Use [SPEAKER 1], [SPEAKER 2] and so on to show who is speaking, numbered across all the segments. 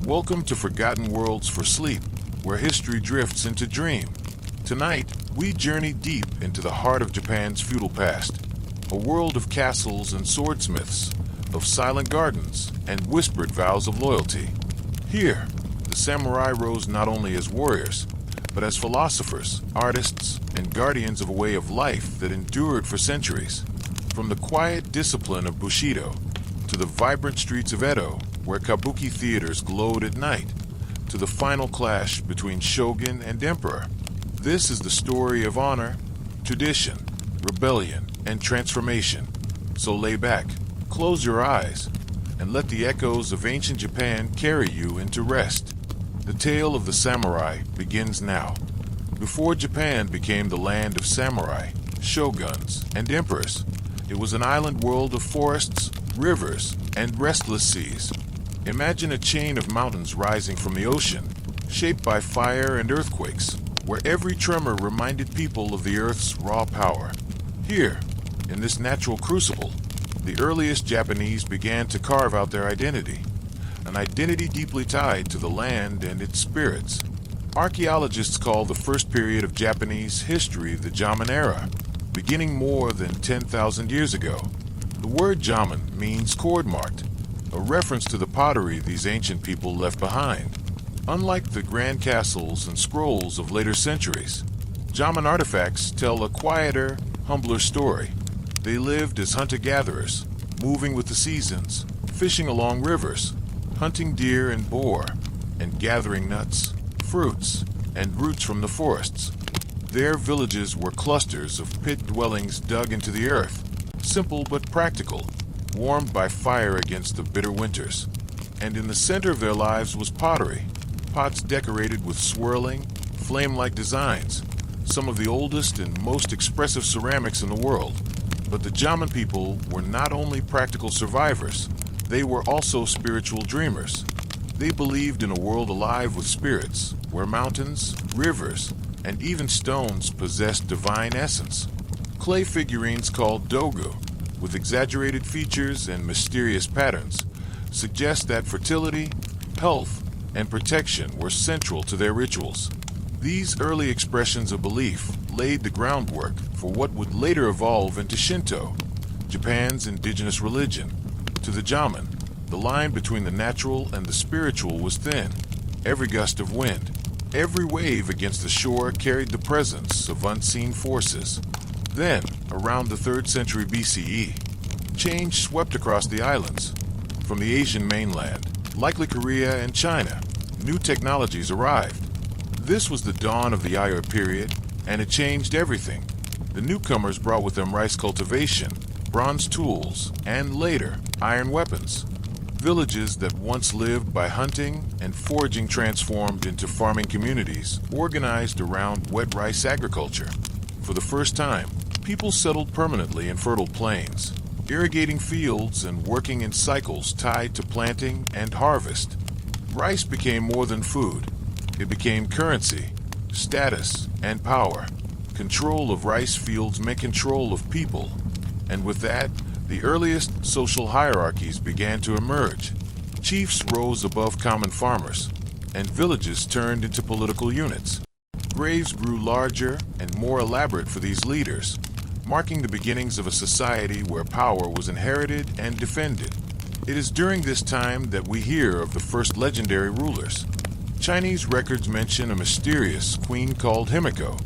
[SPEAKER 1] Welcome to Forgotten Worlds for Sleep, where history drifts into dream. Tonight, we journey deep into the heart of Japan's feudal past, a world of castles and swordsmiths, of silent gardens and whispered vows of loyalty. Here, the samurai rose not only as warriors, but as philosophers, artists, and guardians of a way of life that endured for centuries. From the quiet discipline of Bushidō, to the vibrant streets of Edo, where kabuki theaters glowed at night, to the final clash between shogun and emperor. This is the story of honor, tradition, rebellion, and transformation. So lay back, close your eyes, and let the echoes of ancient Japan carry you into rest. The tale of the samurai begins now. Before Japan became the land of samurai, shoguns, and emperors, it was an island world of forests, rivers, and restless seas. Imagine a chain of mountains rising from the ocean, shaped by fire and earthquakes, where every tremor reminded people of the Earth's raw power. Here, in this natural crucible, the earliest Japanese began to carve out their identity, an identity deeply tied to the land and its spirits. Archaeologists call the first period of Japanese history the Jomon era, beginning more than 10,000 years ago. The word Jomon means cord-marked, a reference to the pottery these ancient people left behind. Unlike the grand castles and scrolls of later centuries, Jomon artifacts tell a quieter, humbler story. They lived as hunter-gatherers, moving with the seasons, fishing along rivers, hunting deer and boar, and gathering nuts, fruits, and roots from the forests. Their villages were clusters of pit dwellings dug into the earth, simple but practical, warmed by fire against the bitter winters. And in the center of their lives was pottery, pots decorated with swirling, flame-like designs, some of the oldest and most expressive ceramics in the world. But the Jomon people were not only practical survivors, they were also spiritual dreamers. They believed in a world alive with spirits, where mountains, rivers, and even stones possessed divine essence. Clay figurines called dogu, with exaggerated features and mysterious patterns, suggest that fertility, health, and protection were central to their rituals. These early expressions of belief laid the groundwork for what would later evolve into Shinto, Japan's indigenous religion. To the Jomon, the line between the natural and the spiritual was thin. Every gust of wind, every wave against the shore carried the presence of unseen forces. Then, around the 3rd century BCE, change swept across the islands. From the Asian mainland, likely Korea and China, new technologies arrived. This was the dawn of the Edo period, and it changed everything. The newcomers brought with them rice cultivation, bronze tools, and later, iron weapons. Villages that once lived by hunting and foraging transformed into farming communities, organized around wet rice agriculture. For the first time, people settled permanently in fertile plains, irrigating fields and working in cycles tied to planting and harvest. Rice became more than food. It became currency, status, and power. Control of rice fields meant control of people. And with that, the earliest social hierarchies began to emerge. Chiefs rose above common farmers, and villages turned into political units. Graves grew larger and more elaborate for these leaders, marking the beginnings of a society where power was inherited and defended. It is during this time that we hear of the first legendary rulers. Chinese records mention a mysterious queen called Himiko,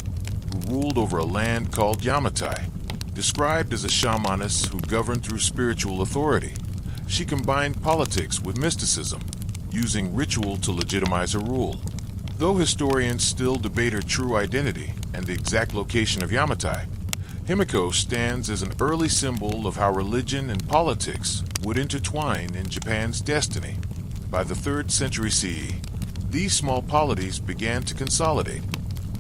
[SPEAKER 1] who ruled over a land called Yamatai. Described as a shamaness who governed through spiritual authority, she combined politics with mysticism, using ritual to legitimize her rule. Though historians still debate her true identity and the exact location of Yamatai, Himiko stands as an early symbol of how religion and politics would intertwine in Japan's destiny. By the 3rd century CE, these small polities began to consolidate.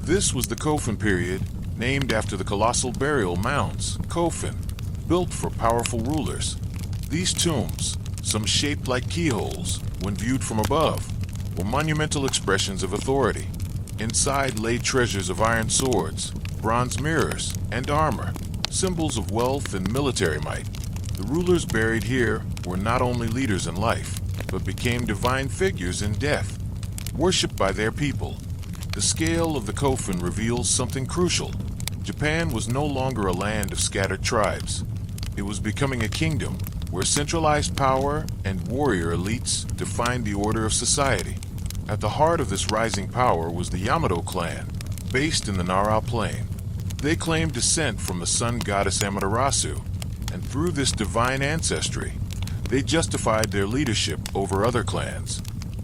[SPEAKER 1] This was the Kofun period, named after the colossal burial mounds, kofun, built for powerful rulers. These tombs, some shaped like keyholes when viewed from above, were monumental expressions of authority. Inside lay treasures of iron swords, bronze mirrors, and armor, symbols of wealth and military might. The rulers buried here were not only leaders in life, but became divine figures in death, worshipped by their people. The scale of the Kofun reveals something crucial. Japan was no longer a land of scattered tribes. It was becoming a kingdom where centralized power and warrior elites defined the order of society. At the heart of this rising power was the Yamato clan, based in the Nara Plain. They claimed descent from the sun goddess Amaterasu, and through this divine ancestry, they justified their leadership over other clans.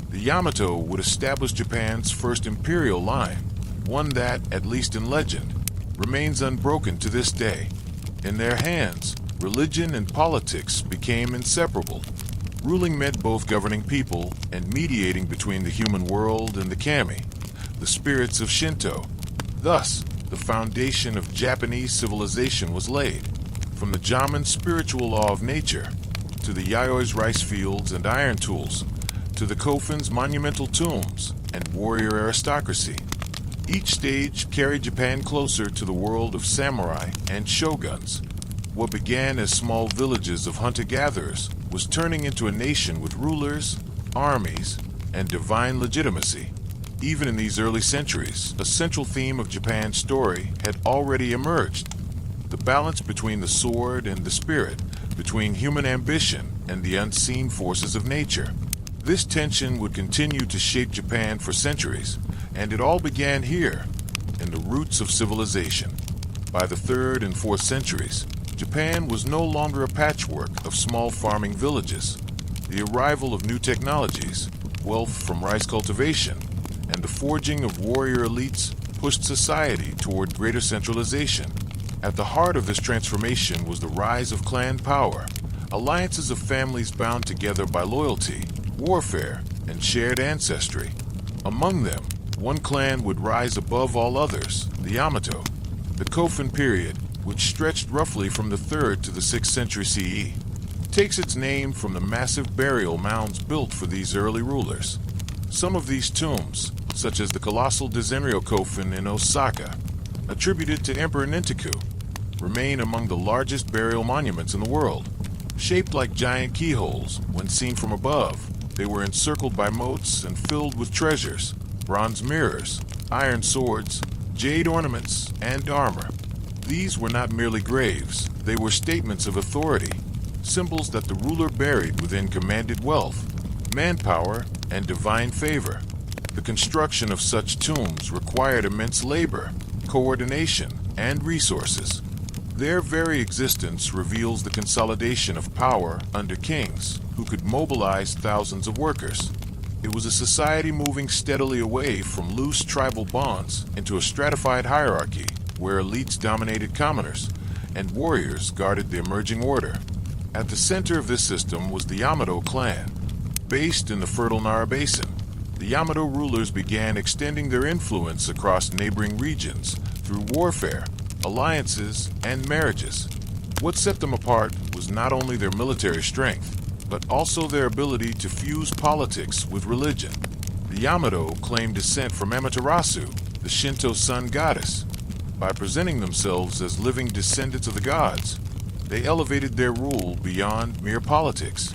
[SPEAKER 1] The Yamato would establish Japan's first imperial line, one that, at least in legend, remains unbroken to this day. In their hands, religion and politics became inseparable. Ruling meant both governing people and mediating between the human world and the kami, the spirits of Shinto. Thus, the foundation of Japanese civilization was laid. From the Jaman spiritual law of nature, to the Yaoi's rice fields and iron tools, to the Kofun's monumental tombs and warrior aristocracy. Each stage carried Japan closer to the world of samurai and shoguns. What began as small villages of hunter-gatherers was turning into a nation with rulers, armies, and divine legitimacy. Even in these early centuries, a central theme of Japan's story had already emerged: the balance between the sword and the spirit, between human ambition and the unseen forces of nature. This tension would continue to shape Japan for centuries, and it all began here, in the roots of civilization. By the 3rd and 4th centuries, Japan was no longer a patchwork of small farming villages. The arrival of new technologies, wealth from rice cultivation, and the forging of warrior elites pushed society toward greater centralization. At the heart of this transformation was the rise of clan power, alliances of families bound together by loyalty, warfare, and shared ancestry. Among them, one clan would rise above all others, the Yamato. The Kofun period, which stretched roughly from the 3rd to the 6th century CE, takes its name from the massive burial mounds built for these early rulers. Some of these tombs, such as the colossal Dazenryo Kofun in Osaka, attributed to Emperor Nintoku, remain among the largest burial monuments in the world. Shaped like giant keyholes, when seen from above, they were encircled by moats and filled with treasures, bronze mirrors, iron swords, jade ornaments, and armor. These were not merely graves, they were statements of authority, symbols that the ruler buried within commanded wealth, manpower, and divine favor. The construction of such tombs required immense labor, coordination, and resources. Their very existence reveals the consolidation of power under kings, who could mobilize thousands of workers. It was a society moving steadily away from loose tribal bonds into a stratified hierarchy, where elites dominated commoners, and warriors guarded the emerging order. At the center of this system was the Yamato clan. Based in the fertile Nara Basin, the Yamato rulers began extending their influence across neighboring regions through warfare, alliances, and marriages. What set them apart was not only their military strength, but also their ability to fuse politics with religion. The Yamato claimed descent from Amaterasu, the Shinto sun goddess. By presenting themselves as living descendants of the gods, they elevated their rule beyond mere politics.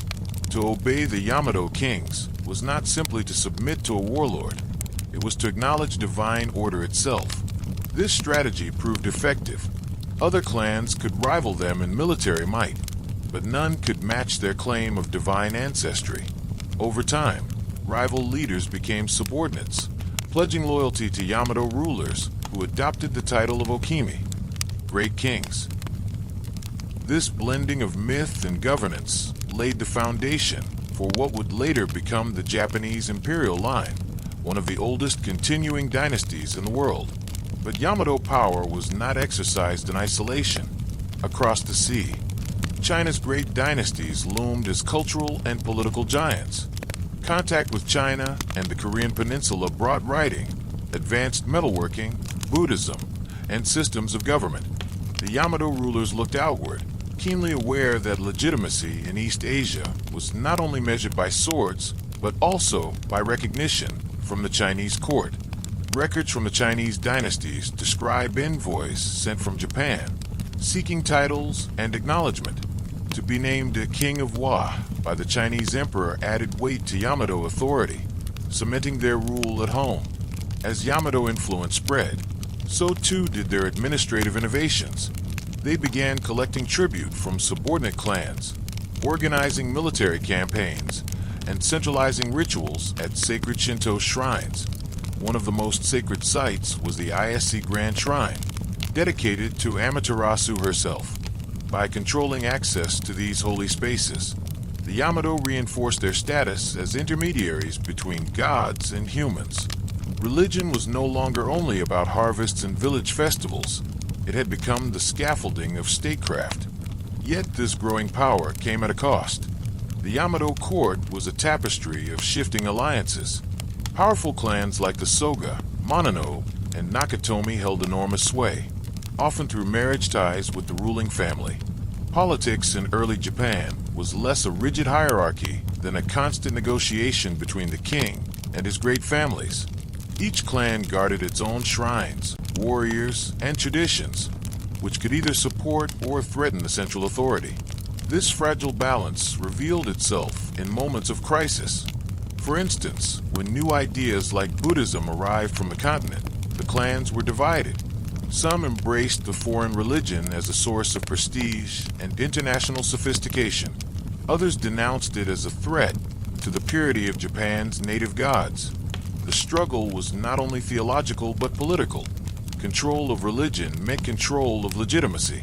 [SPEAKER 1] To obey the Yamato kings was not simply to submit to a warlord, it was to acknowledge divine order itself. This strategy proved effective. Other clans could rival them in military might, but none could match their claim of divine ancestry. Over time, rival leaders became subordinates, pledging loyalty to Yamato rulers who adopted the title of Okimi, great kings. This blending of myth and governance laid the foundation for what would later become the Japanese imperial line, one of the oldest continuing dynasties in the world. But Yamato power was not exercised in isolation. Across the sea, China's great dynasties loomed as cultural and political giants. Contact with China and the Korean Peninsula brought writing, advanced metalworking, Buddhism, and systems of government. The Yamato rulers looked outward, keenly aware that legitimacy in East Asia was not only measured by swords, but also by recognition from the Chinese court. Records from the Chinese dynasties describe envoys sent from Japan, seeking titles and acknowledgement. To be named a King of Wa by the Chinese emperor added weight to Yamato authority, cementing their rule at home. As Yamato influence spread, so too did their administrative innovations. They began collecting tribute from subordinate clans, organizing military campaigns, and centralizing rituals at sacred Shinto shrines. One of the most sacred sites was the ISC Grand Shrine, dedicated to Amaterasu herself. By controlling access to these holy spaces, the Yamato reinforced their status as intermediaries between gods and humans. Religion was no longer only about harvests and village festivals. It had become the scaffolding of statecraft. Yet this growing power came at a cost. The Yamato court was a tapestry of shifting alliances. Powerful clans like the Soga, Mononobe, and Nakatomi held enormous sway, often through marriage ties with the ruling family. Politics in early Japan was less a rigid hierarchy than a constant negotiation between the king and his great families. Each clan guarded its own shrines, warriors, and traditions, which could either support or threaten the central authority. This fragile balance revealed itself in moments of crisis. For instance, when new ideas like Buddhism arrived from the continent, the clans were divided. Some embraced the foreign religion as a source of prestige and international sophistication. Others denounced it as a threat to the purity of Japan's native gods. The struggle was not only theological but political. Control of religion meant control of legitimacy.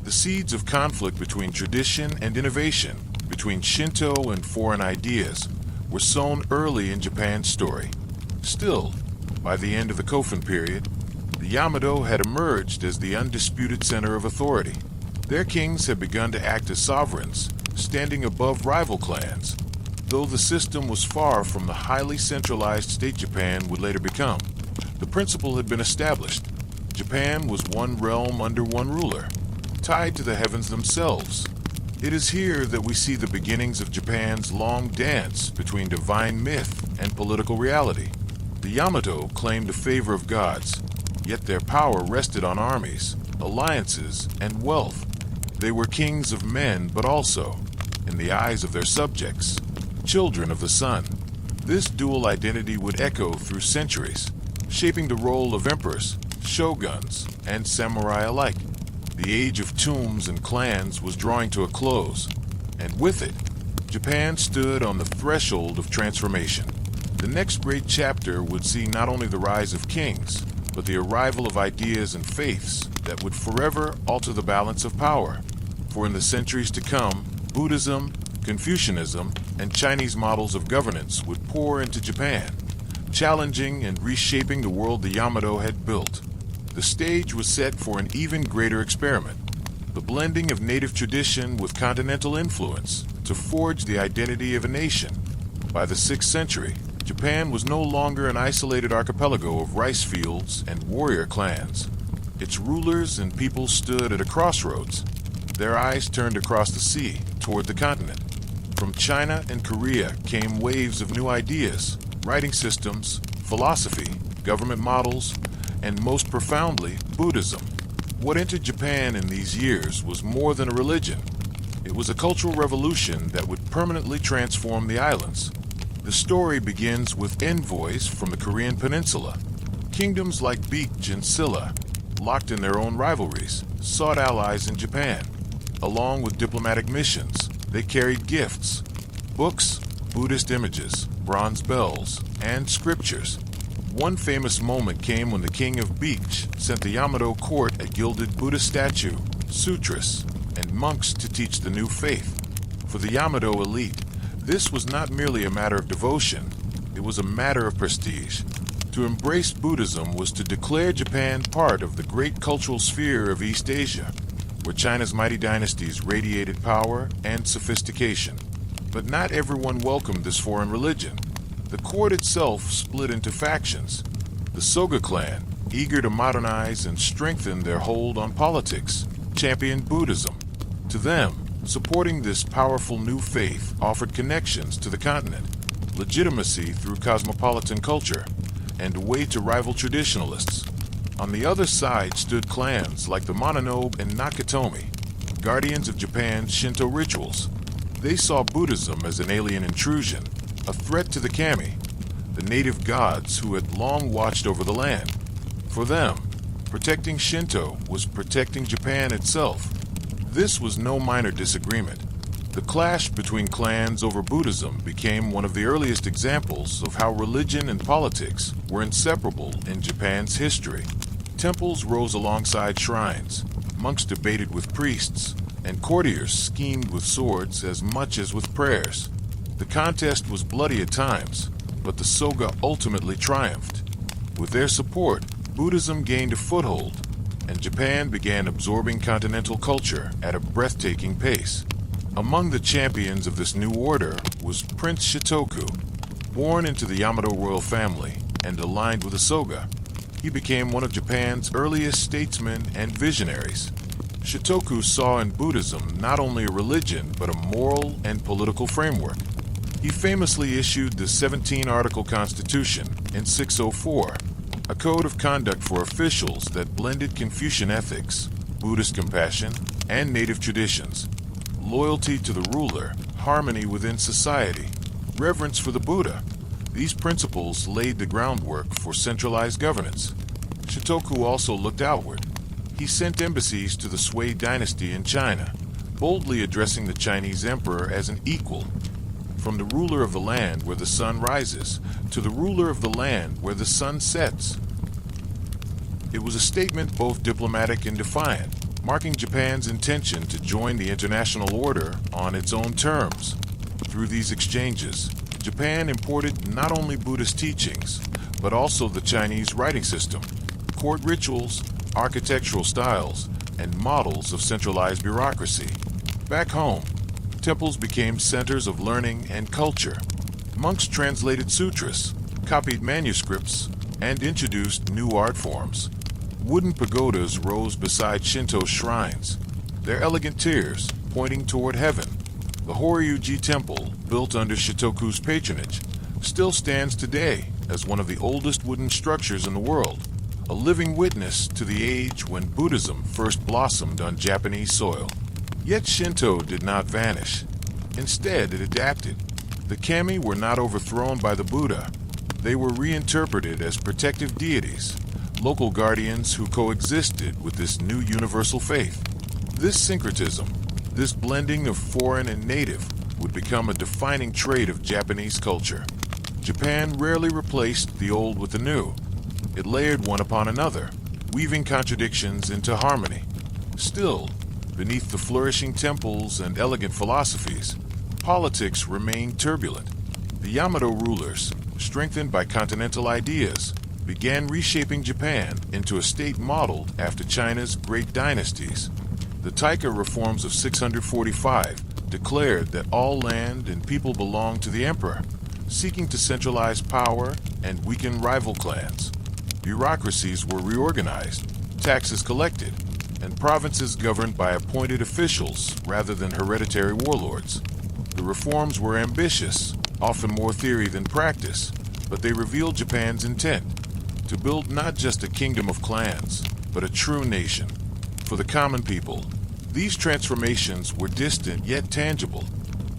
[SPEAKER 1] The seeds of conflict between tradition and innovation, between Shinto and foreign ideas, were sown early in Japan's story. Still, by the end of the Kofun period, the Yamato had emerged as the undisputed center of authority. Their kings had begun to act as sovereigns, standing above rival clans, though the system was far from the highly centralized state Japan would later become. The principle had been established. Japan was one realm under one ruler, tied to the heavens themselves. It is here that we see the beginnings of Japan's long dance between divine myth and political reality. The Yamato claimed the favor of gods, yet their power rested on armies, alliances, and wealth. They were kings of men, but also, in the eyes of their subjects, children of the sun. This dual identity would echo through centuries, shaping the role of emperors, shoguns, and samurai alike. The age of tombs and clans was drawing to a close, and with it, Japan stood on the threshold of transformation. The next great chapter would see not only the rise of kings, but the arrival of ideas and faiths that would forever alter the balance of power. For in the centuries to come, Buddhism, Confucianism, and Chinese models of governance would pour into Japan, challenging and reshaping the world the Yamato had built. The stage was set for an even greater experiment, the blending of native tradition with continental influence to forge the identity of a nation. By the 6th century, Japan was no longer an isolated archipelago of rice fields and warrior clans. Its rulers and people stood at a crossroads, their eyes turned across the sea toward the continent. From China and Korea came waves of new ideas, writing systems, philosophy, government models, and most profoundly, Buddhism. What entered Japan in these years was more than a religion. It was a cultural revolution that would permanently transform the islands. The story begins with envoys from the Korean peninsula. Kingdoms like Beach and Silla, locked in their own rivalries, sought allies in Japan. Along with diplomatic missions, they carried gifts, books, Buddhist images, bronze bells, and scriptures. One famous moment came when the king of Beach sent the Yamato court a gilded Buddha statue, sutras, and monks to teach the new faith. For the Yamato elite, this was not merely a matter of devotion, it was a matter of prestige. To embrace Buddhism was to declare Japan part of the great cultural sphere of East Asia, where China's mighty dynasties radiated power and sophistication. But not everyone welcomed this foreign religion. The court itself split into factions. The Soga clan, eager to modernize and strengthen their hold on politics, championed Buddhism. To them, supporting this powerful new faith offered connections to the continent, legitimacy through cosmopolitan culture, and a way to rival traditionalists. On the other side stood clans like the Mononobe and Nakatomi, guardians of Japan's Shinto rituals. They saw Buddhism as an alien intrusion, a threat to the kami, the native gods who had long watched over the land. For them, protecting Shinto was protecting Japan itself. This was no minor disagreement. The clash between clans over Buddhism became one of the earliest examples of how religion and politics were inseparable in Japan's history. Temples rose alongside shrines, monks debated with priests, and courtiers schemed with swords as much as with prayers. The contest was bloody at times, but the Soga ultimately triumphed. With their support, Buddhism gained a foothold, and Japan began absorbing continental culture at a breathtaking pace. Among the champions of this new order was Prince Shotoku. Born into the Yamato royal family and aligned with the Soga, he became one of Japan's earliest statesmen and visionaries. Shotoku saw in Buddhism not only a religion but a moral and political framework. He famously issued the 17-article Constitution in 604, a code of conduct for officials that blended Confucian ethics, Buddhist compassion, and native traditions. Loyalty to the ruler, harmony within society, reverence for the Buddha. These principles laid the groundwork for centralized governance. Shotoku also looked outward. He sent embassies to the Sui dynasty in China, boldly addressing the Chinese emperor as an equal. From the ruler of the land where the sun rises to the ruler of the land where the sun sets. It was a statement both diplomatic and defiant, marking Japan's intention to join the international order on its own terms. Through these exchanges, Japan imported not only Buddhist teachings, but also the Chinese writing system, court rituals, architectural styles, and models of centralized bureaucracy. Back home, temples became centers of learning and culture. Monks translated sutras, copied manuscripts, and introduced new art forms. Wooden pagodas rose beside Shinto shrines, their elegant tiers pointing toward heaven. The Horyuji Temple, built under Shotoku's patronage, still stands today as one of the oldest wooden structures in the world, a living witness to the age when Buddhism first blossomed on Japanese soil. Yet Shinto did not vanish. Instead, it adapted. The kami were not overthrown by the Buddha. They were reinterpreted as protective deities, local guardians who coexisted with this new universal faith. This syncretism, this blending of foreign and native, would become a defining trait of Japanese culture. Japan rarely replaced the old with the new. It layered one upon another, weaving contradictions into harmony. Still, beneath the flourishing temples and elegant philosophies, politics remained turbulent. The Yamato rulers, strengthened by continental ideas, began reshaping Japan into a state modeled after China's great dynasties. The Taika reforms of 645 declared that all land and people belonged to the emperor, seeking to centralize power and weaken rival clans. Bureaucracies were reorganized, taxes collected, and provinces governed by appointed officials rather than hereditary warlords. The reforms were ambitious, often more theory than practice, but they revealed Japan's intent to build not just a kingdom of clans, but a true nation. For the common people, these transformations were distant yet tangible.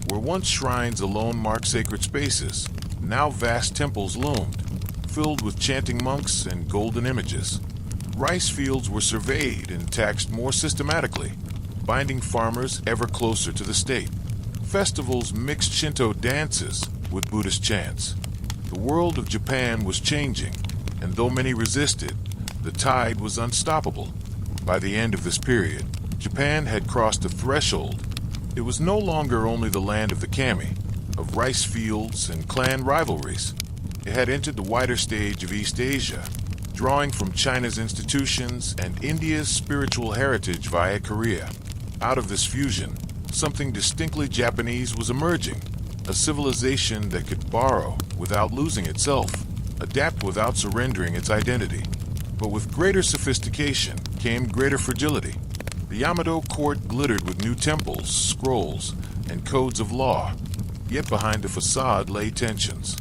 [SPEAKER 1] Where once shrines alone marked sacred spaces, now vast temples loomed, filled with chanting monks and golden images. Rice fields were surveyed and taxed more systematically, binding farmers ever closer to the state. Festivals mixed Shinto dances with Buddhist chants. The world of Japan was changing, and though many resisted, the tide was unstoppable. By the end of this period, Japan had crossed a threshold. It was no longer only the land of the kami, of rice fields and clan rivalries. It had entered the wider stage of East Asia, drawing from China's institutions and India's spiritual heritage via Korea. Out of this fusion, something distinctly Japanese was emerging, a civilization that could borrow without losing itself, adapt without surrendering its identity. But with greater sophistication came greater fragility. The Yamato court glittered with new temples, scrolls, and codes of law, yet behind the facade lay tensions.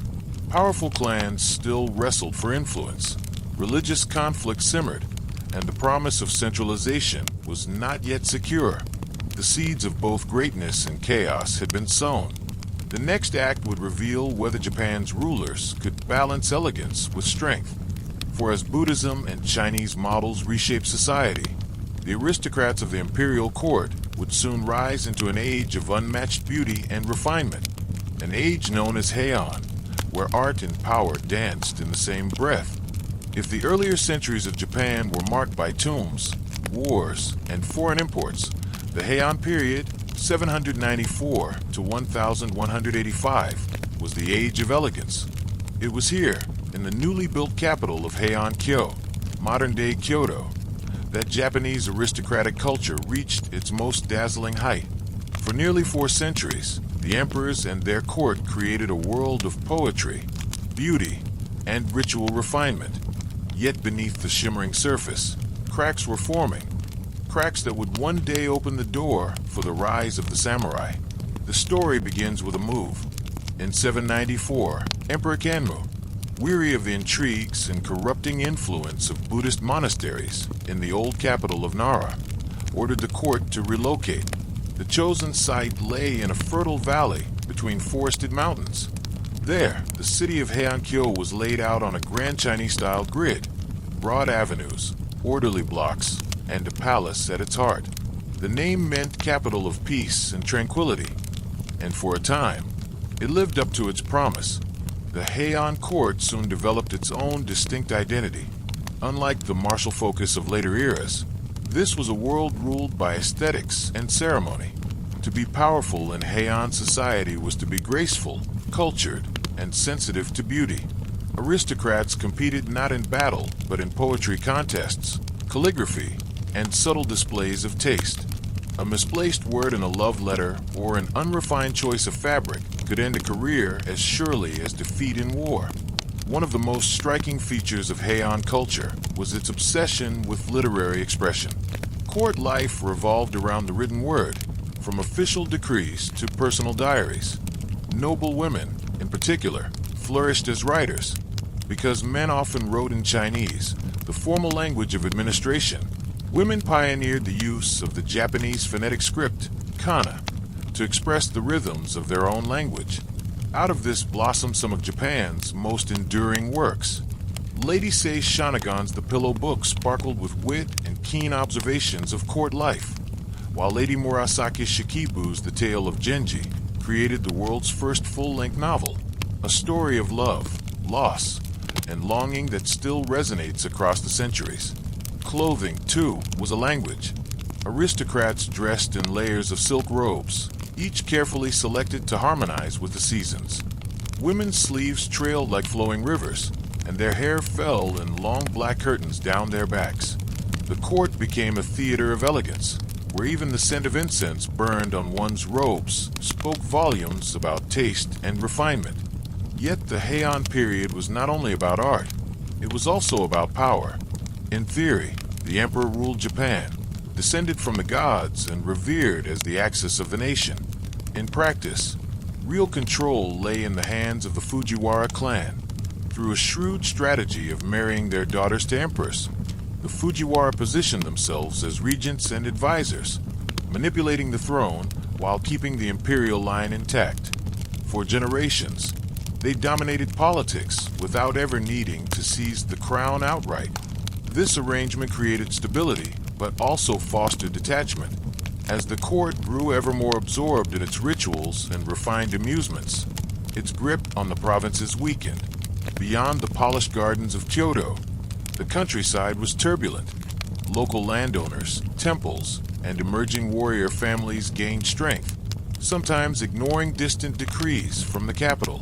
[SPEAKER 1] Powerful clans still wrestled for influence. Religious conflict simmered, and the promise of centralization was not yet secure. The seeds of both greatness and chaos had been sown. The next act would reveal whether Japan's rulers could balance elegance with strength. For as Buddhism and Chinese models reshaped society, the aristocrats of the imperial court would soon rise into an age of unmatched beauty and refinement, an age known as Heian, where art and power danced in the same breath. If the earlier centuries of Japan were marked by tombs, wars, and foreign imports, the Heian period, 794 to 1185, was the age of elegance. It was here, in the newly built capital of Heian-kyo, modern-day Kyoto, that Japanese aristocratic culture reached its most dazzling height. For nearly 4 centuries, the emperors and their court created a world of poetry, beauty, and ritual refinement. Yet beneath the shimmering surface, cracks were forming, cracks that would one day open the door for the rise of the samurai. The story begins with a move. In 794, Emperor Kanmu, weary of the intrigues and corrupting influence of Buddhist monasteries in the old capital of Nara, ordered the court to relocate. The chosen site lay in a fertile valley between forested mountains. There, the city of Heian-kyo was laid out on a grand Chinese-style grid, broad avenues, orderly blocks, and a palace at its heart. The name meant capital of peace and tranquility, and for a time, it lived up to its promise. The Heian court soon developed its own distinct identity. Unlike the martial focus of later eras, this was a world ruled by aesthetics and ceremony. To be powerful in Heian society was to be graceful, cultured, and sensitive to beauty. Aristocrats competed not in battle, but in poetry contests, calligraphy, and subtle displays of taste. A misplaced word in a love letter or an unrefined choice of fabric could end a career as surely as defeat in war. One of the most striking features of Heian culture was its obsession with literary expression. Court life revolved around the written word, from official decrees to personal diaries. Noble women, in particular, flourished as writers, because men often wrote in Chinese, the formal language of administration. Women pioneered the use of the Japanese phonetic script, kana, to express the rhythms of their own language. Out of this blossomed some of Japan's most enduring works. Lady Sei Shanagon's The Pillow Book sparkled with wit and keen observations of court life, while Lady Murasaki Shikibu's The Tale of Genji created the world's first full-length novel, a story of love, loss, and longing that still resonates across the centuries. Clothing, too, was a language. Aristocrats dressed in layers of silk robes, each carefully selected to harmonize with the seasons. Women's sleeves trailed like flowing rivers, and their hair fell in long black curtains down their backs. The court became a theater of elegance, where even the scent of incense burned on one's robes spoke volumes about taste and refinement. Yet the Heian period was not only about art, it was also about power. In theory, the emperor ruled Japan, descended from the gods and revered as the axis of the nation. In practice, real control lay in the hands of the Fujiwara clan. Through a shrewd strategy of marrying their daughters to emperors, the Fujiwara positioned themselves as regents and advisors, manipulating the throne while keeping the imperial line intact. For generations, they dominated politics without ever needing to seize the crown outright. This arrangement created stability, but also fostered detachment. As the court grew ever more absorbed in its rituals and refined amusements, its grip on the provinces weakened. Beyond the polished gardens of Kyoto, the countryside was turbulent. Local landowners, temples, and emerging warrior families gained strength, sometimes ignoring distant decrees from the capital.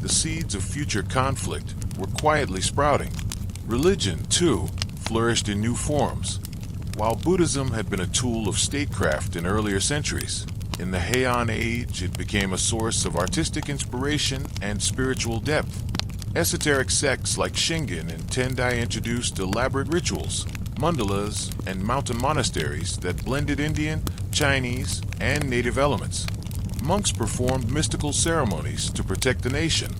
[SPEAKER 1] The seeds of future conflict were quietly sprouting. Religion, too, flourished in new forms. While Buddhism had been a tool of statecraft in earlier centuries, in the Heian Age it became a source of artistic inspiration and spiritual depth. Esoteric sects like Shogun and Tendai introduced elaborate rituals, mandalas, and mountain monasteries that blended Indian, Chinese, and native elements. Monks performed mystical ceremonies to protect the nation,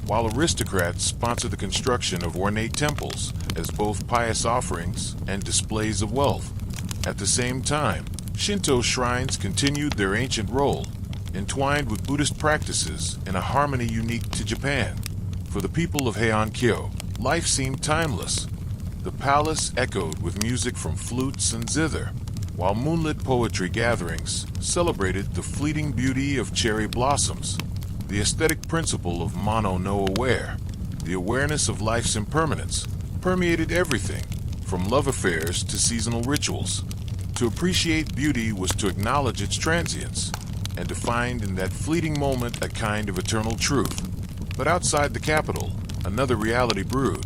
[SPEAKER 1] while aristocrats sponsored the construction of ornate temples as both pious offerings and displays of wealth. At the same time, Shinto shrines continued their ancient role, entwined with Buddhist practices in a harmony unique to Japan. For the people of Heian-kyo, life seemed timeless. The palace echoed with music from flutes and zither, while moonlit poetry gatherings celebrated the fleeting beauty of cherry blossoms. The aesthetic principle of mono no aware, the awareness of life's impermanence, permeated everything, from love affairs to seasonal rituals. To appreciate beauty was to acknowledge its transience, and to find in that fleeting moment a kind of eternal truth. But outside the capital, another reality brewed.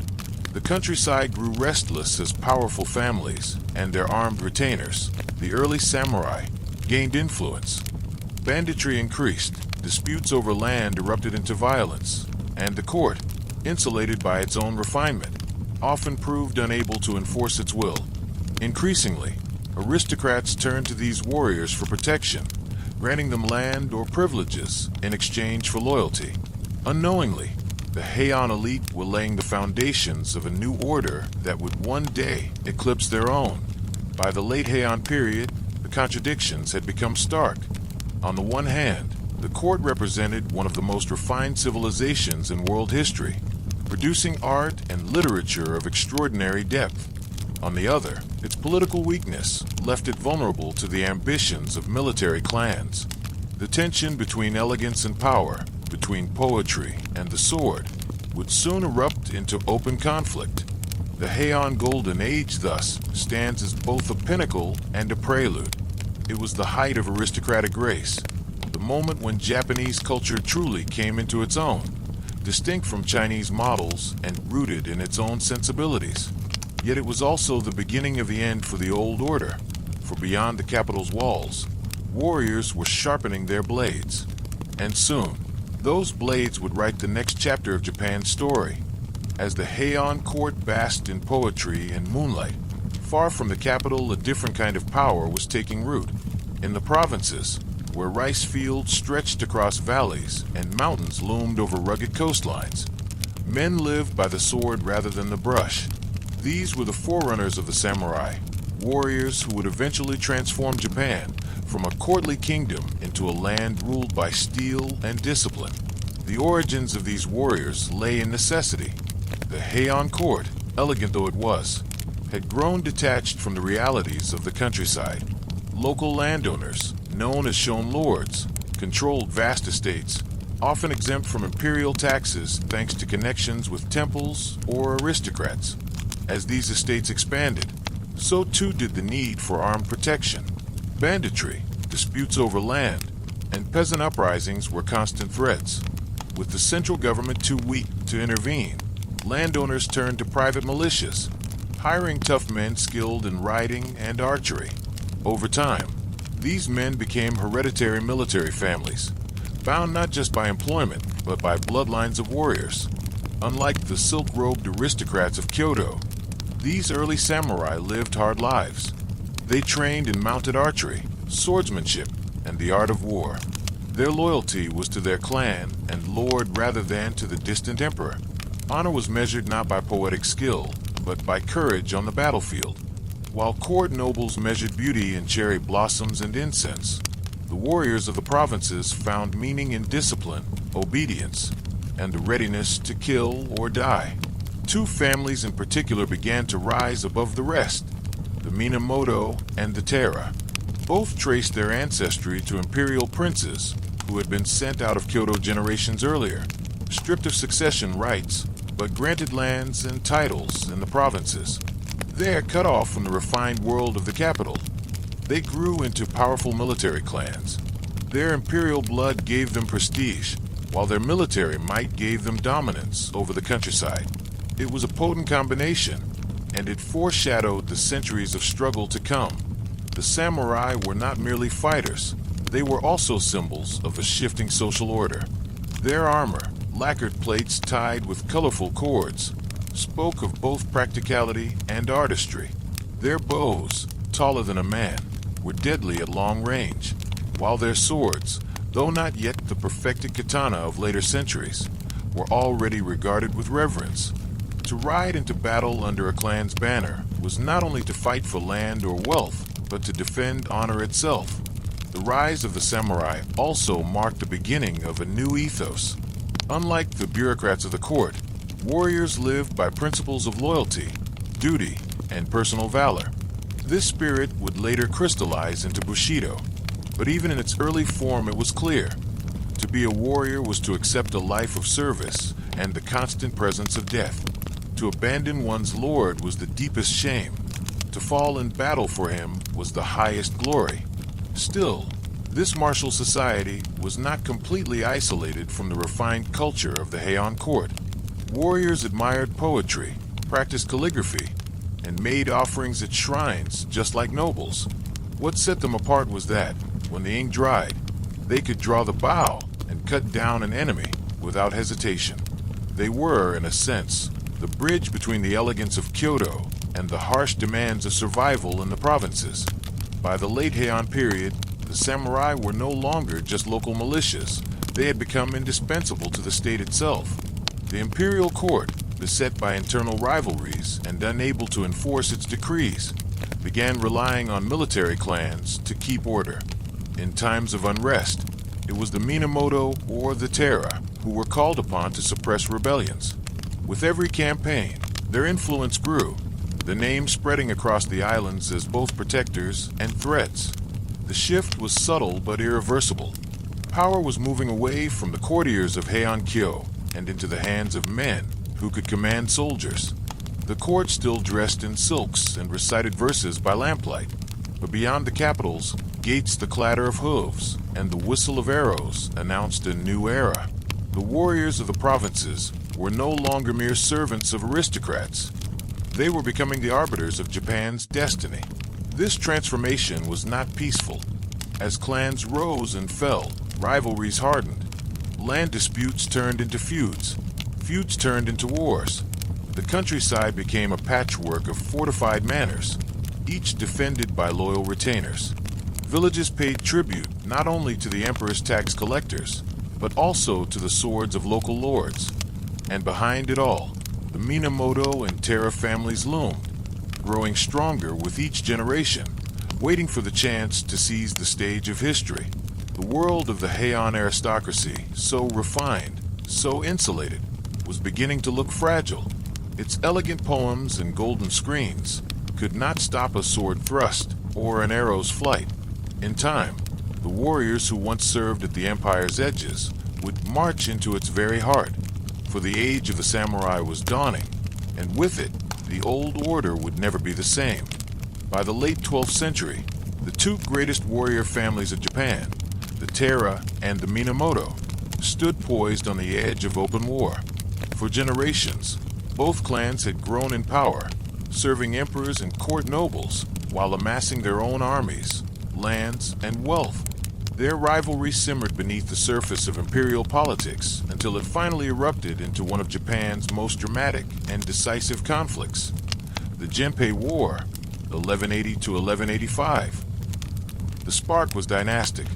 [SPEAKER 1] The countryside grew restless as powerful families and their armed retainers, the early samurai, gained influence. Banditry increased, disputes over land erupted into violence, and the court, insulated by its own refinement, often proved unable to enforce its will. Increasingly, aristocrats turned to these warriors for protection, granting them land or privileges in exchange for loyalty. Unknowingly, the Heian elite were laying the foundations of a new order that would one day eclipse their own. By the late Heian period, the contradictions had become stark. On the one hand, the court represented one of the most refined civilizations in world history, producing art and literature of extraordinary depth. On the other, its political weakness left it vulnerable to the ambitions of military clans. The tension between elegance and power, between poetry and the sword, would soon erupt into open conflict. The Heian Golden Age, thus, stands as both a pinnacle and a prelude. It was the height of aristocratic grace, the moment when Japanese culture truly came into its own, distinct from Chinese models and rooted in its own sensibilities. Yet it was also the beginning of the end for the old order, for beyond the capital's walls, warriors were sharpening their blades. And soon, those blades would write the next chapter of Japan's story. As the Heian court basked in poetry and moonlight, far from the capital a different kind of power was taking root. In the provinces, where rice fields stretched across valleys and mountains loomed over rugged coastlines, men lived by the sword rather than the brush. These were the forerunners of the samurai, warriors who would eventually transform Japan from a courtly kingdom into a land ruled by steel and discipline. The origins of these warriors lay in necessity. The Heian court, elegant though it was, had grown detached from the realities of the countryside. Local landowners, known as shogun lords, controlled vast estates, often exempt from imperial taxes thanks to connections with temples or aristocrats. As these estates expanded, so too did the need for armed protection. Banditry, disputes over land, and peasant uprisings were constant threats. With the central government too weak to intervene, landowners turned to private militias, hiring tough men skilled in riding and archery. Over time, these men became hereditary military families, bound not just by employment, but by bloodlines of warriors. Unlike the silk-robed aristocrats of Kyoto, these early samurai lived hard lives. They trained in mounted archery, swordsmanship, and the art of war. Their loyalty was to their clan and lord rather than to the distant emperor. Honor was measured not by poetic skill, but by courage on the battlefield. While court nobles measured beauty in cherry blossoms and incense, the warriors of the provinces found meaning in discipline, obedience, and the readiness to kill or die. Two families in particular began to rise above the rest, the Minamoto and the Taira. Both traced their ancestry to imperial princes who had been sent out of Kyoto generations earlier, stripped of succession rights, but granted lands and titles in the provinces. There, cut off from the refined world of the capital, they grew into powerful military clans. Their imperial blood gave them prestige, while their military might gave them dominance over the countryside. It was a potent combination, and it foreshadowed the centuries of struggle to come. The samurai were not merely fighters, they were also symbols of a shifting social order. Their armor, lacquered plates tied with colorful cords, spoke of both practicality and artistry. Their bows, taller than a man, were deadly at long range, while their swords, though not yet the perfected katana of later centuries, were already regarded with reverence. To ride into battle under a clan's banner was not only to fight for land or wealth, but to defend honor itself. The rise of the samurai also marked the beginning of a new ethos. Unlike the bureaucrats of the court, warriors lived by principles of loyalty, duty, and personal valor. This spirit would later crystallize into Bushido, but even in its early form it was clear. To be a warrior was to accept a life of service and the constant presence of death. To abandon one's lord was the deepest shame. To fall in battle for him was the highest glory. Still, this martial society was not completely isolated from the refined culture of the Heian court. Warriors admired poetry, practiced calligraphy, and made offerings at shrines just like nobles. What set them apart was that, when the ink dried, they could draw the bow and cut down an enemy without hesitation. They were, in a sense, the bridge between the elegance of Kyoto and the harsh demands of survival in the provinces. By the late Heian period, the samurai were no longer just local militias. They had become indispensable to the state itself. The imperial court, beset by internal rivalries and unable to enforce its decrees, began relying on military clans to keep order. In times of unrest, it was the Minamoto or the Taira who were called upon to suppress rebellions. With every campaign, their influence grew, the name spreading across the islands as both protectors and threats. The shift was subtle but irreversible. Power was moving away from the courtiers of Heian-kyo and into the hands of men who could command soldiers. The court still dressed in silks and recited verses by lamplight, but beyond the capitals, gates the clatter of hooves and the whistle of arrows announced a new era. The warriors of the provinces were no longer mere servants of aristocrats. They were becoming the arbiters of Japan's destiny. This transformation was not peaceful. As clans rose and fell, rivalries hardened. Land disputes turned into feuds. Feuds turned into wars. The countryside became a patchwork of fortified manors, each defended by loyal retainers. Villages paid tribute not only to the emperor's tax collectors, but also to the swords of local lords. And behind it all, the Minamoto and Taira families loomed, growing stronger with each generation, waiting for the chance to seize the stage of history. The world of the Heian aristocracy, so refined, so insulated, was beginning to look fragile. Its elegant poems and golden screens could not stop a sword thrust or an arrow's flight. In time, the warriors who once served at the empire's edges would march into its very heart, for the age of the samurai was dawning, and with it, the old order would never be the same. By the late 12th century, the two greatest warrior families of Japan, the Taira and the Minamoto, stood poised on the edge of open war. For generations, both clans had grown in power, serving emperors and court nobles while amassing their own armies, lands, and wealth. Their rivalry simmered beneath the surface of imperial politics until it finally erupted into one of Japan's most dramatic and decisive conflicts, the Genpei War, 1180 to 1185. The spark was dynastic.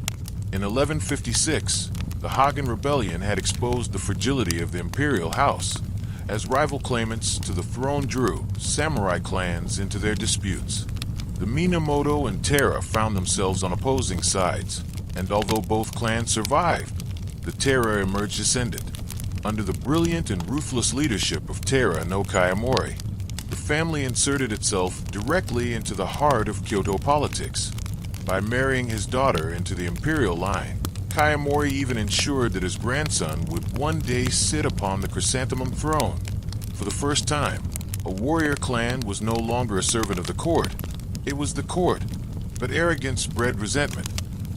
[SPEAKER 1] In 1156, the Shogun rebellion had exposed the fragility of the imperial house, as rival claimants to the throne drew samurai clans into their disputes. The Minamoto and Taira found themselves on opposing sides, and although both clans survived, the Taira emerged ascendant. Under the brilliant and ruthless leadership of Taira no Kayamori, the family inserted itself directly into the heart of Kyoto politics. By marrying his daughter into the imperial line, Kayamori even ensured that his grandson would one day sit upon the chrysanthemum throne. For the first time, a warrior clan was no longer a servant of the court. It was the court, but arrogance bred resentment.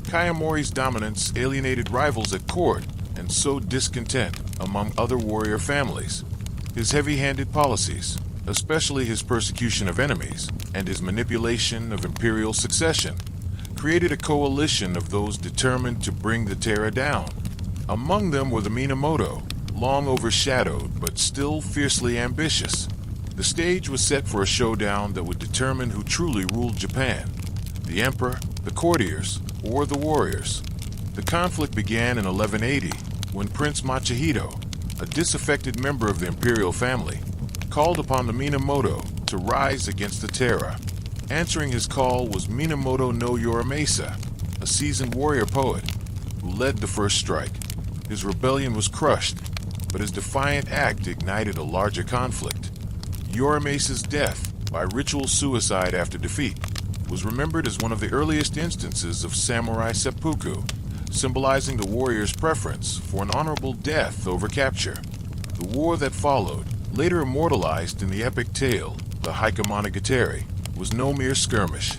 [SPEAKER 1] Kayamori's dominance alienated rivals at court and sowed discontent among other warrior families. His heavy-handed policies, especially his persecution of enemies and his manipulation of imperial succession, created a coalition of those determined to bring the Taira down. Among them were the Minamoto, long overshadowed but still fiercely ambitious. The stage was set for a showdown that would determine who truly ruled Japan, the emperor, the courtiers, or the warriors. The conflict began in 1180 when Prince Machihito, a disaffected member of the imperial family, called upon the Minamoto to rise against the Taira. Answering his call was Minamoto no Yorimasa, a seasoned warrior poet who led the first strike. His rebellion was crushed, but his defiant act ignited a larger conflict. Yorimasa's death, by ritual suicide after defeat, was remembered as one of the earliest instances of samurai seppuku, symbolizing the warrior's preference for an honorable death over capture. The war that followed, later immortalized in the epic tale, the Heike Monogatari, was no mere skirmish.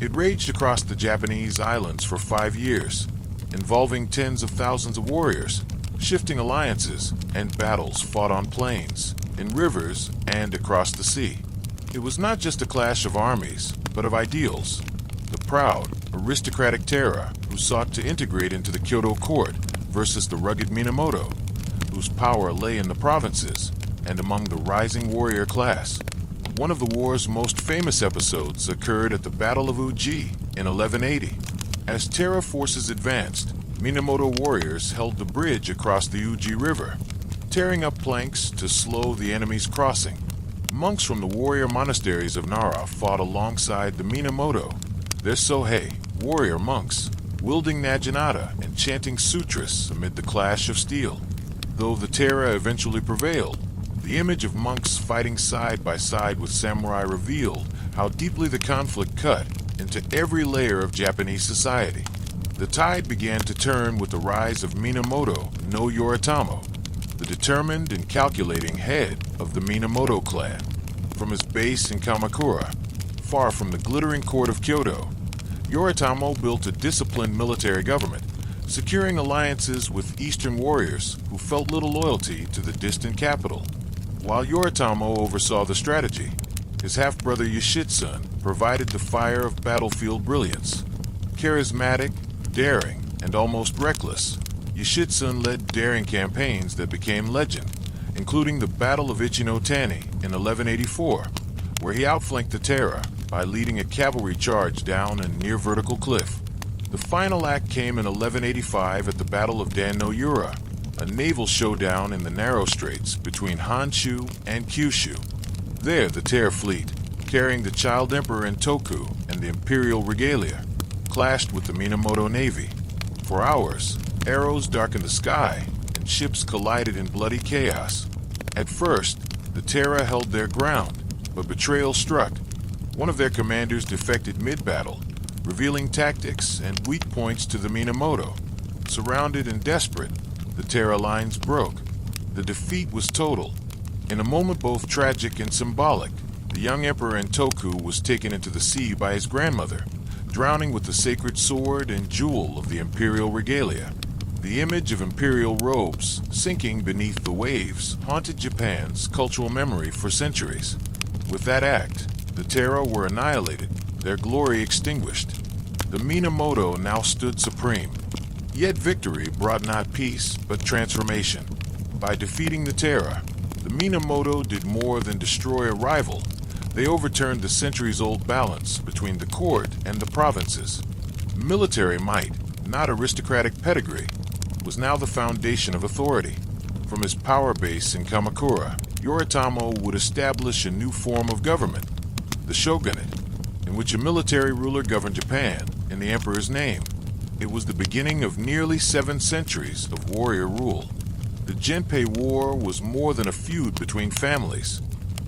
[SPEAKER 1] It raged across the Japanese islands for 5 years, involving tens of thousands of warriors, shifting alliances, and battles fought on plains, in rivers, and across the sea. It was not just a clash of armies, but of ideals. The proud, aristocratic Taira, who sought to integrate into the Kyoto court, versus the rugged Minamoto, whose power lay in the provinces and among the rising warrior class. One of the war's most famous episodes occurred at the Battle of Uji in 1180. As Taira forces advanced, Minamoto warriors held the bridge across the Uji River, tearing up planks to slow the enemy's crossing. Monks from the warrior monasteries of Nara fought alongside the Minamoto, their Sohei, warrior monks, wielding naginata and chanting sutras amid the clash of steel. Though the Taira eventually prevailed, the image of monks fighting side by side with samurai revealed how deeply the conflict cut into every layer of Japanese society. The tide began to turn with the rise of Minamoto no Yoritamo, the determined and calculating head of the Minamoto clan. From his base in Kamakura, far from the glittering court of Kyoto, Yoritamo built a disciplined military government, securing alliances with eastern warriors who felt little loyalty to the distant capital. While Yoritamo oversaw the strategy, his half-brother Yoshitsune provided the fire of battlefield brilliance. Charismatic, daring, and almost reckless, Yoshitsune led daring campaigns that became legend, including the Battle of Ichinotani in 1184, where he outflanked the Taira by leading a cavalry charge down a near-vertical cliff. The final act came in 1185 at the Battle of Dan no Yura, a naval showdown in the narrow straits between Honshu and Kyushu. There, the Taira fleet, carrying the child emperor in Toku and the imperial regalia, clashed with the Minamoto navy. For hours, arrows darkened the sky, and ships collided in bloody chaos. At first, the Taira held their ground, but betrayal struck. One of their commanders defected mid-battle, revealing tactics and weak points to the Minamoto. Surrounded and desperate, the Taira lines broke. The defeat was total. In a moment both tragic and symbolic, the young emperor in Toku was taken into the sea by his grandmother, drowning with the sacred sword and jewel of the imperial regalia. The image of imperial robes sinking beneath the waves haunted Japan's cultural memory for centuries. With that act, the Taira were annihilated, their glory extinguished. The Minamoto now stood supreme. Yet victory brought not peace, but transformation. By defeating the Taira, the Minamoto did more than destroy a rival. They overturned the centuries-old balance between the court and the provinces. Military might, not aristocratic pedigree, was now the foundation of authority. From his power base in Kamakura, Yoritamo would establish a new form of government, the shogunate, in which a military ruler governed Japan in the emperor's name. It was the beginning of nearly 7 centuries of warrior rule. The Genpei War was more than a feud between families.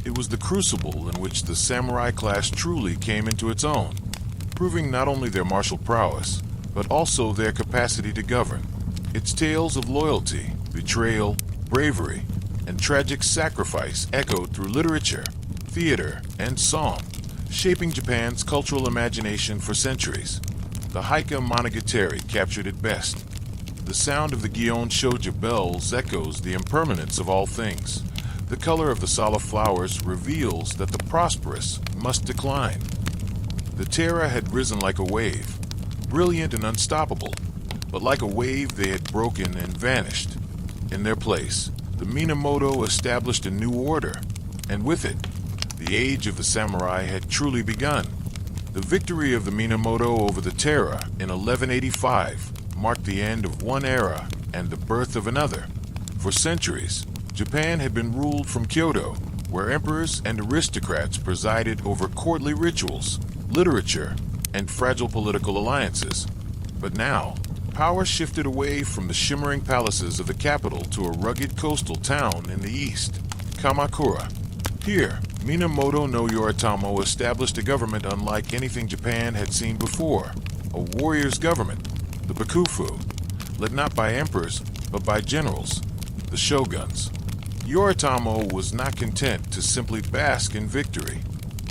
[SPEAKER 1] It was the crucible in which the samurai class truly came into its own, proving not only their martial prowess, but also their capacity to govern. Its tales of loyalty, betrayal, bravery, and tragic sacrifice echoed through literature, theater, and song, shaping Japan's cultural imagination for centuries. The Heike Monogatari captured it best. The sound of the Gion Shoja bells echoes the impermanence of all things. The color of the Sala flowers reveals that the prosperous must decline. The Taira had risen like a wave, brilliant and unstoppable, but like a wave they had broken and vanished. In their place, the Minamoto established a new order, and with it, the age of the samurai had truly begun. The victory of the Minamoto over the Taira in 1185 marked the end of one era and the birth of another. For centuries, Japan had been ruled from Kyoto, where emperors and aristocrats presided over courtly rituals. literature, and fragile political alliances. But now, power shifted away from the shimmering palaces of the capital to a rugged coastal town in the east, Kamakura. Here, Minamoto no Yoritomo established a government unlike anything Japan had seen before, a warrior's government, the Bakufu, led not by emperors, but by generals, the shoguns. Yoritomo was not content to simply bask in victory.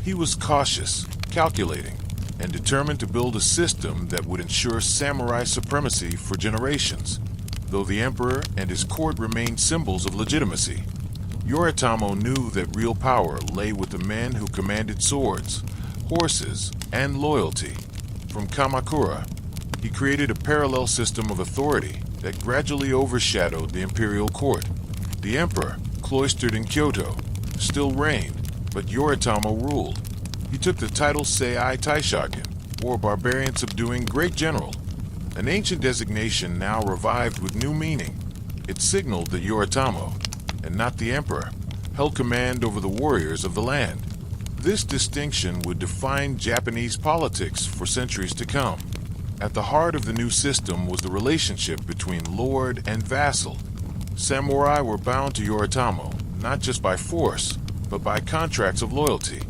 [SPEAKER 1] He was cautious, calculating, and determined to build a system that would ensure samurai supremacy for generations. Though the emperor and his court remained symbols of legitimacy, Yoritomo knew that real power lay with the men who commanded swords, horses, and loyalty. From Kamakura, he created a parallel system of authority that gradually overshadowed the imperial court. The emperor, cloistered in Kyoto, still reigned, but Yoritomo ruled. He took the title Sei Taishagen, or barbarian subduing great general, an ancient designation now revived with new meaning. It signaled that Yoritomo, and not the emperor, held command over the warriors of the land. This distinction would define Japanese politics for centuries to come. At the heart of the new system was the relationship between lord and vassal. Samurai were bound to Yoritomo, not just by force, but by contracts of loyalty.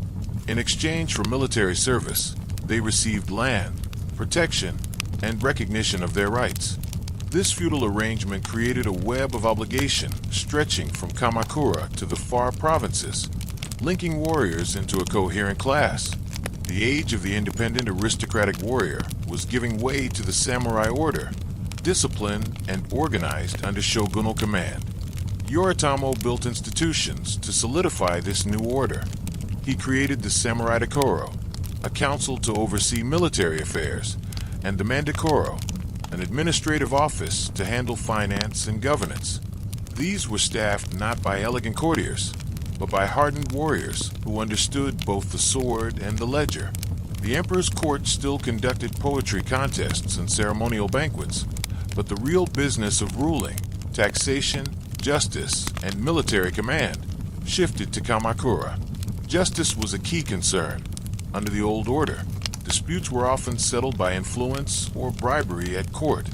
[SPEAKER 1] In exchange for military service, they received land, protection, and recognition of their rights. This feudal arrangement created a web of obligation stretching from Kamakura to the far provinces, linking warriors into a coherent class. The age of the independent aristocratic warrior was giving way to the samurai order, disciplined and organized under shogunal command. Yoritomo built institutions to solidify this new order. He created the Samurai Dekoro, a council to oversee military affairs, and the Mandikoro, an administrative office to handle finance and governance. These were staffed not by elegant courtiers, but by hardened warriors who understood both the sword and the ledger. The emperor's court still conducted poetry contests and ceremonial banquets, but the real business of ruling, taxation, justice, and military command shifted to Kamakura. Justice was a key concern. Under the old order, disputes were often settled by influence or bribery at court.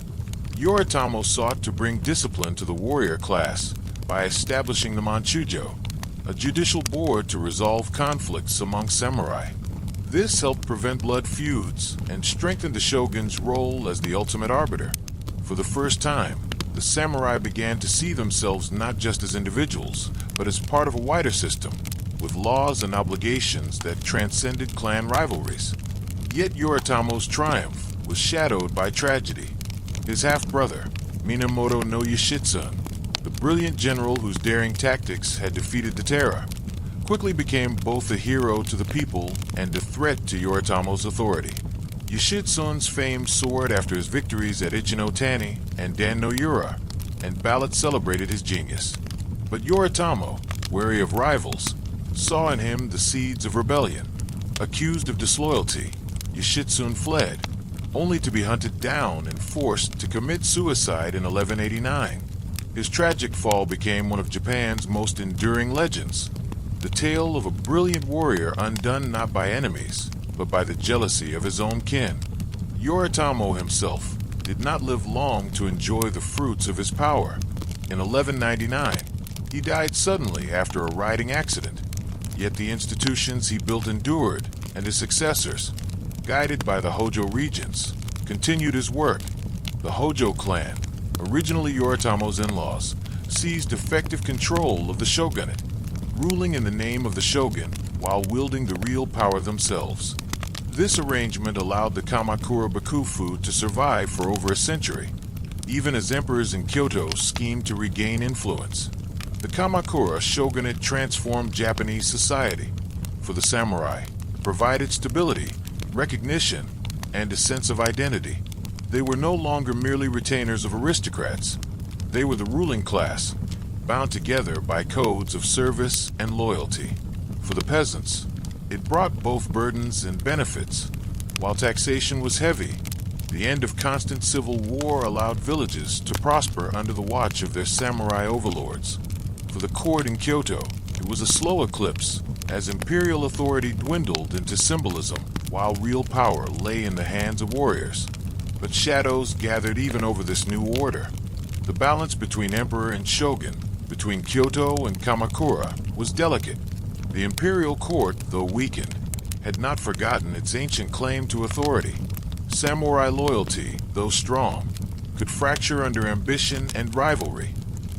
[SPEAKER 1] Yoritomo sought to bring discipline to the warrior class by establishing the Manchujo, a judicial board to resolve conflicts among samurai. This helped prevent blood feuds and strengthened the shogun's role as the ultimate arbiter. For the first time, the samurai began to see themselves not just as individuals, but as part of a wider system, with laws and obligations that transcended clan rivalries. Yet Yoritomo's triumph was shadowed by tragedy. His half-brother, Minamoto no Yoshitsune, the brilliant general whose daring tactics had defeated the Terror, quickly became both a hero to the people and a threat to Yoritomo's authority. Yoshitsune's fame soared after his victories at Ichinotani and Dan no Yura, and ballots celebrated his genius. But Yoritomo, wary of rivals, saw in him the seeds of rebellion. Accused of disloyalty, Yoshitsune fled, only to be hunted down and forced to commit suicide in 1189. His tragic fall became one of Japan's most enduring legends, the tale of a brilliant warrior undone not by enemies, but by the jealousy of his own kin. Yoritomo himself did not live long to enjoy the fruits of his power. In 1199, he died suddenly after a riding accident. Yet the institutions he built endured, and his successors, guided by the Hojo regents, continued his work. The Hojo clan, originally Yoritomo's in-laws, seized effective control of the shogunate, ruling in the name of the shogun while wielding the real power themselves. This arrangement allowed the Kamakura Bakufu to survive for over a century, even as emperors in Kyoto schemed to regain influence. The Kamakura shogunate transformed Japanese society. For the samurai, provided stability, recognition, and a sense of identity. They were no longer merely retainers of aristocrats. They were the ruling class, bound together by codes of service and loyalty. For the peasants, it brought both burdens and benefits. While taxation was heavy, the end of constant civil war allowed villages to prosper under the watch of their samurai overlords. For the court in Kyoto, it was a slow eclipse, as imperial authority dwindled into symbolism while real power lay in the hands of warriors. But shadows gathered even over this new order. The balance between emperor and shogun, between Kyoto and Kamakura, was delicate. The imperial court, though weakened, had not forgotten its ancient claim to authority. Samurai loyalty, though strong, could fracture under ambition and rivalry.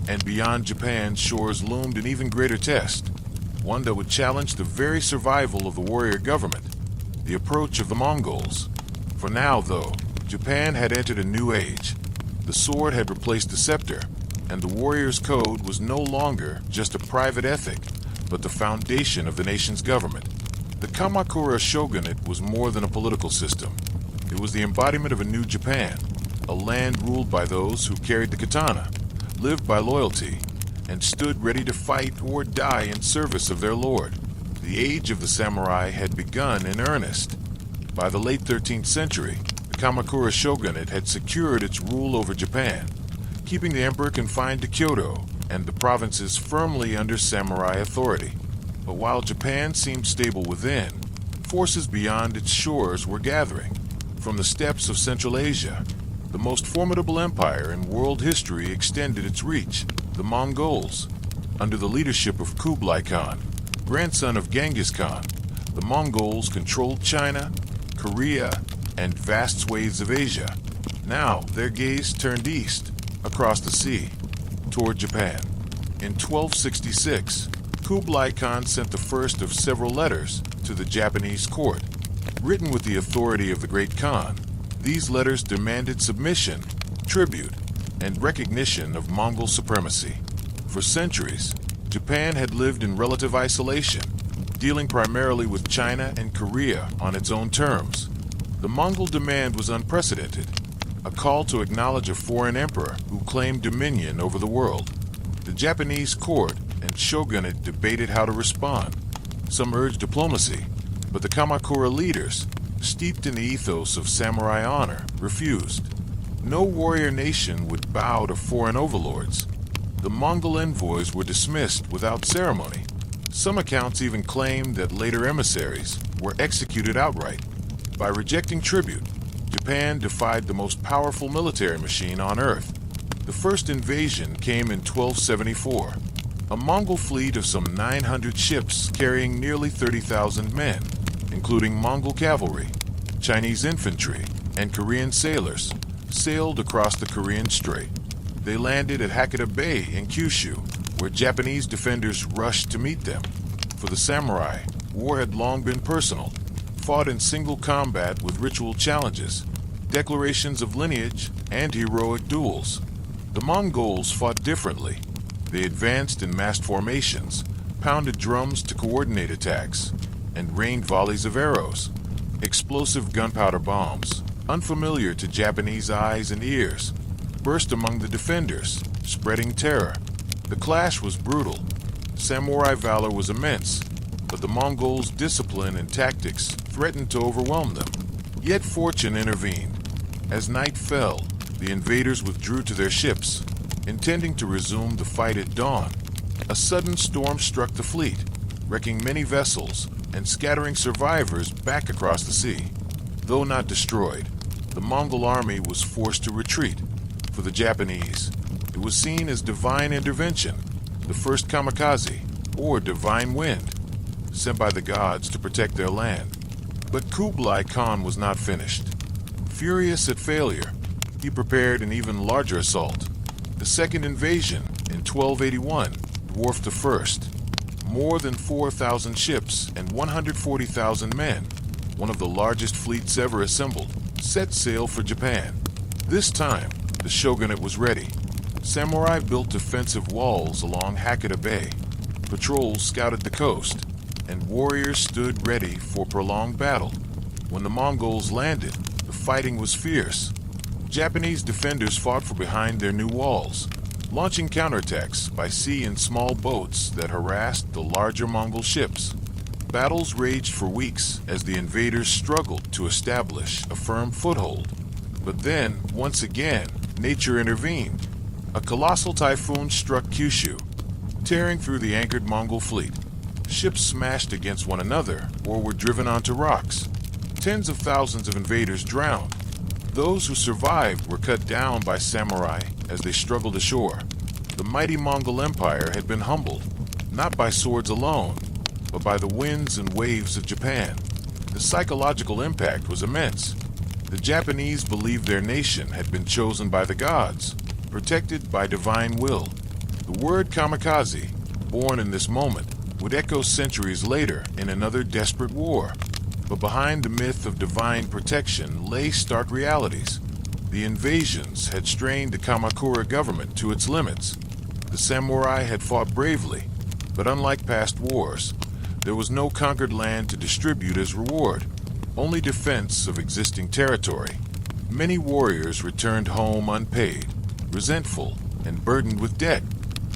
[SPEAKER 1] And beyond Japan's shores loomed an even greater test, one that would challenge the very survival of the warrior government, the approach of the Mongols. For now, though, Japan had entered a new age. The sword had replaced the scepter, and the warrior's code was no longer just a private ethic, but the foundation of the nation's government. The Kamakura shogunate was more than a political system. It was the embodiment of a new Japan, a land ruled by those who carried the katana, lived by loyalty, and stood ready to fight or die in service of their lord. The age of the samurai had begun in earnest. By the late 13th century, the Kamakura shogunate had secured its rule over Japan, keeping the emperor confined to Kyoto and the provinces firmly under samurai authority. But while Japan seemed stable within, forces beyond its shores were gathering. From the steppes of Central Asia, the most formidable empire in world history extended its reach, the Mongols. Under the leadership of Kublai Khan, grandson of Genghis Khan, the Mongols controlled China, Korea, and vast swathes of Asia. Now their gaze turned east, across the sea, toward Japan. In 1266, Kublai Khan sent the first of several letters to the Japanese court. Written with the authority of the great Khan, these letters demanded submission, tribute, and recognition of Mongol supremacy. For centuries, Japan had lived in relative isolation, dealing primarily with China and Korea on its own terms. The Mongol demand was unprecedented, a call to acknowledge a foreign emperor who claimed dominion over the world. The Japanese court and shogunate debated how to respond. Some urged diplomacy, but the Kamakura leaders, steeped in the ethos of samurai honor, refused. No warrior nation would bow to foreign overlords. The Mongol envoys were dismissed without ceremony. Some accounts even claim that later emissaries were executed outright. By rejecting tribute, Japan defied the most powerful military machine on Earth. The first invasion came in 1274. A Mongol fleet of some 900 ships carrying nearly 30,000 men, including Mongol cavalry, Chinese infantry, and Korean sailors, sailed across the Korean Strait. They landed at Hakata Bay in Kyushu, where Japanese defenders rushed to meet them. For the samurai, war had long been personal, fought in single combat with ritual challenges, declarations of lineage, and heroic duels. The Mongols fought differently. They advanced in massed formations, pounded drums to coordinate attacks, and rained volleys of arrows, explosive gunpowder bombs, unfamiliar to Japanese eyes and ears, burst among the defenders, spreading terror. The clash was brutal. Samurai valor was immense, but the Mongols' discipline and tactics threatened to overwhelm them. Yet fortune intervened. As night fell, the invaders withdrew to their ships, intending to resume the fight at dawn. A sudden storm struck the fleet, wrecking many vessels and scattering survivors back across the sea. Though not destroyed, the Mongol army was forced to retreat. For the Japanese, it was seen as divine intervention, the first kamikaze, or divine wind, sent by the gods to protect their land. But Kublai Khan was not finished. Furious at failure, he prepared an even larger assault. The second invasion, in 1281, dwarfed the first. More than 4,000 ships and 140,000 men, one of the largest fleets ever assembled, set sail for Japan. This time, the shogunate was ready. Samurai built defensive walls along Hakata Bay. Patrols scouted the coast, and warriors stood ready for prolonged battle. When the Mongols landed, the fighting was fierce. Japanese defenders fought from behind their new walls, launching counterattacks by sea in small boats that harassed the larger Mongol ships. Battles raged for weeks as the invaders struggled to establish a firm foothold. But then, once again, nature intervened. A colossal typhoon struck Kyushu, tearing through the anchored Mongol fleet. Ships smashed against one another or were driven onto rocks. Tens of thousands of invaders drowned. Those who survived were cut down by samurai as they struggled ashore. The mighty Mongol Empire had been humbled, not by swords alone, but by the winds and waves of Japan. The psychological impact was immense. The Japanese believed their nation had been chosen by the gods, protected by divine will. The word kamikaze, born in this moment, would echo centuries later in another desperate war. But behind the myth of divine protection lay stark realities. The invasions had strained the Kamakura government to its limits. The samurai had fought bravely, but unlike past wars, there was no conquered land to distribute as reward, only defense of existing territory. Many warriors returned home unpaid, resentful, and burdened with debt.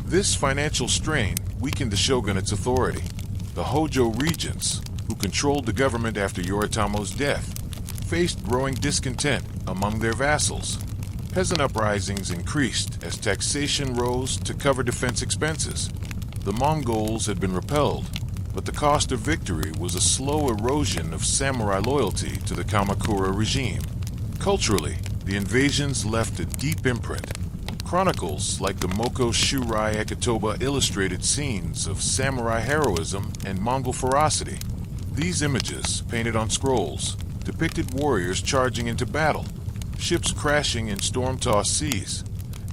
[SPEAKER 1] This financial strain weakened the shogunate's authority. The Hojo regents, who controlled the government after Yoritomo's death, faced growing discontent among their vassals. Peasant uprisings increased as taxation rose to cover defense expenses. The Mongols had been repelled, but the cost of victory was a slow erosion of samurai loyalty to the Kamakura regime. Culturally, the invasions left a deep imprint. Chronicles like the Moko Shurai Ekitoba illustrated scenes of samurai heroism and Mongol ferocity. These images, painted on scrolls, depicted warriors charging into battle, ships crashing in storm-tossed seas,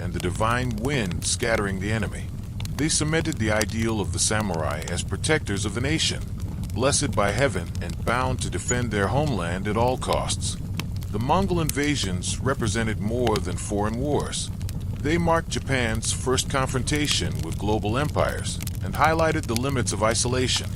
[SPEAKER 1] and the divine wind scattering the enemy. They cemented the ideal of the samurai as protectors of the nation, blessed by heaven and bound to defend their homeland at all costs. The Mongol invasions represented more than foreign wars. They marked Japan's first confrontation with global empires and highlighted the limits of isolation.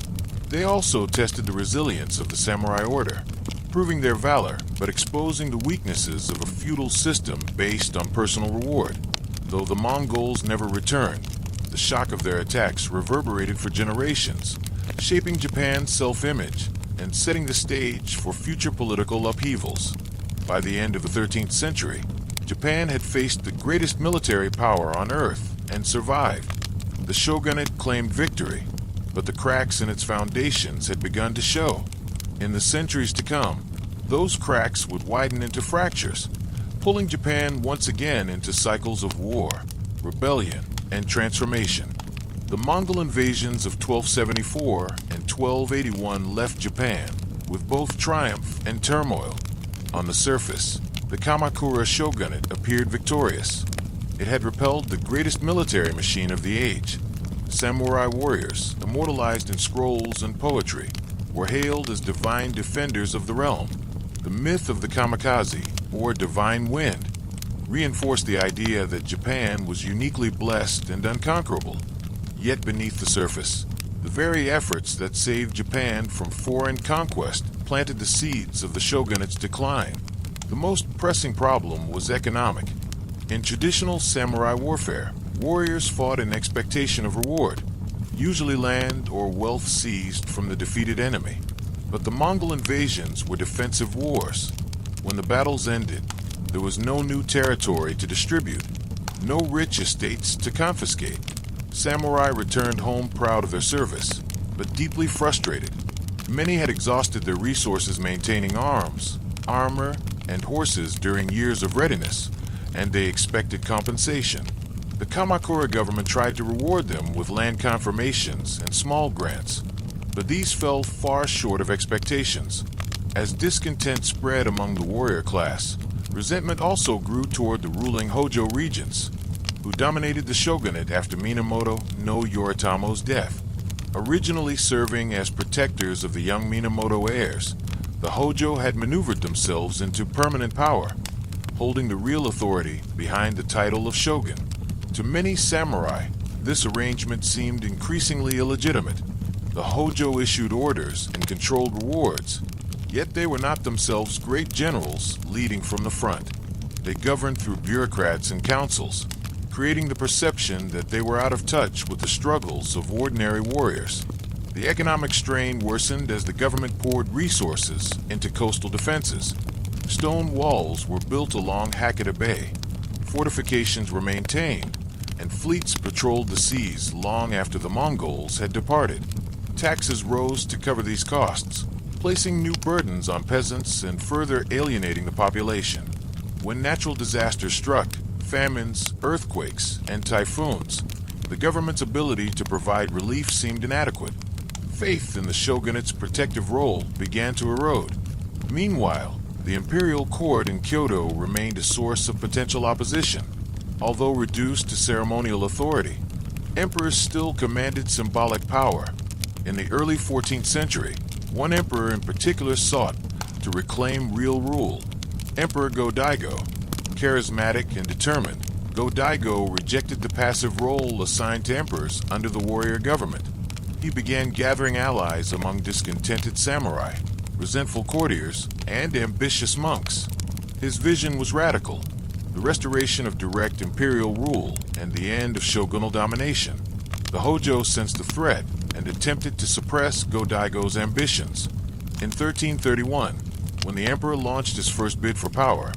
[SPEAKER 1] They also tested the resilience of the samurai order, proving their valor but exposing the weaknesses of a feudal system based on personal reward. Though the Mongols never returned, the shock of their attacks reverberated for generations, shaping Japan's self-image and setting the stage for future political upheavals. By the end of the 13th century, Japan had faced the greatest military power on Earth and survived. The shogunate claimed victory, but the cracks in its foundations had begun to show. In the centuries to come, those cracks would widen into fractures, pulling Japan once again into cycles of war, rebellion, and transformation. The Mongol invasions of 1274 and 1281 left Japan with both triumph and turmoil. On the surface, the Kamakura shogunate appeared victorious. It had repelled the greatest military machine of the age. Samurai warriors, immortalized in scrolls and poetry, were hailed as divine defenders of the realm. The myth of the kamikaze, or divine wind, reinforced the idea that Japan was uniquely blessed and unconquerable. Yet beneath the surface, the very efforts that saved Japan from foreign conquest planted the seeds of the shogunate's decline. The most pressing problem was economic. In traditional samurai warfare, warriors fought in expectation of reward, usually land or wealth seized from the defeated enemy. But the Mongol invasions were defensive wars. When the battles ended, there was no new territory to distribute, no rich estates to confiscate. Samurai returned home proud of their service, but deeply frustrated. Many had exhausted their resources maintaining arms, armor, and horses during years of readiness, and they expected compensation. The Kamakura government tried to reward them with land confirmations and small grants, but these fell far short of expectations. As discontent spread among the warrior class, resentment also grew toward the ruling Hojo regents, who dominated the shogunate after Minamoto no Yoritomo's death. Originally serving as protectors of the young Minamoto heirs, the Hojo had maneuvered themselves into permanent power, holding the real authority behind the title of shogun. To many samurai, this arrangement seemed increasingly illegitimate. The Hojo issued orders and controlled rewards, yet they were not themselves great generals leading from the front. They governed through bureaucrats and councils, creating the perception that they were out of touch with the struggles of ordinary warriors. The economic strain worsened as the government poured resources into coastal defenses. Stone walls were built along Hakata Bay, fortifications were maintained, and fleets patrolled the seas long after the Mongols had departed. taxes rose to cover these costs, placing new burdens on peasants and further alienating the population. When natural disasters struck, famines, earthquakes, and typhoons, the government's ability to provide relief seemed inadequate. Faith in the shogunate's protective role began to erode. Meanwhile, the imperial court in Kyoto remained a source of potential opposition. Although reduced to ceremonial authority, emperors still commanded symbolic power. In the early 14th century, one emperor in particular sought to reclaim real rule. Emperor Go-Daigo. Charismatic and determined, Go-Daigo rejected the passive role assigned to emperors under the warrior government. He began gathering allies among discontented samurai, resentful courtiers, and ambitious monks. His vision was radical: the restoration of direct imperial rule and the end of shogunal domination. The Hojo sensed the threat and attempted to suppress Go-Daigo's ambitions. In 1331, when the emperor launched his first bid for power,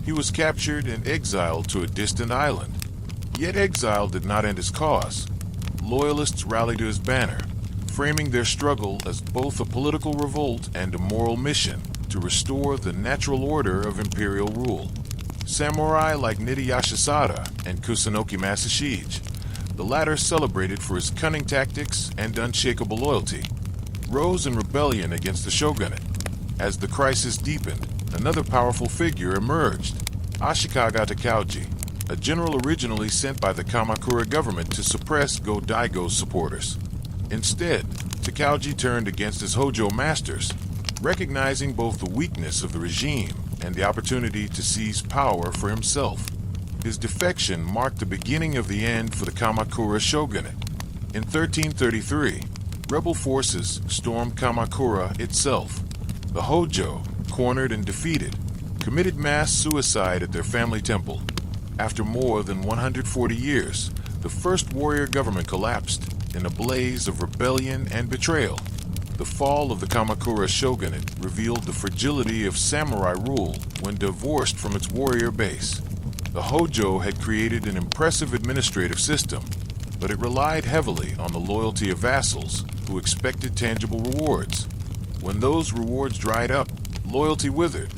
[SPEAKER 1] he was captured and exiled to a distant island. Yet exile did not end his cause. Loyalists rallied to his banner, framing their struggle as both a political revolt and a moral mission to restore the natural order of imperial rule. Samurai like Nidayashi Sada and Kusunoki Masashige, the latter celebrated for his cunning tactics and unshakable loyalty, rose in rebellion against the shogunate. As the crisis deepened, another powerful figure emerged: Ashikaga Takauji, a general originally sent by the Kamakura government to suppress Go-Daigo's supporters. Instead, Takauji turned against his Hojo masters, recognizing both the weakness of the regime and the opportunity to seize power for himself. His defection marked the beginning of the end for the Kamakura shogunate. In 1333, rebel forces stormed Kamakura itself. The Hojo, cornered and defeated, committed mass suicide at their family temple. After more than 140 years, the first warrior government collapsed in a blaze of rebellion and betrayal. The fall of the Kamakura shogunate revealed the fragility of samurai rule when divorced from its warrior base. The Hojo had created an impressive administrative system, but it relied heavily on the loyalty of vassals who expected tangible rewards. When those rewards dried up, loyalty withered.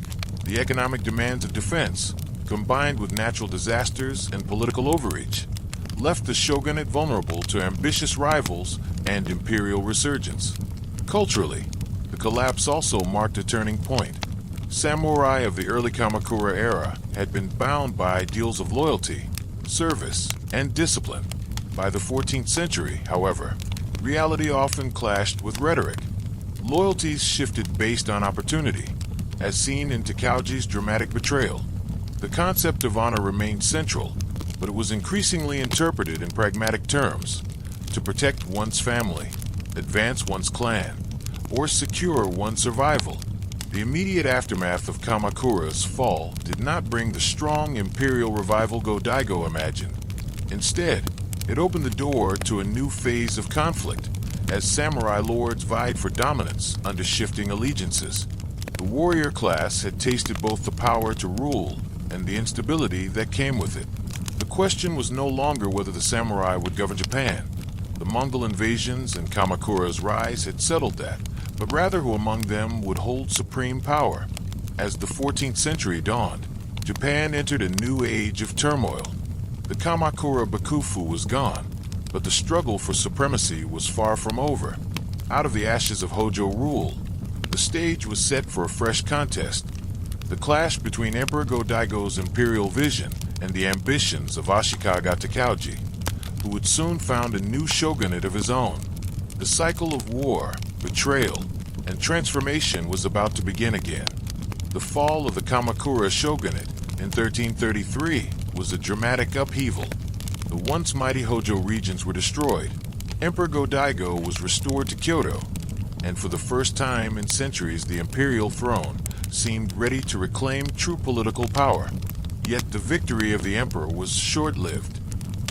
[SPEAKER 1] The economic demands of defense, combined with natural disasters and political overreach, left the shogunate vulnerable to ambitious rivals and imperial resurgence. Culturally, the collapse also marked a turning point. Samurai of the early Kamakura era had been bound by ideals of loyalty, service, and discipline. By the 14th century, however, reality often clashed with rhetoric. Loyalties shifted based on opportunity, as seen in Takauji's dramatic betrayal. The concept of honor remained central, but it was increasingly interpreted in pragmatic terms: to protect one's family, advance one's clan, or secure one's survival. The immediate aftermath of Kamakura's fall did not bring the strong imperial revival Go-Daigo imagined. Instead, it opened the door to a new phase of conflict, as samurai lords vied for dominance under shifting allegiances. The warrior class had tasted both the power to rule and the instability that came with it. The question was no longer whether the samurai would govern Japan. The Mongol invasions and Kamakura's rise had settled that, but rather who among them would hold supreme power. As the 14th century dawned, Japan entered a new age of turmoil. The Kamakura Bakufu was gone, but the struggle for supremacy was far from over. Out of the ashes of Hojo rule, the stage was set for a fresh contest: the clash between Emperor Go-Daigo's imperial vision and the ambitions of Ashikaga Takauji, who would soon found a new shogunate of his own. The cycle of war, betrayal, and transformation was about to begin again. The fall of the Kamakura shogunate in 1333 was a dramatic upheaval. The once mighty Hojo regions were destroyed. Emperor Go-Daigo was restored to Kyoto, and for the first time in centuries the imperial throne seemed ready to reclaim true political power. Yet the victory of the emperor was short-lived.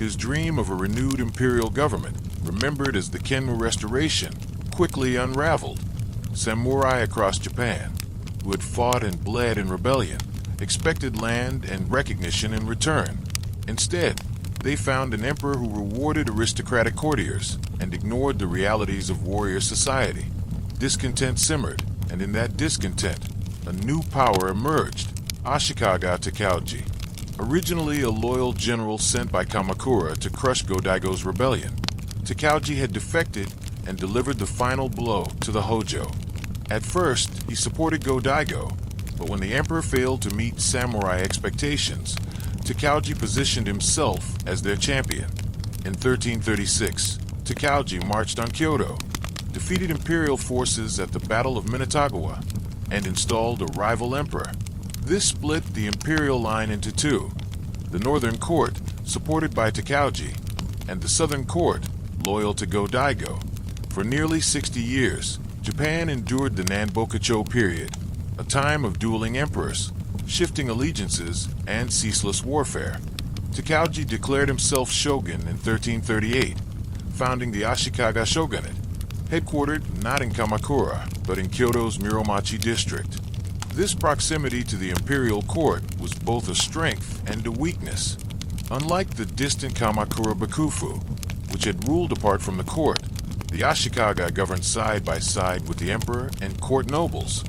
[SPEAKER 1] His dream of a renewed imperial government, remembered as the Kenmu Restoration, quickly unraveled. Samurai across Japan, who had fought and bled in rebellion, expected land and recognition in return. Instead, They found an emperor who rewarded aristocratic courtiers and ignored the realities of warrior society. Discontent simmered, and in that discontent, a new power emerged, Ashikaga Takauji. Originally a loyal general sent by Kamakura to crush Go-Daigo's rebellion, Takauji had defected and delivered the final blow to the Hojo. At first, he supported Go-Daigo, but when the emperor failed to meet samurai expectations, Takauji positioned himself as their champion. In 1336, Takauji marched on Kyoto, defeated imperial forces at the Battle of Minetagawa, and installed a rival emperor. This split the imperial line into two: the northern court, supported by Takauji, and the southern court, loyal to Go-Daigo. For nearly 60 years, Japan endured the Nanbokucho period, a time of dueling emperors, shifting allegiances, and ceaseless warfare. Takauji declared himself shogun in 1338, founding the Ashikaga shogunate, headquartered not in Kamakura, but in Kyoto's Muromachi district. This proximity to the imperial court was both a strength and a weakness. Unlike the distant Kamakura Bakufu, which had ruled apart from the court, the Ashikaga governed side by side with the emperor and court nobles.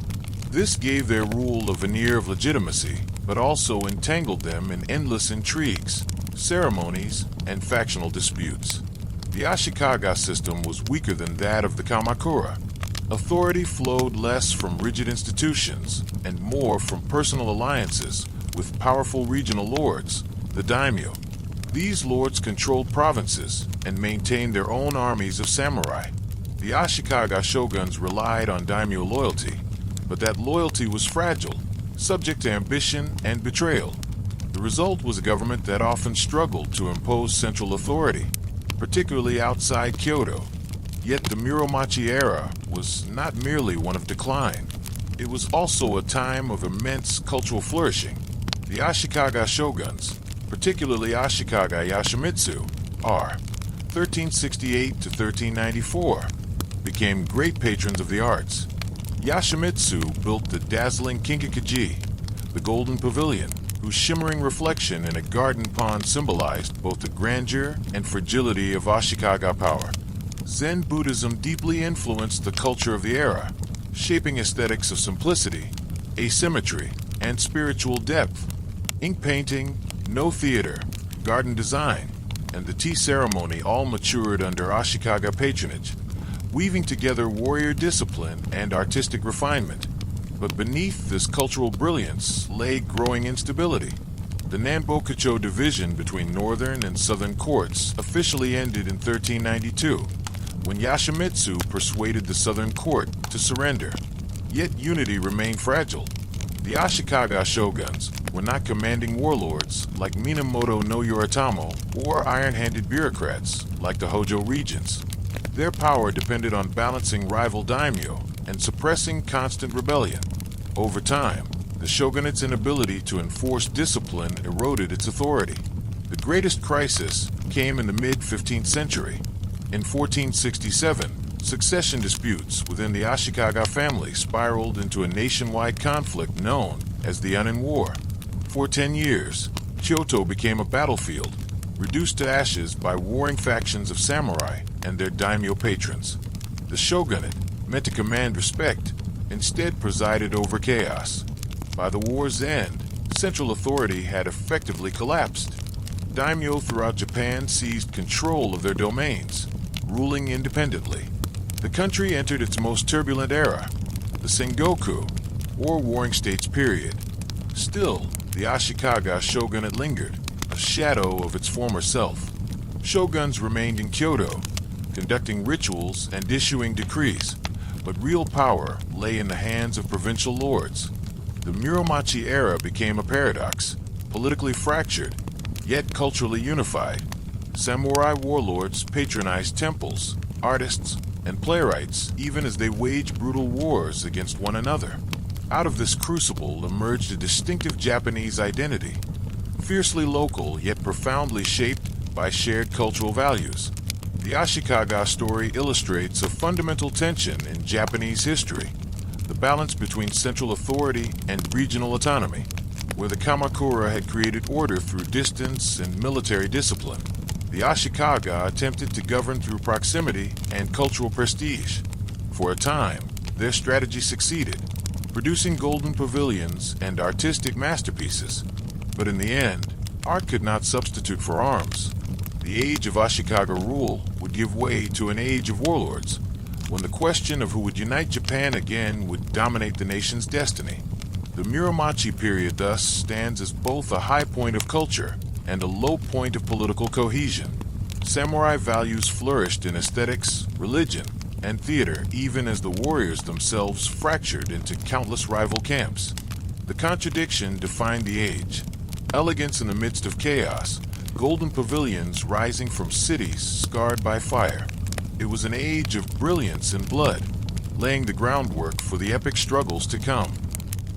[SPEAKER 1] This gave their rule a veneer of legitimacy, but also entangled them in endless intrigues, ceremonies, and factional disputes. The Ashikaga system was weaker than that of the Kamakura. Authority flowed less from rigid institutions and more from personal alliances with powerful regional lords, the daimyo. These lords controlled provinces and maintained their own armies of samurai. The Ashikaga shoguns relied on daimyo loyalty, but that loyalty was fragile, subject to ambition and betrayal. The result was a government that often struggled to impose central authority, particularly outside Kyoto. Yet the Muromachi era was not merely one of decline. It was also a time of immense cultural flourishing. The Ashikaga shoguns, particularly Ashikaga Yoshimitsu, R. 1368 to 1394, became great patrons of the arts. Yoshimitsu built the dazzling Kinkikaji, the Golden Pavilion, whose shimmering reflection in a garden pond symbolized both the grandeur and fragility of Ashikaga power. Zen Buddhism deeply influenced the culture of the era, shaping aesthetics of simplicity, asymmetry, and spiritual depth. Ink painting, no theater, garden design, and the tea ceremony all matured under Ashikaga patronage, weaving together warrior discipline and artistic refinement. But beneath this cultural brilliance lay growing instability. The Nanbokucho division between northern and southern courts officially ended in 1392, when Yoshimitsu persuaded the southern court to surrender. Yet unity remained fragile. The Ashikaga shoguns were not commanding warlords like Minamoto no Yoritamo or iron-handed bureaucrats like the Hojo regents. Their power depended on balancing rival daimyo and suppressing constant rebellion. Over time, the shogunate's inability to enforce discipline eroded its authority. The greatest crisis came in the mid-15th century. In 1467, succession disputes within the Ashikaga family spiraled into a nationwide conflict known as the Unin War. For 10 years, Kyoto became a battlefield, reduced to ashes by warring factions of samurai and their daimyo patrons. The shogunate, meant to command respect, instead presided over chaos. By the war's end, central authority had effectively collapsed. Daimyo throughout Japan seized control of their domains, ruling independently. The country entered its most turbulent era, the Sengoku, or Warring States period. Still, the Ashikaga shogunate lingered, a shadow of its former self. Shoguns remained in Kyoto, conducting rituals and issuing decrees, but real power lay in the hands of provincial lords. The Muromachi era became a paradox, politically fractured, yet culturally unified. Samurai warlords patronized temples, artists, and playwrights even as they waged brutal wars against one another. Out of this crucible emerged a distinctive Japanese identity, fiercely local yet profoundly shaped by shared cultural values. The Ashikaga story illustrates a fundamental tension in Japanese history, the balance between central authority and regional autonomy. where the Kamakura had created order through distance and military discipline, the Ashikaga attempted to govern through proximity and cultural prestige. For a time, their strategy succeeded, producing golden pavilions and artistic masterpieces. But in the end, art could not substitute for arms. The age of Ashikaga rule would give way to an age of warlords, when the question of who would unite Japan again would dominate the nation's destiny. The Muromachi period thus stands as both a high point of culture and a low point of political cohesion. Samurai values flourished in aesthetics, religion, and theater even as the warriors themselves fractured into countless rival camps. The contradiction defined the age. Elegance in the midst of chaos, golden pavilions rising from cities scarred by fire. It was an age of brilliance and blood, laying the groundwork for the epic struggles to come.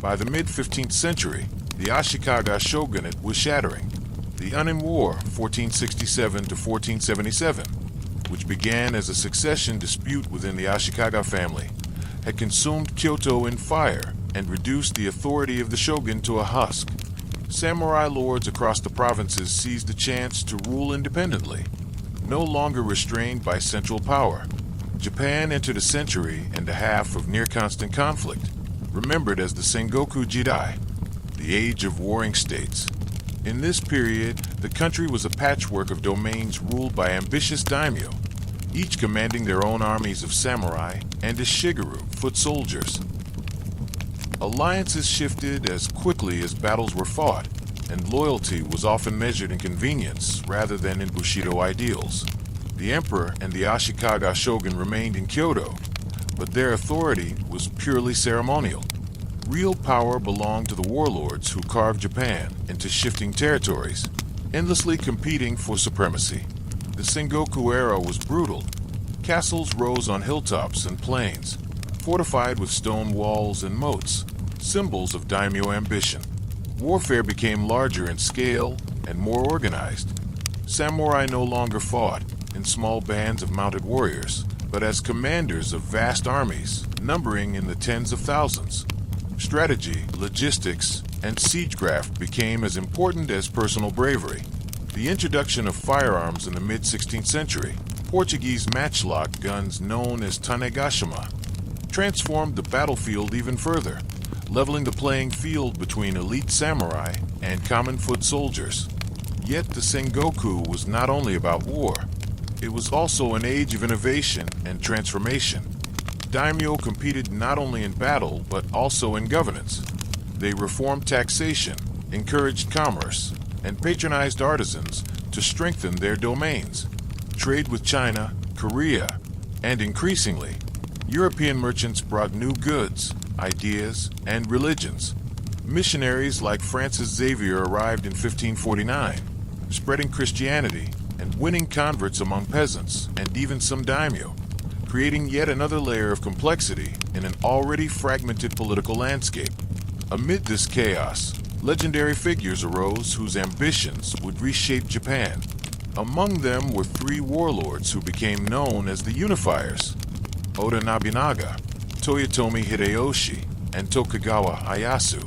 [SPEAKER 1] By the mid-15th century, the Ashikaga shogunate was shattering. The Unin War, 1467 to 1477, which began as a succession dispute within the Ashikaga family, had consumed Kyoto in fire and reduced the authority of the shogun to a husk. Samurai lords across the provinces seized the chance to rule independently, no longer restrained by central power. Japan entered a century and a half of near-constant conflict, remembered as the Sengoku Jidai, the age of warring states. In this period, the country was a patchwork of domains ruled by ambitious daimyo, each commanding their own armies of samurai and as shigeru, foot soldiers. Alliances shifted as quickly as battles were fought, and loyalty was often measured in convenience rather than in Bushidō ideals. The emperor and the Ashikaga shogun remained in Kyoto, but their authority was purely ceremonial. Real power belonged to the warlords who carved Japan into shifting territories, endlessly competing for supremacy. The Sengoku era was brutal. Castles rose on hilltops and plains, fortified with stone walls and moats, symbols of daimyo ambition. Warfare became larger in scale and more organized. Samurai no longer fought in small bands of mounted warriors, but as commanders of vast armies, numbering in the tens of thousands. Strategy, logistics, and siegecraft became as important as personal bravery. The introduction of firearms in the mid-16th century, Portuguese matchlock guns known as tanegashima, transformed the battlefield even further, leveling the playing field between elite samurai and common foot soldiers. Yet the Sengoku was not only about war. It was also an age of innovation and transformation. Daimyo competed not only in battle but also in governance. They reformed taxation, encouraged commerce, and patronized artisans to strengthen their domains. Trade with China, Korea, and increasingly, European merchants brought new goods, ideas, and religions. Missionaries like Francis Xavier arrived in 1549, spreading Christianity and winning converts among peasants and even some daimyo, creating yet another layer of complexity in an already fragmented political landscape. Amid this chaos, legendary figures arose whose ambitions would reshape Japan. Among them were three warlords who became known as the Unifiers: Oda Nobunaga, Toyotomi Hideyoshi, and Tokugawa Ieyasu.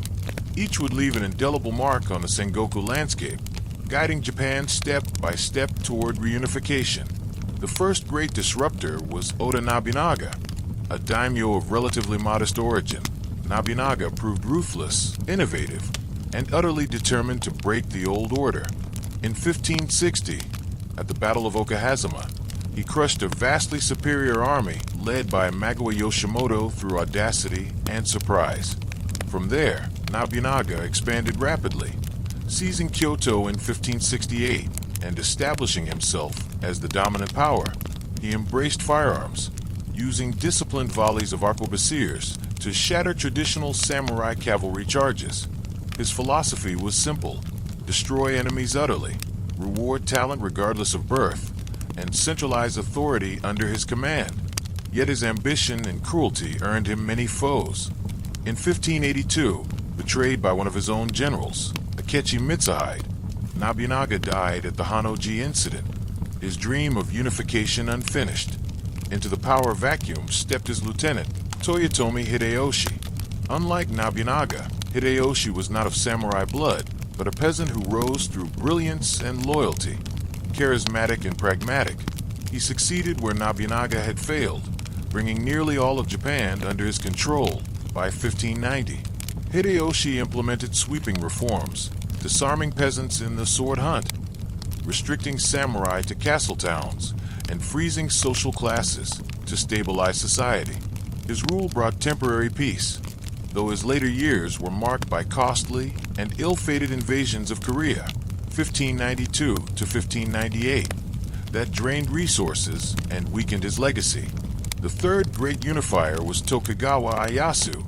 [SPEAKER 1] Each would leave an indelible mark on the Sengoku landscape, guiding Japan step by step toward reunification. The first great disruptor was Oda Nobunaga, a daimyo of relatively modest origin. Nobunaga proved ruthless, innovative, and utterly determined to break the old order. In 1560, at the Battle of Okahazama, he crushed a vastly superior army led by Magawa Yoshimoto through audacity and surprise. From there, Nobunaga expanded rapidly, seizing Kyoto in 1568 and establishing himself as the dominant power. He embraced firearms, using disciplined volleys of arquebusiers to shatter traditional samurai cavalry charges. His philosophy was simple: destroy enemies utterly, reward talent regardless of birth, and centralize authority under his command. Yet his ambition and cruelty earned him many foes. In 1582, betrayed by one of his own generals, Akechi Mitsuhide, Nobunaga died at the Hanoji incident, his dream of unification unfinished. Into the power vacuum stepped his lieutenant, Toyotomi Hideyoshi. Unlike Nobunaga, Hideyoshi was not of samurai blood, but a peasant who rose through brilliance and loyalty. Charismatic and pragmatic, he succeeded where Nobunaga had failed, bringing nearly all of Japan under his control by 1590. Hideyoshi implemented sweeping reforms, disarming peasants in the sword hunt, restricting samurai to castle towns, and freezing social classes to stabilize society. His rule brought temporary peace, though his later years were marked by costly and ill-fated invasions of Korea, 1592 to 1598, that drained resources and weakened his legacy. The third great unifier was Tokugawa Ieyasu,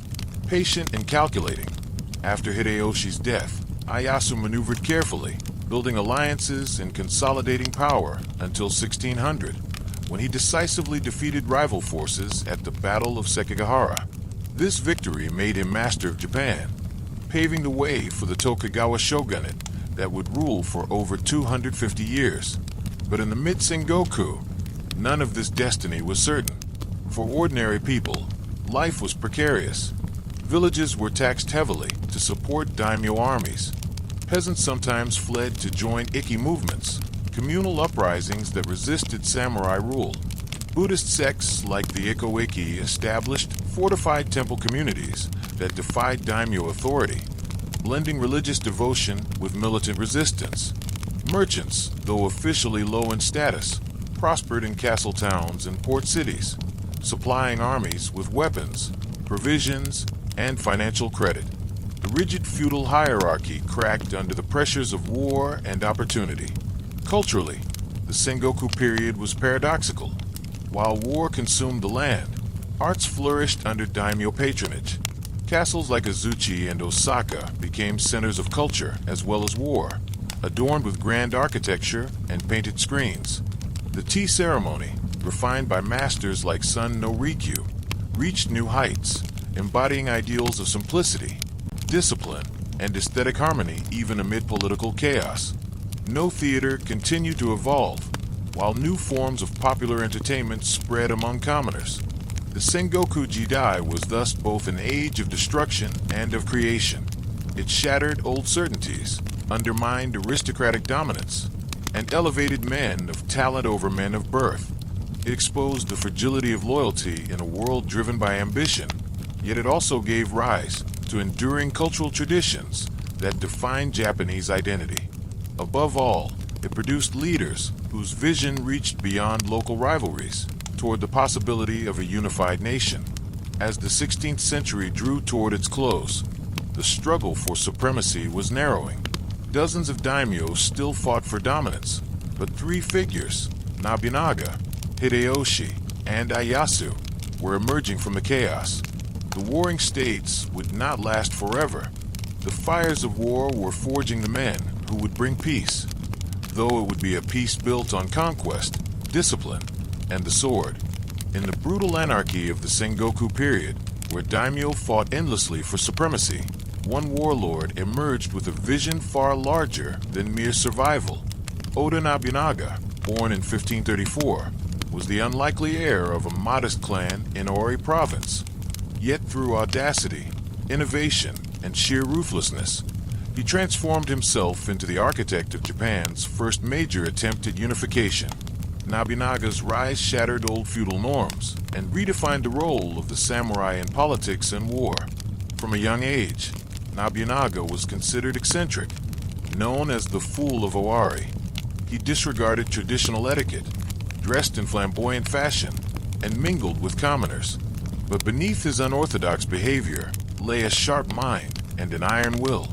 [SPEAKER 1] patient and calculating. After Hideyoshi's death, Ieyasu maneuvered carefully, building alliances and consolidating power until 1600, when he decisively defeated rival forces at the Battle of Sekigahara. This victory made him master of Japan, paving the way for the Tokugawa shogunate that would rule for over 250 years. But in the mid-Sengoku, none of this destiny was certain. For ordinary people, life was precarious. Villages were taxed heavily to support daimyo armies. Peasants sometimes fled to join Ikki movements, communal uprisings that resisted samurai rule. Buddhist sects like the Iko-Ikki established fortified temple communities that defied daimyo authority, blending religious devotion with militant resistance. Merchants, though officially low in status, prospered in castle towns and port cities, supplying armies with weapons, provisions, and financial credit. The rigid feudal hierarchy cracked under the pressures of war and opportunity. Culturally, the Sengoku period was paradoxical. While war consumed the land, arts flourished under daimyo patronage. Castles like Azuchi and Osaka became centers of culture as well as war, adorned with grand architecture and painted screens. The tea ceremony, refined by masters like Sun no Rikyu, reached new heights, embodying ideals of simplicity, discipline, and aesthetic harmony even amid political chaos. No theater continued to evolve, while new forms of popular entertainment spread among commoners. The Sengoku Jidai was thus both an age of destruction and of creation. It shattered old certainties, undermined aristocratic dominance, and elevated men of talent over men of birth. It exposed the fragility of loyalty in a world driven by ambition, yet it also gave rise to enduring cultural traditions that defined Japanese identity. Above all, it produced leaders whose vision reached beyond local rivalries toward the possibility of a unified nation. As the 16th century drew toward its close, the struggle for supremacy was narrowing. Dozens of daimyos still fought for dominance, but three figures, Nobunaga, Hideyoshi, and Ieyasu, were emerging from the chaos. The warring states would not last forever. The fires of war were forging the men who would bring peace, though it would be a peace built on conquest, discipline, and the sword. In the brutal anarchy of the Sengoku period, where daimyo fought endlessly for supremacy, one warlord emerged with a vision far larger than mere survival. Oda Nobunaga, born in 1534, was the unlikely heir of a modest clan in Ori province. Yet through audacity, innovation, and sheer ruthlessness, he transformed himself into the architect of Japan's first major attempt at unification. Nobunaga's rise shattered old feudal norms and redefined the role of the samurai in politics and war. From a young age, Nobunaga was considered eccentric, known as the Fool of Owari. He disregarded traditional etiquette, dressed in flamboyant fashion, and mingled with commoners. But beneath his unorthodox behavior lay a sharp mind and an iron will.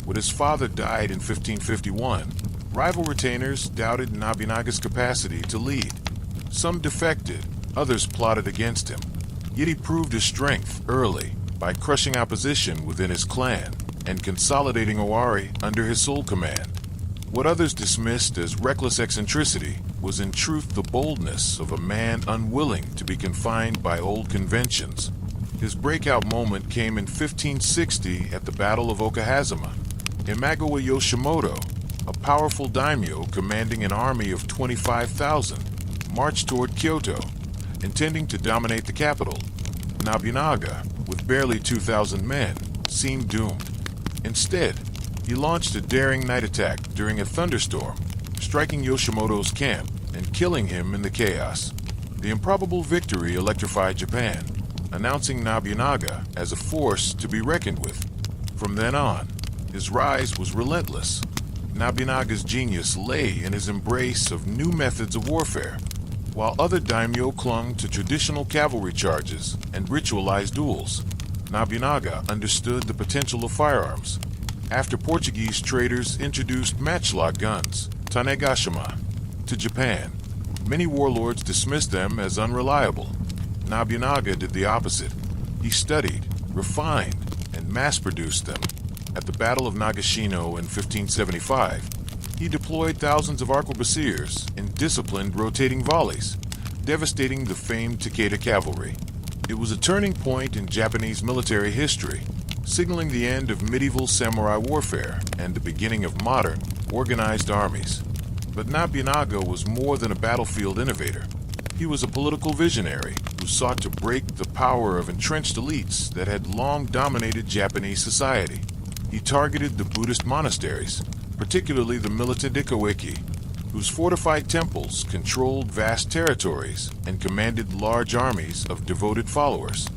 [SPEAKER 1] When his father died in 1551, rival retainers doubted Nobunaga's capacity to lead. Some defected, others plotted against him. Yet he proved his strength early by crushing opposition within his clan and consolidating Owari under his sole command. What others dismissed as reckless eccentricity was in truth the boldness of a man unwilling to be confined by old conventions. His breakout moment came in 1560 at the Battle of Okahazama. Imagawa Yoshimoto, a powerful daimyo commanding an army of 25,000, marched toward Kyoto, intending to dominate the capital. Nobunaga, with barely 2,000 men, seemed doomed. Instead, he launched a daring night attack during a thunderstorm, striking Yoshimoto's camp and killing him in the chaos. The improbable victory electrified Japan, announcing Nobunaga as a force to be reckoned with. From then on, his rise was relentless. Nobunaga's genius lay in his embrace of new methods of warfare, while other daimyo clung to traditional cavalry charges and ritualized duels. Nobunaga understood the potential of firearms. After Portuguese traders introduced matchlock guns, Tanegashima, to Japan, many warlords dismissed them as unreliable. Nobunaga did the opposite. He studied, refined, and mass-produced them. At the Battle of Nagashino in 1575, he deployed thousands of arquebusiers in disciplined rotating volleys, devastating the famed Takeda cavalry. It was a turning point in Japanese military history, signaling the end of medieval samurai warfare and the beginning of modern, organized armies. But Nobunaga was more than a battlefield innovator. He was a political visionary who sought to break the power of entrenched elites that had long dominated Japanese society. He targeted the Buddhist monasteries, particularly the militant Ikoweki, whose fortified temples controlled vast territories and commanded large armies of devoted followers.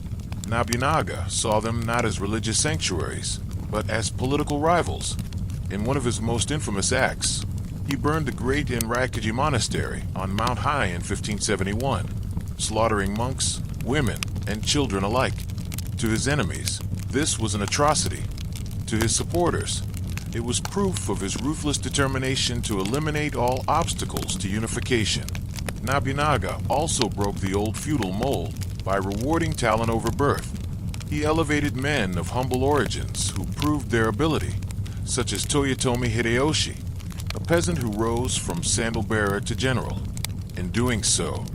[SPEAKER 1] Nobunaga saw them not as religious sanctuaries, but as political rivals. In one of his most infamous acts, he burned the great Enraikuji monastery on Mount High in 1571, slaughtering monks, women, and children alike. To his enemies, this was an atrocity. To his supporters, it was proof of his ruthless determination to eliminate all obstacles to unification. Nobunaga also broke the old feudal mold by rewarding talent over birth. He elevated men of humble origins who proved their ability, such as Toyotomi Hideyoshi, a peasant who rose from sandal-bearer to general. In doing so,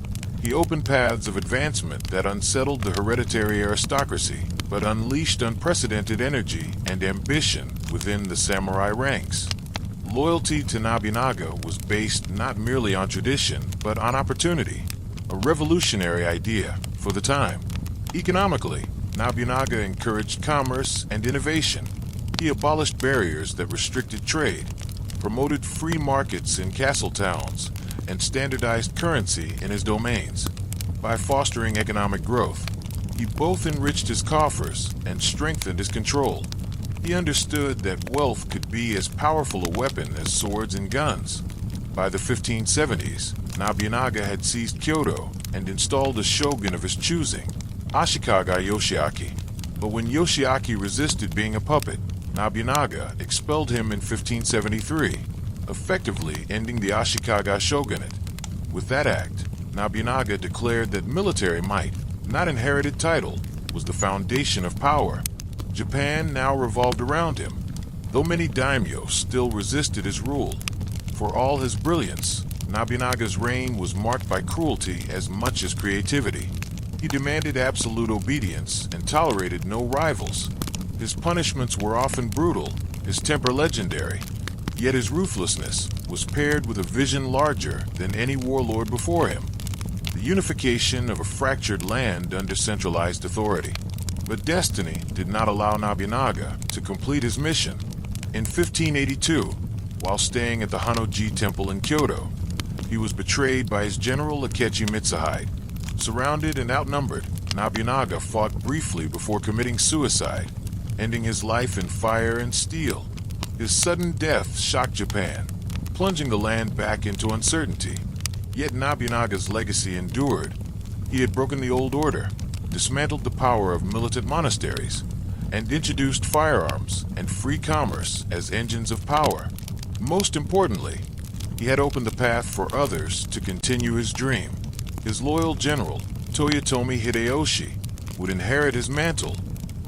[SPEAKER 1] he opened paths of advancement that unsettled the hereditary aristocracy, but unleashed unprecedented energy and ambition within the samurai ranks. Loyalty to Nobunaga was based not merely on tradition, but on opportunity, a revolutionary idea for the time. Economically, Nobunaga encouraged commerce and innovation. He abolished barriers that restricted trade, promoted free markets in castle towns, and standardized currency in his domains. By fostering economic growth, he both enriched his coffers and strengthened his control. He understood that wealth could be as powerful a weapon as swords and guns. By the 1570s, Nobunaga had seized Kyoto and installed a shogun of his choosing, Ashikaga Yoshiaki. But when Yoshiaki resisted being a puppet, Nobunaga expelled him in 1573, effectively ending the Ashikaga shogunate. With that act, Nobunaga declared that military might, not inherited title, was the foundation of power. Japan now revolved around him, though many daimyo still resisted his rule. For all his brilliance, Nobunaga's reign was marked by cruelty as much as creativity. He demanded absolute obedience and tolerated no rivals. His punishments were often brutal, his temper legendary, yet his ruthlessness was paired with a vision larger than any warlord before him, the unification of a fractured land under centralized authority. But destiny did not allow Nobunaga to complete his mission. In 1582, while staying at the Hanoji Temple in Kyoto, he was betrayed by his general Akechi Mitsuhide. Surrounded and outnumbered, Nobunaga fought briefly before committing suicide, ending his life in fire and steel. His sudden death shocked Japan, plunging the land back into uncertainty. Yet Nobunaga's legacy endured. He had broken the old order, dismantled the power of militant monasteries, and introduced firearms and free commerce as engines of power. Most importantly, he had opened the path for others to continue his dream. His loyal general, Toyotomi Hideyoshi, would inherit his mantle,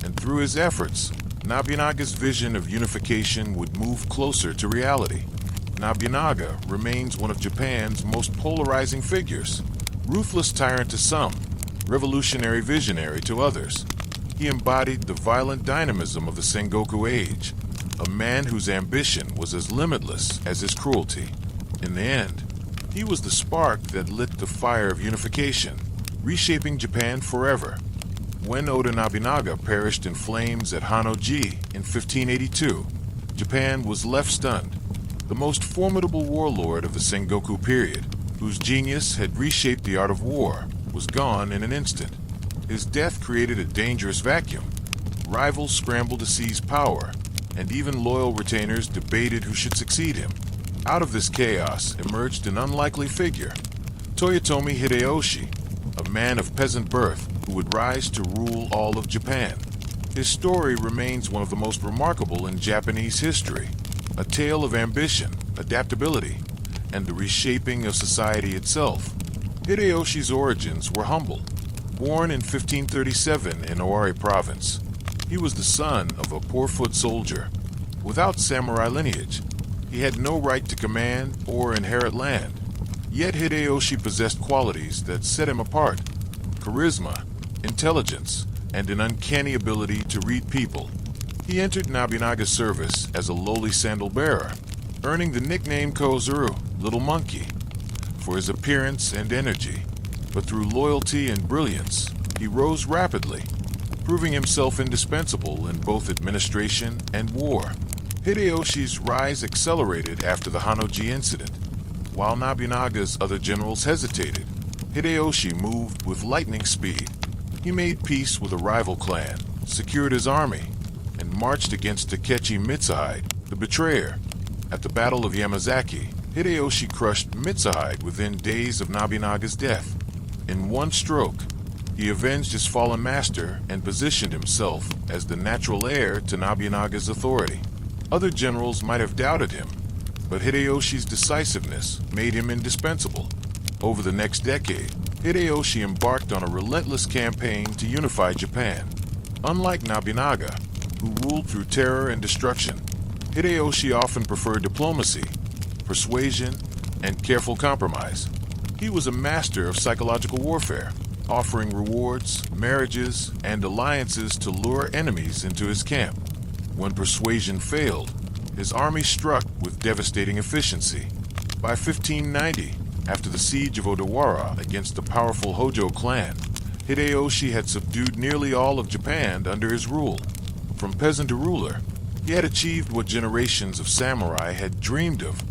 [SPEAKER 1] and through his efforts, Nobunaga's vision of unification would move closer to reality. Nobunaga remains one of Japan's most polarizing figures, ruthless tyrant to some, revolutionary visionary to others. He embodied the violent dynamism of the Sengoku age, a man whose ambition was as limitless as his cruelty. In the end, he was the spark that lit the fire of unification, reshaping Japan forever. When Oda Nobunaga perished in flames at Hanno-ji in 1582, Japan was left stunned. The most formidable warlord of the Sengoku period, whose genius had reshaped the art of war, was gone in an instant. His death created a dangerous vacuum. Rivals scrambled to seize power, and even loyal retainers debated who should succeed him. Out of this chaos emerged an unlikely figure, Toyotomi Hideyoshi, a man of peasant birth who would rise to rule all of Japan. His story remains one of the most remarkable in Japanese history, a tale of ambition, adaptability, and the reshaping of society itself. Hideyoshi's origins were humble. Born in 1537 in Owari province, he was the son of a poor-foot soldier. Without samurai lineage, he had no right to command or inherit land. Yet Hideyoshi possessed qualities that set him apart: charisma, intelligence, and an uncanny ability to read people. He entered Nobunaga's service as a lowly sandal bearer, earning the nickname Kozuru, Little Monkey, for his appearance and energy. But through loyalty and brilliance, he rose rapidly, proving himself indispensable in both administration and war. Hideyoshi's rise accelerated after the Hanno-ji incident. While Nobunaga's other generals hesitated, Hideyoshi moved with lightning speed. He made peace with a rival clan, secured his army, and marched against Takeshi Mitsuhide, the betrayer. At the Battle of Yamazaki, Hideyoshi crushed Mitsuhide within days of Nobunaga's death. In one stroke, he avenged his fallen master and positioned himself as the natural heir to Nobunaga's authority. Other generals might have doubted him, but Hideyoshi's decisiveness made him indispensable. Over the next decade, Hideyoshi embarked on a relentless campaign to unify Japan. Unlike Nobunaga, who ruled through terror and destruction, Hideyoshi often preferred diplomacy, persuasion, and careful compromise. He was a master of psychological warfare, offering rewards, marriages, and alliances to lure enemies into his camp. When persuasion failed, his army struck with devastating efficiency. By 1590, after the siege of Odawara against the powerful Hojo clan, Hideyoshi had subdued nearly all of Japan under his rule. From peasant to ruler, he had achieved what generations of samurai had dreamed of: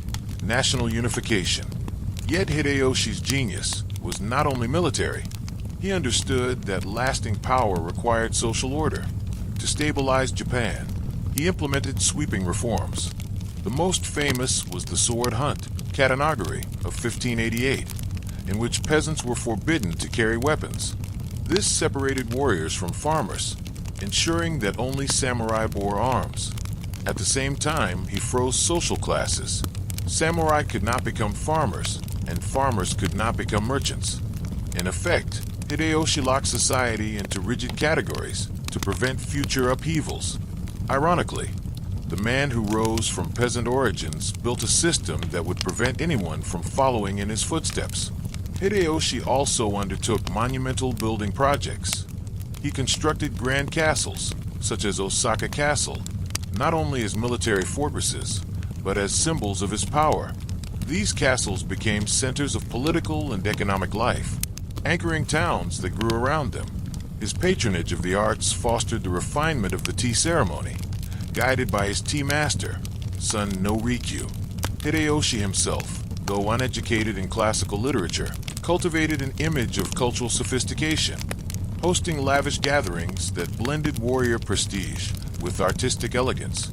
[SPEAKER 1] national unification. Yet Hideyoshi's genius was not only military. He understood that lasting power required social order. To stabilize Japan, he implemented sweeping reforms. The most famous was the sword hunt, Katanagari, of 1588, in which peasants were forbidden to carry weapons. This separated warriors from farmers, ensuring that only samurai bore arms. At the same time, he froze social classes. Samurai could not become farmers, and farmers could not become merchants. In effect, Hideyoshi locked society into rigid categories to prevent future upheavals. Ironically, the man who rose from peasant origins built a system that would prevent anyone from following in his footsteps. Hideyoshi also undertook monumental building projects. He constructed grand castles, such as Osaka Castle, not only as military fortresses, but as symbols of his power. These castles became centers of political and economic life, anchoring towns that grew around them. His patronage of the arts fostered the refinement of the tea ceremony. Guided by his tea master, son Norikyu, Hideyoshi himself, though uneducated in classical literature, cultivated an image of cultural sophistication, hosting lavish gatherings that blended warrior prestige with artistic elegance.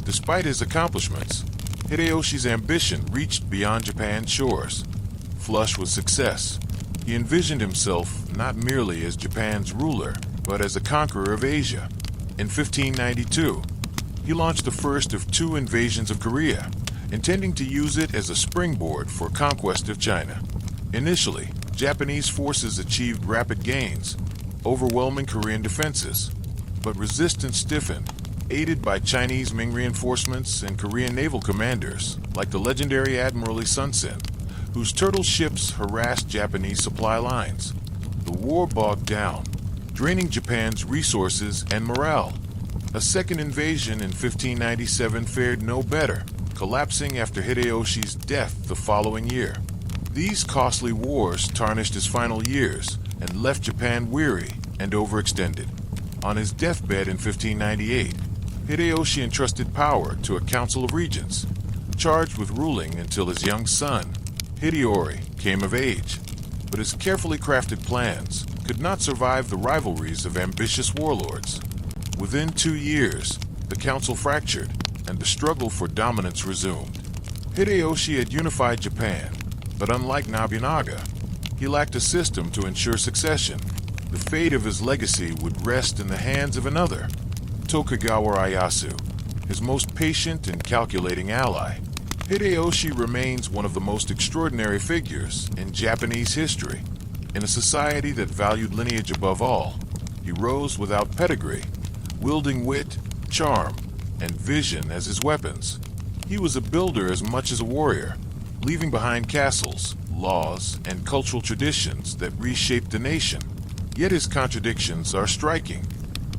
[SPEAKER 1] Despite his accomplishments, Hideyoshi's ambition reached beyond Japan's shores. Flush with success, he envisioned himself not merely as Japan's ruler, but as a conqueror of Asia. In 1592, he launched the first of 2 invasions of Korea, intending to use it as a springboard for conquest of China. Initially, Japanese forces achieved rapid gains, overwhelming Korean defenses, but resistance stiffened, aided by Chinese Ming reinforcements and Korean naval commanders like the legendary Admiral Lee Sun-sen, whose turtle ships harassed Japanese supply lines. The war bogged down, draining Japan's resources and morale. A second invasion in 1597 fared no better, collapsing after Hideyoshi's death the following year. These costly wars tarnished his final years and left Japan weary and overextended. On his deathbed in 1598, Hideyoshi entrusted power to a council of regents, charged with ruling until his young son, Hideyori, came of age. But his carefully crafted plans could not survive the rivalries of ambitious warlords. Within 2 years, the council fractured, and the struggle for dominance resumed. Hideyoshi had unified Japan, but unlike Nobunaga, he lacked a system to ensure succession. The fate of his legacy would rest in the hands of another, Tokugawa Ieyasu, his most patient and calculating ally. Hideyoshi remains one of the most extraordinary figures in Japanese history. In a society that valued lineage above all, he rose without pedigree, wielding wit, charm, and vision as his weapons. He was a builder as much as a warrior, leaving behind castles, laws, and cultural traditions that reshaped the nation. Yet his contradictions are striking.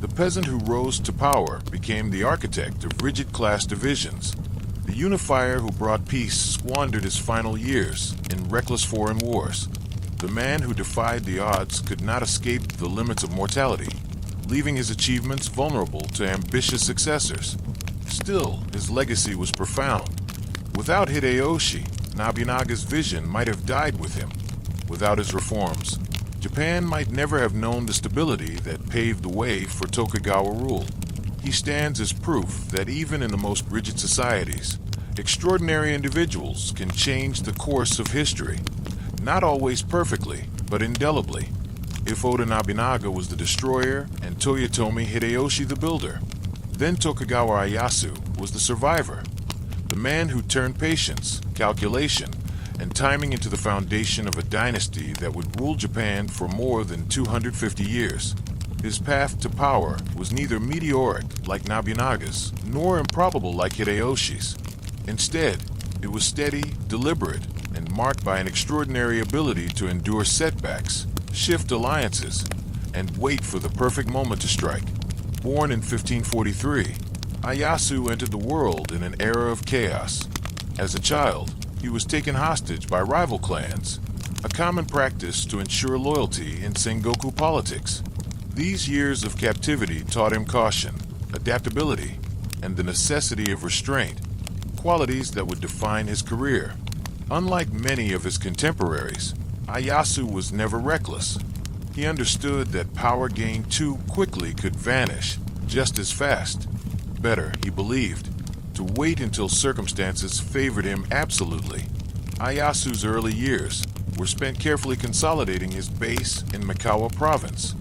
[SPEAKER 1] The peasant who rose to power became the architect of rigid class divisions. The unifier who brought peace squandered his final years in reckless foreign wars. The man who defied the odds could not escape the limits of mortality, leaving his achievements vulnerable to ambitious successors. Still, his legacy was profound. Without Hideyoshi, Nobunaga's vision might have died with him. Without his reforms, Japan might never have known the stability that paved the way for Tokugawa rule. He stands as proof that even in the most rigid societies, extraordinary individuals can change the course of history. Not always perfectly, but indelibly. If Oda Nobunaga was the destroyer and Toyotomi Hideyoshi the builder, then Tokugawa Ieyasu was the survivor, the man who turned patience, calculation, and timing into the foundation of a dynasty that would rule Japan for more than 250 years. His path to power was neither meteoric like Nobunaga's, nor improbable like Hideyoshi's. Instead, it was steady, deliberate, and marked by an extraordinary ability to endure setbacks, shift alliances, and wait for the perfect moment to strike. Born in 1543, Ieyasu entered the world in an era of chaos. As a child, he was taken hostage by rival clans, a common practice to ensure loyalty in Sengoku politics. These years of captivity taught him caution, adaptability, and the necessity of restraint, qualities that would define his career. Unlike many of his contemporaries, Ieyasu was never reckless. He understood that power gained too quickly could vanish just as fast. Better, he believed, to wait until circumstances favored him absolutely. Ieyasu's early years were spent carefully consolidating his base in Mikawa province.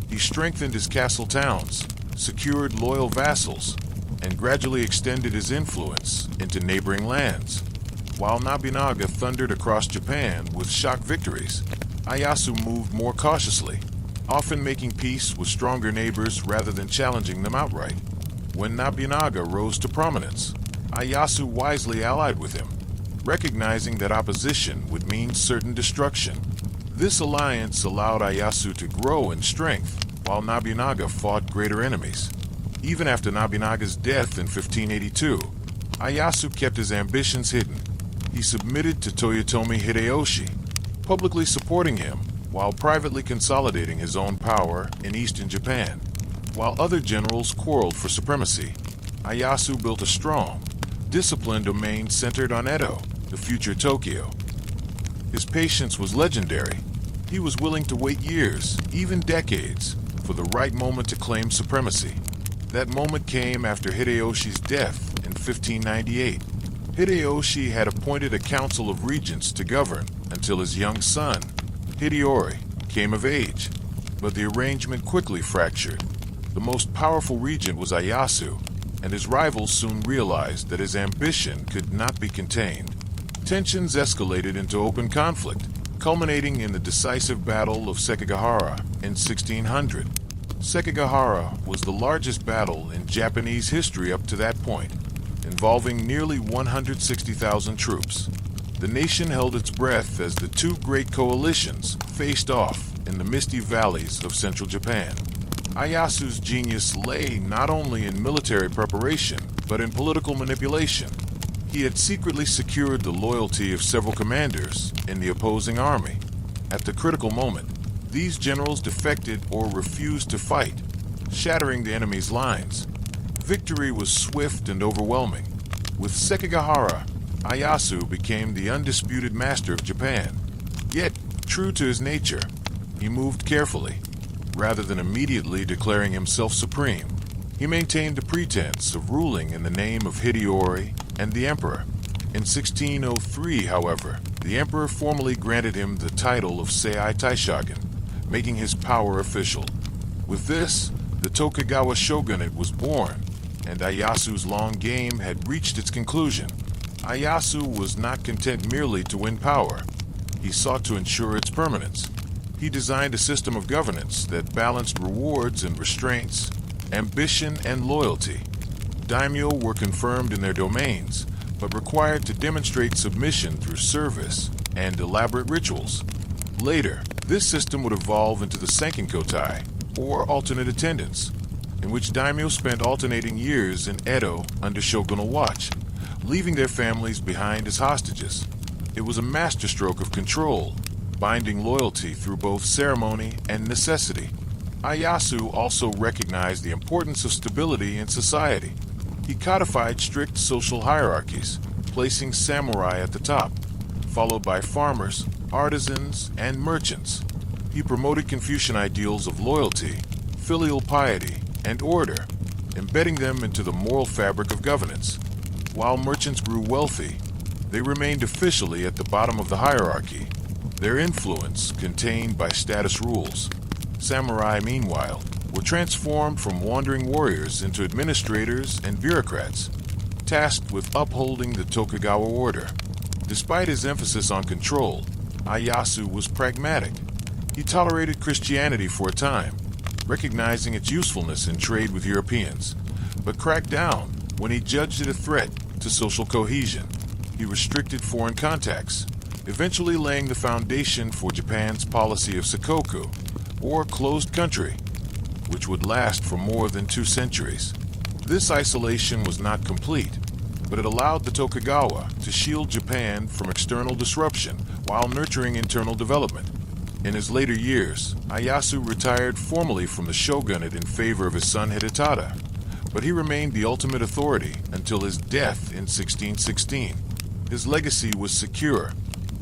[SPEAKER 1] He strengthened his castle towns, secured loyal vassals, and gradually extended his influence into neighboring lands. While Nobunaga thundered across Japan with shock victories, Ieyasu moved more cautiously, often making peace with stronger neighbors rather than challenging them outright. When Nobunaga rose to prominence, Ieyasu wisely allied with him, recognizing that opposition would mean certain destruction. This alliance allowed Ieyasu to grow in strength, while Nobunaga fought greater enemies. Even after Nobunaga's death in 1582, Ieyasu kept his ambitions hidden. He submitted to Toyotomi Hideyoshi, publicly supporting him while privately consolidating his own power in eastern Japan. While other generals quarreled for supremacy, Ieyasu built a strong, disciplined domain centered on Edo, the future Tokyo. His patience was legendary. He was willing to wait years, even decades, for the right moment to claim supremacy. That moment came after Hideyoshi's death in 1598. Hideyoshi had appointed a council of regents to govern until his young son, Hideyori, came of age. But the arrangement quickly fractured. The most powerful regent was Ieyasu, and his rivals soon realized that his ambition could not be contained. Tensions escalated into open conflict, culminating in the decisive Battle of Sekigahara in 1600. Sekigahara was the largest battle in Japanese history up to that point, involving nearly 160,000 troops. The nation held its breath as the two great coalitions faced off in the misty valleys of central Japan. Ieyasu's genius lay not only in military preparation, but in political manipulation. He had secretly secured the loyalty of several commanders in the opposing army. At the critical moment, These generals defected or refused to fight, shattering the enemy's lines. Victory was swift and overwhelming. With Sekigahara, Ieyasu became the undisputed master of Japan. Yet, true to his nature, he moved carefully. Rather than immediately declaring himself supreme, he maintained a pretense of ruling in the name of Hideyori and the emperor. In 1603, however, the emperor formally granted him the title of Sei Taishogun, making his power official. With this, the Tokugawa shogunate was born, and Ieyasu's long game had reached its conclusion. Ieyasu was not content merely to win power. He sought to ensure its permanence. He designed a system of governance that balanced rewards and restraints, ambition and loyalty. Daimyo were confirmed in their domains, but required to demonstrate submission through service and elaborate rituals. Later, this system would evolve into the Senkinkotai, or alternate attendance, in which daimyo spent alternating years in Edo under shogunal watch, leaving their families behind as hostages. It was a masterstroke of control, binding loyalty through both ceremony and necessity. Ieyasu also recognized the importance of stability in society. He codified strict social hierarchies, placing samurai at the top, followed by farmers, artisans, and merchants. He promoted Confucian ideals of loyalty, filial piety, and order, embedding them into the moral fabric of governance. While merchants grew wealthy, they remained officially at the bottom of the hierarchy, their influence contained by status rules. Samurai, meanwhile, were transformed from wandering warriors into administrators and bureaucrats, tasked with upholding the Tokugawa order. Despite his emphasis on control, Ieyasu was pragmatic. He tolerated Christianity for a time, recognizing its usefulness in trade with Europeans, but cracked down when he judged it a threat to social cohesion. He restricted foreign contacts, eventually laying the foundation for Japan's policy of Sakoku, or closed country, which would last for more than 2 centuries. This isolation was not complete, but it allowed the Tokugawa to shield Japan from external disruption while nurturing internal development. In his later years, Ieyasu retired formally from the shogunate in favor of his son Hidetada, but he remained the ultimate authority until his death in 1616. His legacy was secure.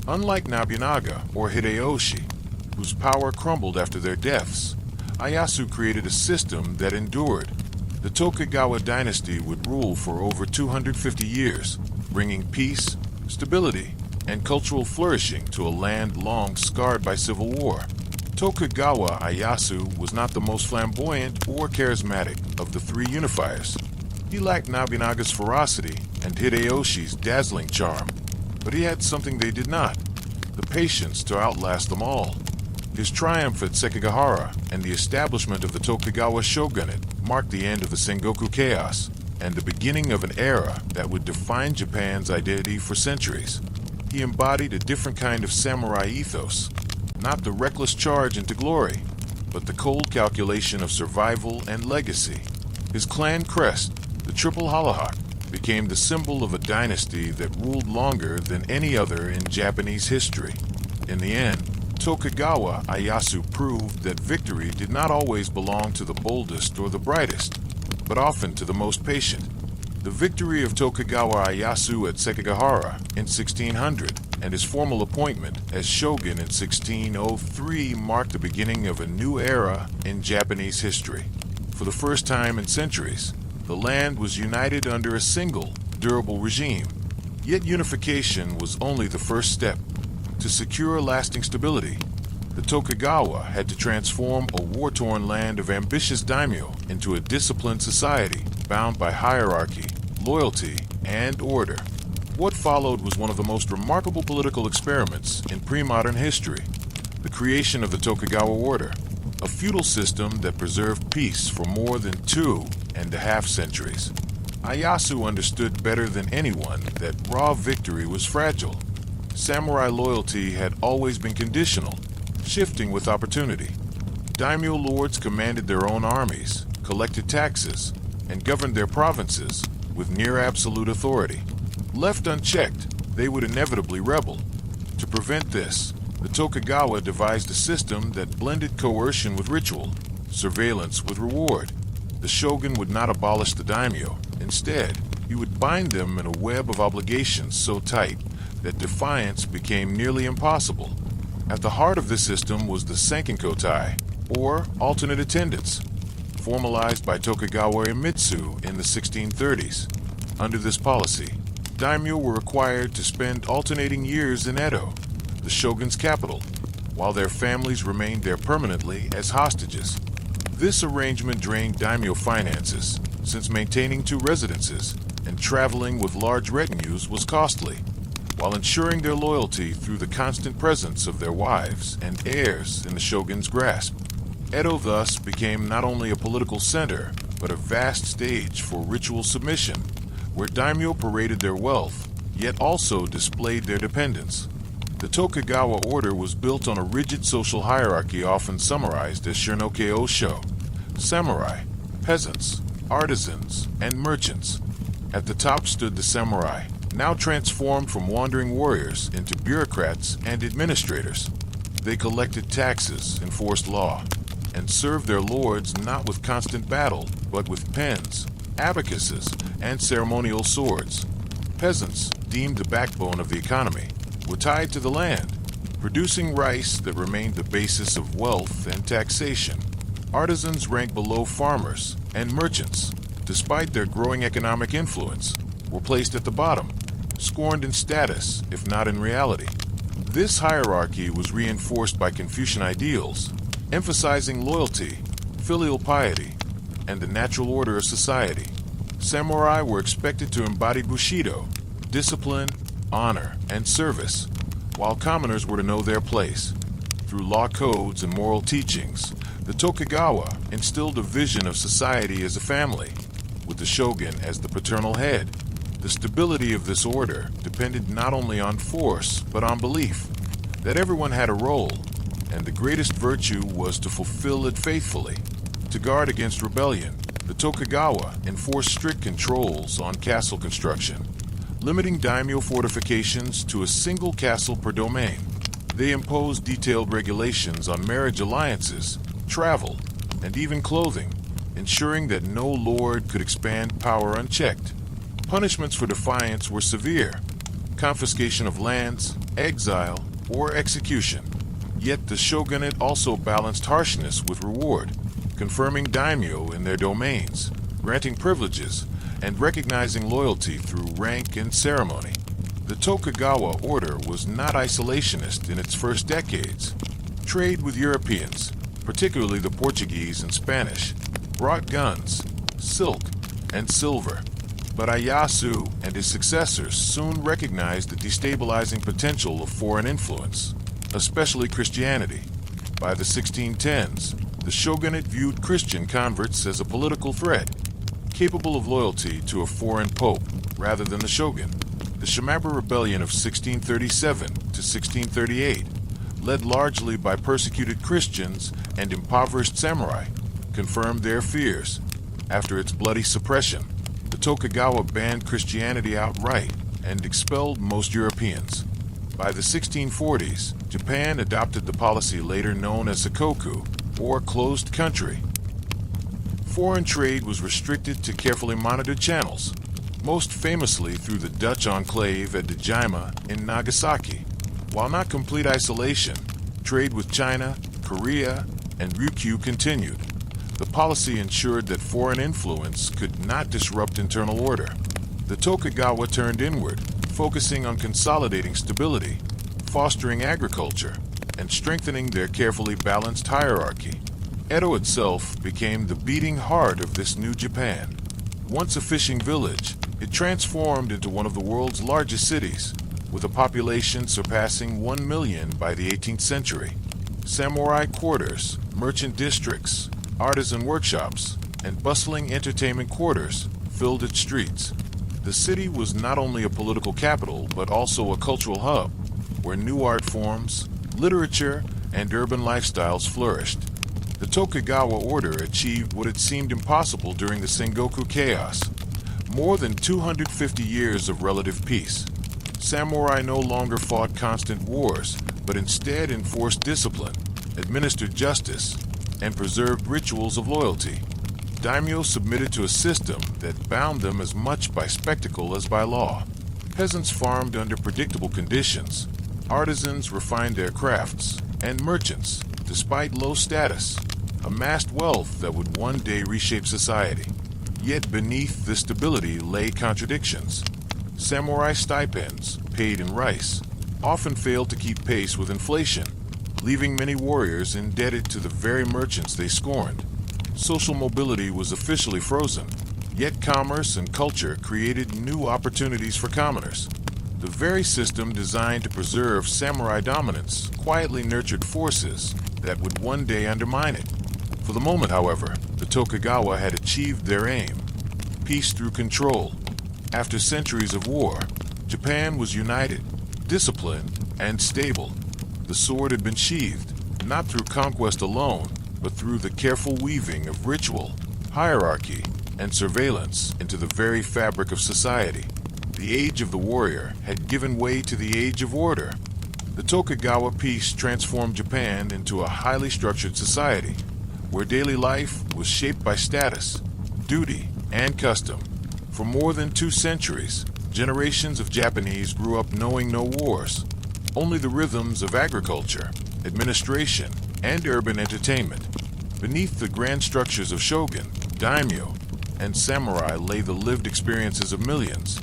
[SPEAKER 1] Unlike Nobunaga or Hideyoshi, whose power crumbled after their deaths, Ieyasu created a system that endured. The Tokugawa dynasty would rule for over 250 years, bringing peace, stability, and cultural flourishing to a land long scarred by civil war. Tokugawa Ieyasu was not the most flamboyant or charismatic of the 3 unifiers. He lacked Nobunaga's ferocity and Hideyoshi's dazzling charm, but he had something they did not: the patience to outlast them all. His triumph at Sekigahara and the establishment of the Tokugawa shogunate marked the end of the Sengoku chaos and the beginning of an era that would define Japan's identity for centuries. He embodied a different kind of samurai ethos, not the reckless charge into glory, but the cold calculation of survival and legacy. His clan crest, the Triple Hollohawk, became the symbol of a dynasty that ruled longer than any other in Japanese history. In the end, Tokugawa Ieyasu proved that victory did not always belong to the boldest or the brightest, but often to the most patient. The victory of Tokugawa Ieyasu at Sekigahara in 1600 and his formal appointment as shogun in 1603 marked the beginning of a new era in Japanese history. For the first time in centuries, the land was united under a single, durable regime. Yet unification was only the first step. To secure lasting stability, the Tokugawa had to transform a war-torn land of ambitious daimyo into a disciplined society bound by hierarchy, loyalty, and order. What followed was one of the most remarkable political experiments in pre-modern history: the creation of the Tokugawa order, a feudal system that preserved peace for more than 2.5 centuries. Ieyasu understood better than anyone that raw victory was fragile. Samurai loyalty had always been conditional, shifting with opportunity. Daimyo lords commanded their own armies, collected taxes, and governed their provinces with near-absolute authority. Left unchecked, they would inevitably rebel. To prevent this, The Tokugawa devised a system that blended coercion with ritual, surveillance with reward. The shogun would not abolish the daimyo. Instead, he would bind them in a web of obligations so tight that defiance became nearly impossible. At the heart of this system was the Senkinkotai, or alternate attendance, formalized by Tokugawa Iemitsu in the 1630s. Under this policy, daimyo were required to spend alternating years in Edo, the shogun's capital, while their families remained there permanently as hostages. This arrangement drained daimyo finances, since maintaining two residences and traveling with large retinues was costly, while ensuring their loyalty through the constant presence of their wives and heirs in the shogun's grasp. Edo thus became not only a political center, but a vast stage for ritual submission, where daimyo paraded their wealth, yet also displayed their dependence. The Tokugawa order was built on a rigid social hierarchy often summarized as Shirnoke Osho: samurai, peasants, artisans, and merchants. At the top stood the samurai, now transformed from wandering warriors into bureaucrats and administrators. They collected taxes, enforced law, and served their lords not with constant battle, but with pens, abacuses, and ceremonial swords. Peasants, deemed the backbone of the economy, were tied to the land, producing rice that remained the basis of wealth and taxation. Artisans ranked below farmers, and merchants, despite their growing economic influence, were placed at the bottom, scorned in status, if not in reality. This hierarchy was reinforced by Confucian ideals, emphasizing loyalty, filial piety, and the natural order of society. Samurai were expected to embody Bushidō, discipline, honor, and service, while commoners were to know their place. Through law codes and moral teachings, the Tokugawa instilled a vision of society as a family, with the shogun as the paternal head. The stability of this order depended not only on force, but on belief that everyone had a role, and the greatest virtue was to fulfill it faithfully. To guard against rebellion, the Tokugawa enforced strict controls on castle construction, limiting daimyo fortifications to a single castle per domain. They imposed detailed regulations on marriage alliances, travel, and even clothing, ensuring that no lord could expand power unchecked. Punishments for defiance were severe: confiscation of lands, exile, or execution. Yet the shogunate also balanced harshness with reward, confirming daimyo in their domains, granting privileges, and recognizing loyalty through rank and ceremony. The Tokugawa order was not isolationist in its first decades. Trade with Europeans, particularly the Portuguese and Spanish, brought guns, silk, and silver. But Ieyasu and his successors soon recognized the destabilizing potential of foreign influence, especially Christianity. By the 1610s, the shogunate viewed Christian converts as a political threat, capable of loyalty to a foreign pope rather than the shogun. The Shimabu Rebellion of 1637 to 1638, led largely by persecuted Christians and impoverished samurai, confirmed their fears. After its bloody suppression, the Tokugawa banned Christianity outright and expelled most Europeans. By the 1640s, Japan adopted the policy later known as Sakoku, or closed country. Foreign trade was restricted to carefully monitored channels, most famously through the Dutch enclave at Dejima in Nagasaki. While not complete isolation, trade with China, Korea, and Ryukyu continued. The policy ensured that foreign influence could not disrupt internal order. The Tokugawa turned inward, focusing on consolidating stability, fostering agriculture, and strengthening their carefully balanced hierarchy. Edo itself became the beating heart of this new Japan. Once a fishing village, it transformed into one of the world's largest cities, with a population surpassing 1 million by the 18th century. Samurai quarters, merchant districts, artisan workshops, and bustling entertainment quarters filled its streets. The city was not only a political capital, but also a cultural hub, where new art forms, literature, and urban lifestyles flourished. The Tokugawa order achieved what had seemed impossible during the Sengoku chaos: more than 250 years of relative peace. Samurai no longer fought constant wars, but instead enforced discipline, administered justice, and preserved rituals of loyalty. Daimyo submitted to a system that bound them as much by spectacle as by law. Peasants farmed under predictable conditions, artisans refined their crafts, and merchants, despite low status, amassed wealth that would one day reshape society. Yet beneath this stability lay contradictions. Samurai stipends, paid in rice, often failed to keep pace with inflation, leaving many warriors indebted to the very merchants they scorned. Social mobility was officially frozen, yet commerce and culture created new opportunities for commoners. The very system designed to preserve samurai dominance quietly nurtured forces that would one day undermine it. For the moment, however, the Tokugawa had achieved their aim: peace through control. After centuries of war, Japan was united, disciplined, and stable. The sword had been sheathed, not through conquest alone, but through the careful weaving of ritual, hierarchy, and surveillance into the very fabric of society. The age of the warrior had given way to the age of order. The Tokugawa peace transformed Japan into a highly structured society, where daily life was shaped by status, duty, and custom. For more than 2 centuries, generations of Japanese grew up knowing no wars, only the rhythms of agriculture, administration, and urban entertainment. Beneath the grand structures of shogun, daimyo, and samurai lay the lived experiences of millions,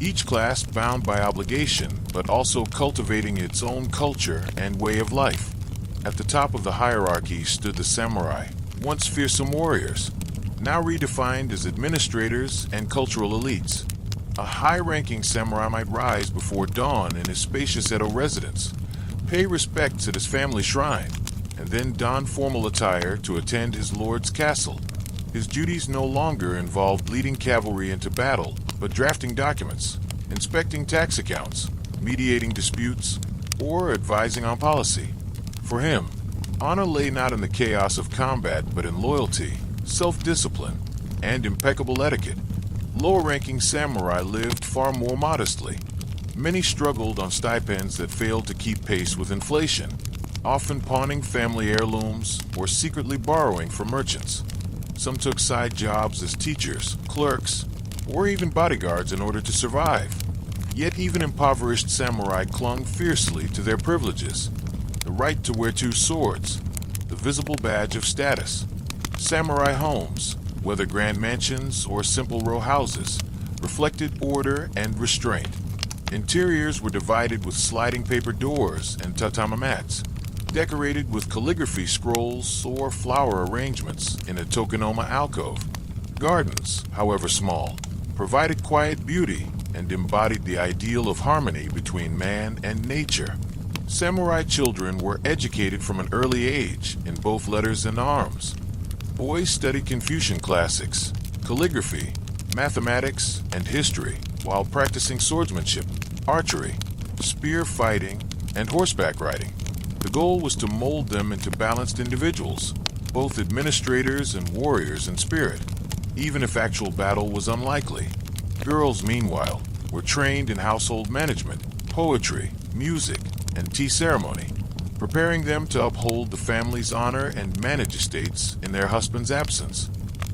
[SPEAKER 1] each class bound by obligation, but also cultivating its own culture and way of life. At the top of the hierarchy stood the samurai, once fearsome warriors, now redefined as administrators and cultural elites. A high-ranking samurai might rise before dawn in his spacious Edo residence, pay respects at his family shrine, and then don formal attire to attend his lord's castle. His duties no longer involved leading cavalry into battle, but drafting documents, inspecting tax accounts, mediating disputes, or advising on policy. For him, honor lay not in the chaos of combat, but in loyalty, self-discipline, and impeccable etiquette. Lower-ranking samurai lived far more modestly. Many struggled on stipends that failed to keep pace with inflation, often pawning family heirlooms or secretly borrowing from merchants. Some took side jobs as teachers, clerks, or even bodyguards in order to survive. Yet even impoverished samurai clung fiercely to their privileges: the right to wear 2 swords, the visible badge of status. Samurai homes, whether grand mansions or simple row houses, reflected order and restraint. Interiors were divided with sliding paper doors and tatami mats, decorated with calligraphy scrolls or flower arrangements in a tokonoma alcove. Gardens, however small, provided quiet beauty and embodied the ideal of harmony between man and nature. Samurai children were educated from an early age in both letters and arms. Boys studied Confucian classics, calligraphy, mathematics, and history, while practicing swordsmanship, archery, spear fighting, and horseback riding. The goal was to mold them into balanced individuals, both administrators and warriors in spirit, even if actual battle was unlikely. Girls, meanwhile, were trained in household management, poetry, music, and tea ceremony, preparing them to uphold the family's honor and manage estates in their husband's absence.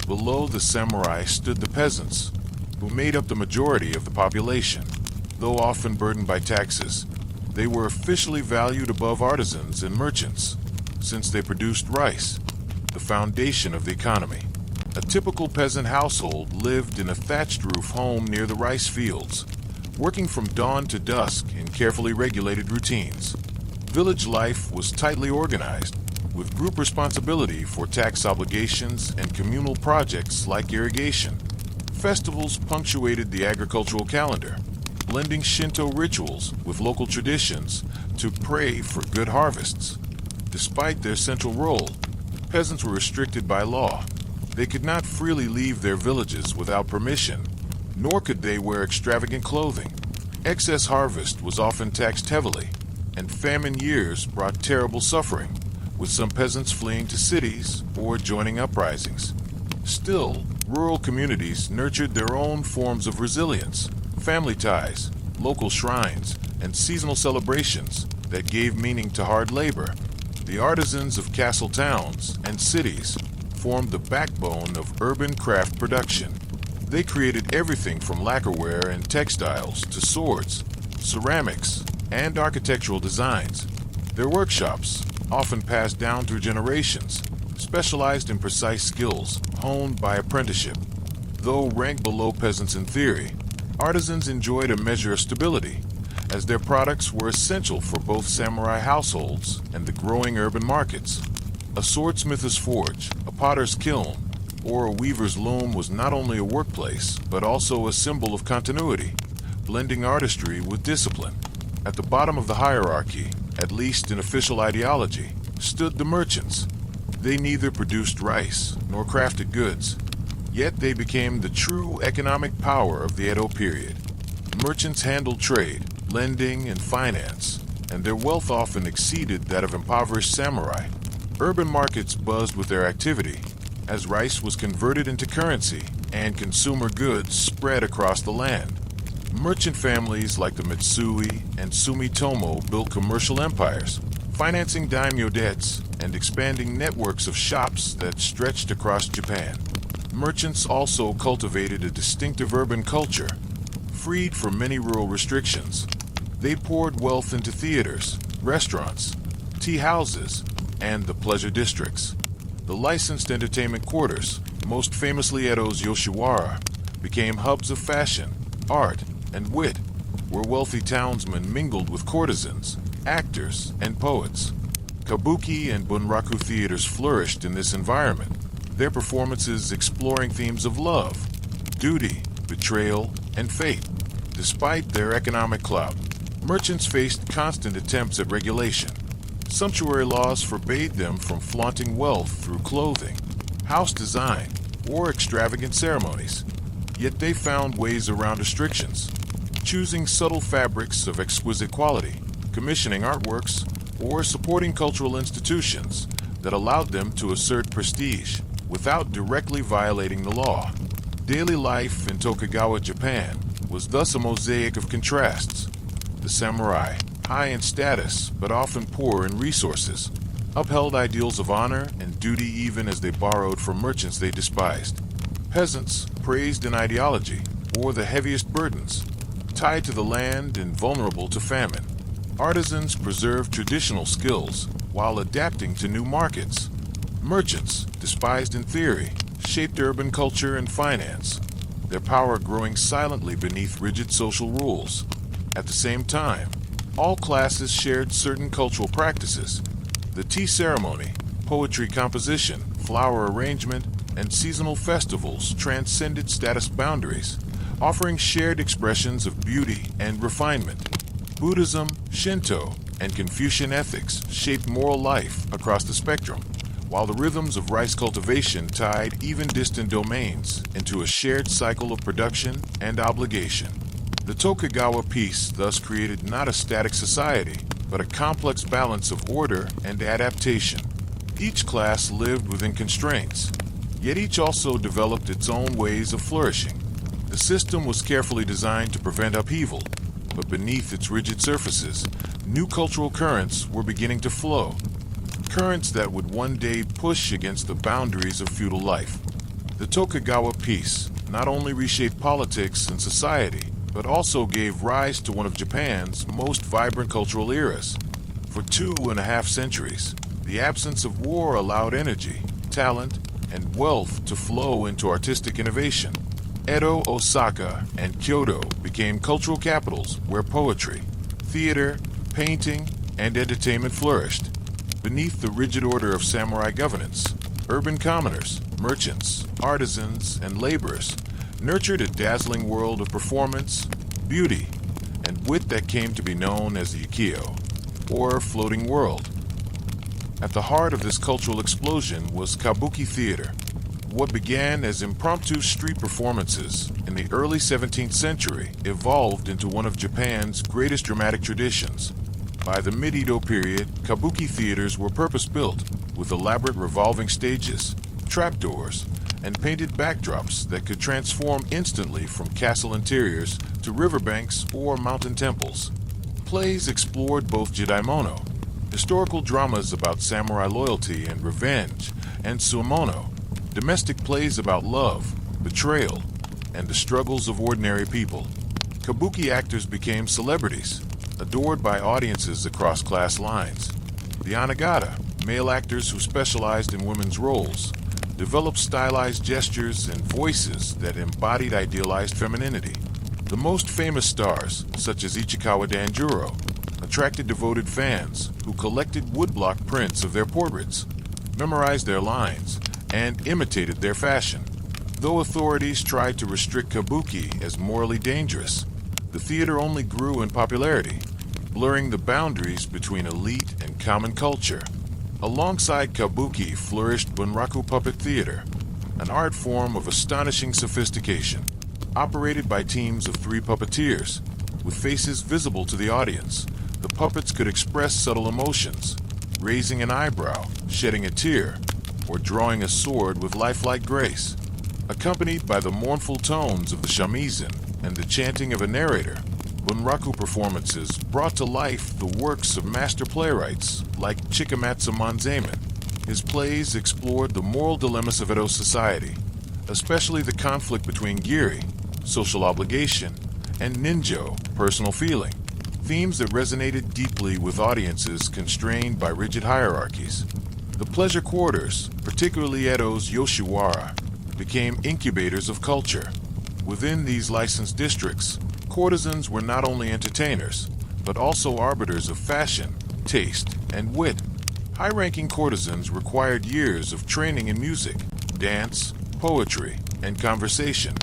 [SPEAKER 1] Below the samurai stood the peasants, who made up the majority of the population. Though often burdened by taxes, they were officially valued above artisans and merchants, since they produced rice, the foundation of the economy. A typical peasant household lived in a thatched-roof home near the rice fields, working from dawn to dusk in carefully regulated routines. Village life was tightly organized, with group responsibility for tax obligations and communal projects like irrigation. Festivals punctuated the agricultural calendar, blending Shinto rituals with local traditions to pray for good harvests. Despite their central role, peasants were restricted by law. They could not freely leave their villages without permission, nor could they wear extravagant clothing. Excess harvest was often taxed heavily, and famine years brought terrible suffering, with some peasants fleeing to cities or joining uprisings. Still, rural communities nurtured their own forms of resilience. Family ties, local shrines, and seasonal celebrations that gave meaning to hard labor. The artisans of castle towns and cities formed the backbone of urban craft production. They created everything from lacquerware and textiles to swords, ceramics, and architectural designs. Their workshops, often passed down through generations, specialized in precise skills honed by apprenticeship. Though ranked below peasants in theory, artisans enjoyed a measure of stability, as their products were essential for both samurai households and the growing urban markets. A swordsmith's forge, a potter's kiln, or a weaver's loom was not only a workplace, but also a symbol of continuity, blending artistry with discipline. At the bottom of the hierarchy, at least in official ideology, stood the merchants. They neither produced rice nor crafted goods, yet they became the true economic power of the Edo period. Merchants handled trade, lending, and finance, and their wealth often exceeded that of impoverished samurai. Urban markets buzzed with their activity, as rice was converted into currency and consumer goods spread across the land. Merchant families like the Mitsui and Sumitomo built commercial empires, financing daimyo debts and expanding networks of shops that stretched across Japan. Merchants also cultivated a distinctive urban culture, freed from many rural restrictions. They poured wealth into theaters, restaurants, tea houses, and the pleasure districts. The licensed entertainment quarters, most famously Edo's Yoshiwara, became hubs of fashion, art, and wit, where wealthy townsmen mingled with courtesans, actors, and poets. Kabuki and bunraku theaters flourished in this environment, their performances exploring themes of love, duty, betrayal, and fate. Despite their economic clout, merchants faced constant attempts at regulation. Sumptuary laws forbade them from flaunting wealth through clothing, house design, or extravagant ceremonies. Yet they found ways around restrictions, choosing subtle fabrics of exquisite quality, commissioning artworks, or supporting cultural institutions that allowed them to assert prestige without directly violating the law. Daily life in Tokugawa, Japan, was thus a mosaic of contrasts. The samurai, high in status but often poor in resources, upheld ideals of honor and duty even as they borrowed from merchants they despised. Peasants, praised in ideology, bore the heaviest burdens, tied to the land and vulnerable to famine. Artisans preserved traditional skills while adapting to new markets. Merchants, despised in theory, shaped urban culture and finance, their power growing silently beneath rigid social rules. At the same time, all classes shared certain cultural practices. The tea ceremony, poetry composition, flower arrangement, and seasonal festivals transcended status boundaries, offering shared expressions of beauty and refinement. Buddhism, Shinto, and Confucian ethics shaped moral life across the spectrum, while the rhythms of rice cultivation tied even distant domains into a shared cycle of production and obligation. The Tokugawa peace thus created not a static society, but a complex balance of order and adaptation. Each class lived within constraints, yet each also developed its own ways of flourishing. The system was carefully designed to prevent upheaval, but beneath its rigid surfaces, new cultural currents were beginning to flow. Currents that would one day push against the boundaries of feudal life. The Tokugawa peace not only reshaped politics and society, but also gave rise to one of Japan's most vibrant cultural eras. For 2.5 centuries, the absence of war allowed energy, talent, and wealth to flow into artistic innovation. Edo, Osaka, and Kyoto became cultural capitals where poetry, theater, painting, and entertainment flourished. Beneath the rigid order of samurai governance, urban commoners, merchants, artisans, and laborers nurtured a dazzling world of performance, beauty, and wit that came to be known as the Ikkyo, or floating world. At the heart of this cultural explosion was kabuki theater. What began as impromptu street performances in the early 17th century evolved into one of Japan's greatest dramatic traditions. By the mid-Edo period, kabuki theaters were purpose-built, with elaborate revolving stages, trapdoors, and painted backdrops that could transform instantly from castle interiors to riverbanks or mountain temples. plays explored both jidaimono, historical dramas about samurai loyalty and revenge, and sumono, domestic plays about love, betrayal, and the struggles of ordinary people. Kabuki actors became celebrities, adored by audiences across class lines. The Anagata, male actors who specialized in women's roles, developed stylized gestures and voices that embodied idealized femininity. The most famous stars, such as Ichikawa Danjuro, attracted devoted fans who collected woodblock prints of their portraits, memorized their lines, and imitated their fashion. Though authorities tried to restrict kabuki as morally dangerous, the theater only grew in popularity, blurring the boundaries between elite and common culture. Alongside kabuki flourished bunraku puppet theater, an art form of astonishing sophistication, operated by teams of 3 puppeteers. With faces visible to the audience, the puppets could express subtle emotions, raising an eyebrow, shedding a tear, or drawing a sword with lifelike grace. Accompanied by the mournful tones of the shamisen and the chanting of a narrator, bunraku performances brought to life the works of master playwrights like Chikamatsu Manzaman. His plays explored the moral dilemmas of Edo society, especially the conflict between giri, social obligation, and ninjo, personal feeling, themes that resonated deeply with audiences constrained by rigid hierarchies. The pleasure quarters, particularly Edo's Yoshiwara, became incubators of culture. Within these licensed districts, courtesans were not only entertainers, but also arbiters of fashion, taste, and wit. High-ranking courtesans required years of training in music, dance, poetry, and conversation,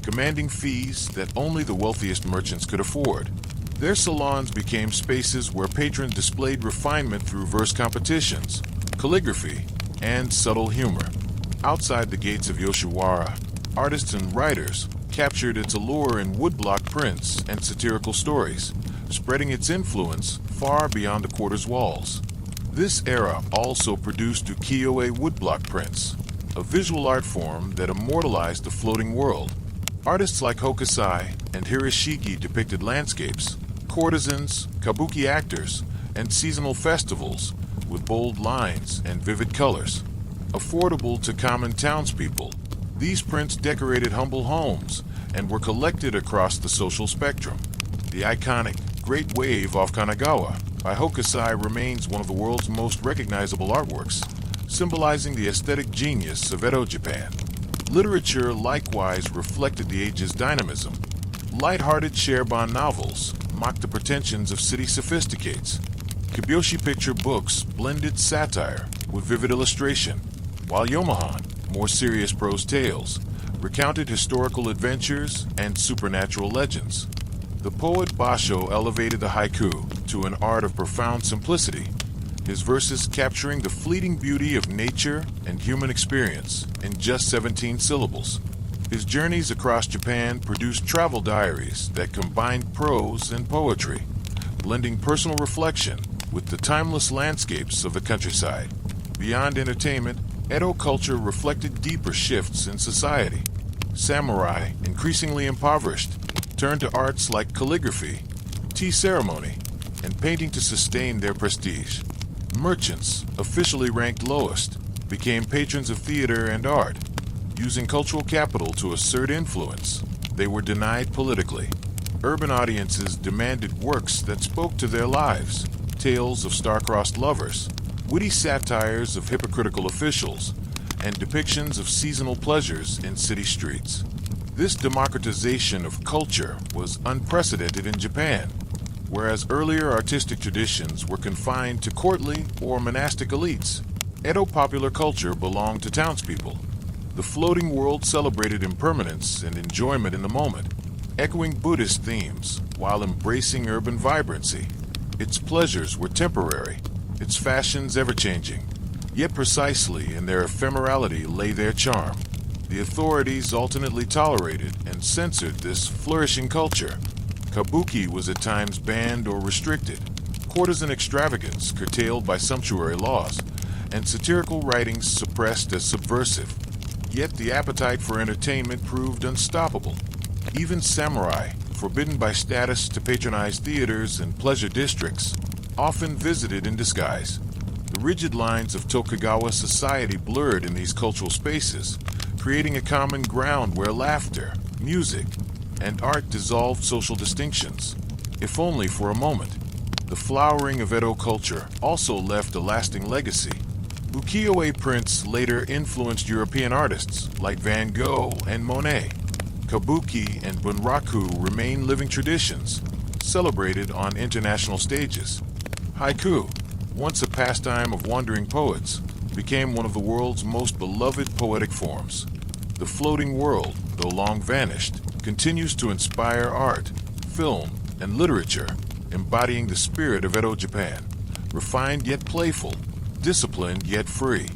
[SPEAKER 1] commanding fees that only the wealthiest merchants could afford. Their salons became spaces where patrons displayed refinement through verse competitions, calligraphy, and subtle humor. Outside the gates of Yoshiwara, artists and writers captured its allure in woodblock prints and satirical stories, spreading its influence far beyond the quarter's walls. This era also produced ukiyo-e woodblock prints, a visual art form that immortalized the floating world. Artists like Hokusai and Hirashiki depicted landscapes, courtesans, kabuki actors, and seasonal festivals with bold lines and vivid colors. Affordable to common townspeople, these prints decorated humble homes and were collected across the social spectrum. The iconic Great Wave off Kanagawa by Hokusai remains one of the world's most recognizable artworks, symbolizing the aesthetic genius of Edo Japan. Literature likewise reflected the age's dynamism. Light-hearted Sharebon novels mocked the pretensions of city sophisticates. Kibyōshi picture books blended satire with vivid illustration, while Yomohan, more serious prose tales, recounted historical adventures and supernatural legends. The poet Basho elevated the haiku to an art of profound simplicity, his verses capturing the fleeting beauty of nature and human experience in just 17 syllables. His journeys across Japan produced travel diaries that combined prose and poetry, blending personal reflection with the timeless landscapes of the countryside. Beyond entertainment, Edo culture reflected deeper shifts in society. Samurai, increasingly impoverished, turned to arts like calligraphy, tea ceremony, and painting to sustain their prestige. Merchants, officially ranked lowest, became patrons of theater and art. Using cultural capital to assert influence, they were denied politically. Urban audiences demanded works that spoke to their lives, tales of star-crossed lovers, witty satires of hypocritical officials, and depictions of seasonal pleasures in city streets. This democratization of culture was unprecedented in Japan, whereas earlier artistic traditions were confined to courtly or monastic elites. Edo popular culture belonged to townspeople. The floating world celebrated impermanence and enjoyment in the moment, echoing Buddhist themes while embracing urban vibrancy. Its pleasures were temporary, its fashions ever-changing, yet precisely in their ephemerality lay their charm. The authorities alternately tolerated and censored this flourishing culture. Kabuki was at times banned or restricted, courtesan extravagance curtailed by sumptuary laws, and satirical writings suppressed as subversive. Yet the appetite for entertainment proved unstoppable. Even samurai, forbidden by status to patronize theaters and pleasure districts, often visited in disguise. The rigid lines of Tokugawa society blurred in these cultural spaces, creating a common ground where laughter, music, and art dissolved social distinctions, if only for a moment. The flowering of Edo culture also left a lasting legacy. Ukiyo-e prints later influenced European artists like Van Gogh and Monet. Kabuki and bunraku remain living traditions, celebrated on international stages. Haiku, once a pastime of wandering poets, became one of the world's most beloved poetic forms. The floating world, though long vanished, continues to inspire art, film, and literature, embodying the spirit of Edo Japan, refined yet playful, disciplined yet free.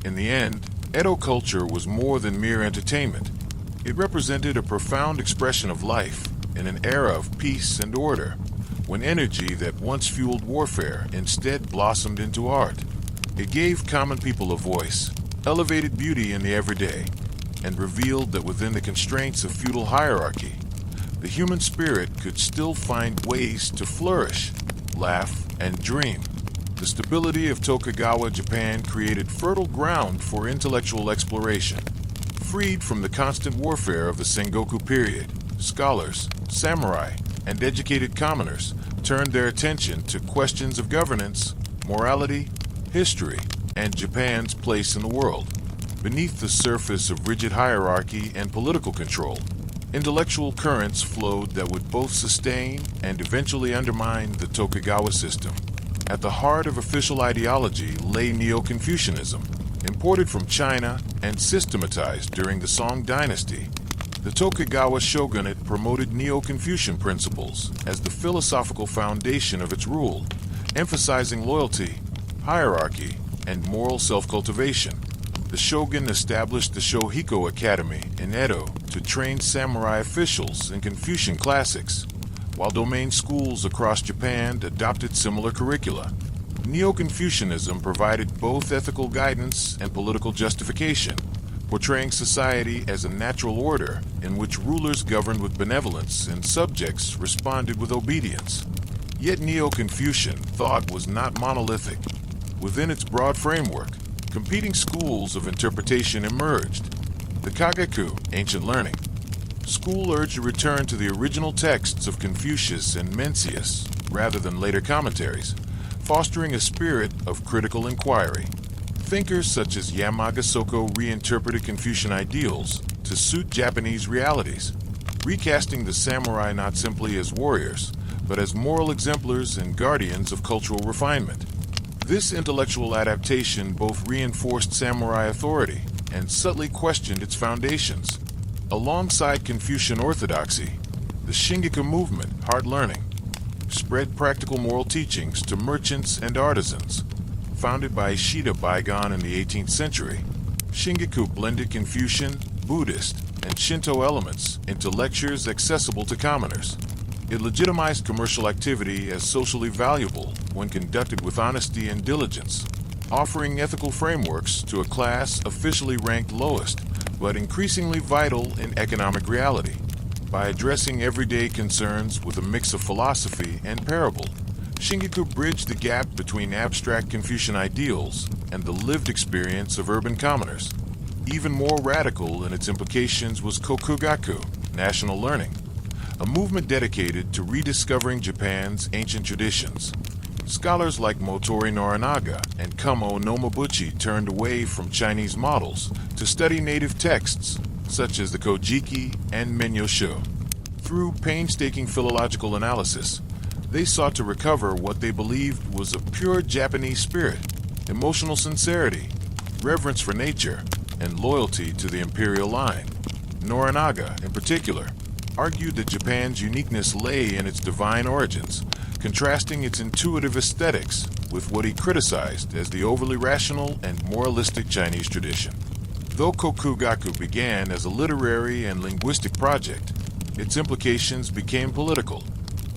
[SPEAKER 1] In the end, Edo culture was more than mere entertainment. It represented a profound expression of life in an era of peace and order, when energy that once fueled warfare instead blossomed into art. It gave common people a voice, elevated beauty in the everyday, and revealed that within the constraints of feudal hierarchy, the human spirit could still find ways to flourish, laugh, and dream. The stability of Tokugawa Japan created fertile ground for intellectual exploration. Freed from the constant warfare of the Sengoku period, scholars, samurai, and educated commoners turned their attention to questions of governance, morality, history, and Japan's place in the world. Beneath the surface of rigid hierarchy and political control, intellectual currents flowed that would both sustain and eventually undermine the Tokugawa system. At the heart of official ideology lay Neo-Confucianism, imported from China and systematized during the Song dynasty. The Tokugawa shogunate promoted Neo-Confucian principles as the philosophical foundation of its rule, emphasizing loyalty, hierarchy, and moral self-cultivation. The shogun established the Shohiko Academy in Edo to train samurai officials in Confucian classics, while domain schools across Japan adopted similar curricula. Neo-Confucianism provided both ethical guidance and political justification, portraying society as a natural order in which rulers governed with benevolence and subjects responded with obedience. Yet Neo-Confucian thought was not monolithic. Within its broad framework, competing schools of interpretation emerged. The Kagaku, ancient learning, school urged a return to the original texts of Confucius and Mencius, rather than later commentaries, fostering a spirit of critical inquiry. Thinkers such as Yamaga Soko reinterpreted Confucian ideals to suit Japanese realities, recasting the samurai not simply as warriors, but as moral exemplars and guardians of cultural refinement. This intellectual adaptation both reinforced samurai authority and subtly questioned its foundations. Alongside Confucian orthodoxy, the Shingaku movement, hard learning, spread practical moral teachings to merchants and artisans. Founded by Ishida Baigon in the 18th century, Shingaku blended Confucian, Buddhist, and Shinto elements into lectures accessible to commoners. It legitimized commercial activity as socially valuable when conducted with honesty and diligence, offering ethical frameworks to a class officially ranked lowest, but increasingly vital in economic reality. By addressing everyday concerns with a mix of philosophy and parable, Shingaku bridged the gap between abstract Confucian ideals and the lived experience of urban commoners. Even more radical in its implications was Kokugaku, national learning, a movement dedicated to rediscovering Japan's ancient traditions. Scholars like Motori Norinaga and Kumo Nomobuchi turned away from Chinese models to study native texts, such as the Kojiki and Menyosho. Through painstaking philological analysis, they sought to recover what they believed was a pure Japanese spirit, emotional sincerity, reverence for nature, and loyalty to the imperial line. Norinaga, in particular, argued that Japan's uniqueness lay in its divine origins, contrasting its intuitive aesthetics with what he criticized as the overly rational and moralistic Chinese tradition. Though Kokugaku began as a literary and linguistic project, its implications became political.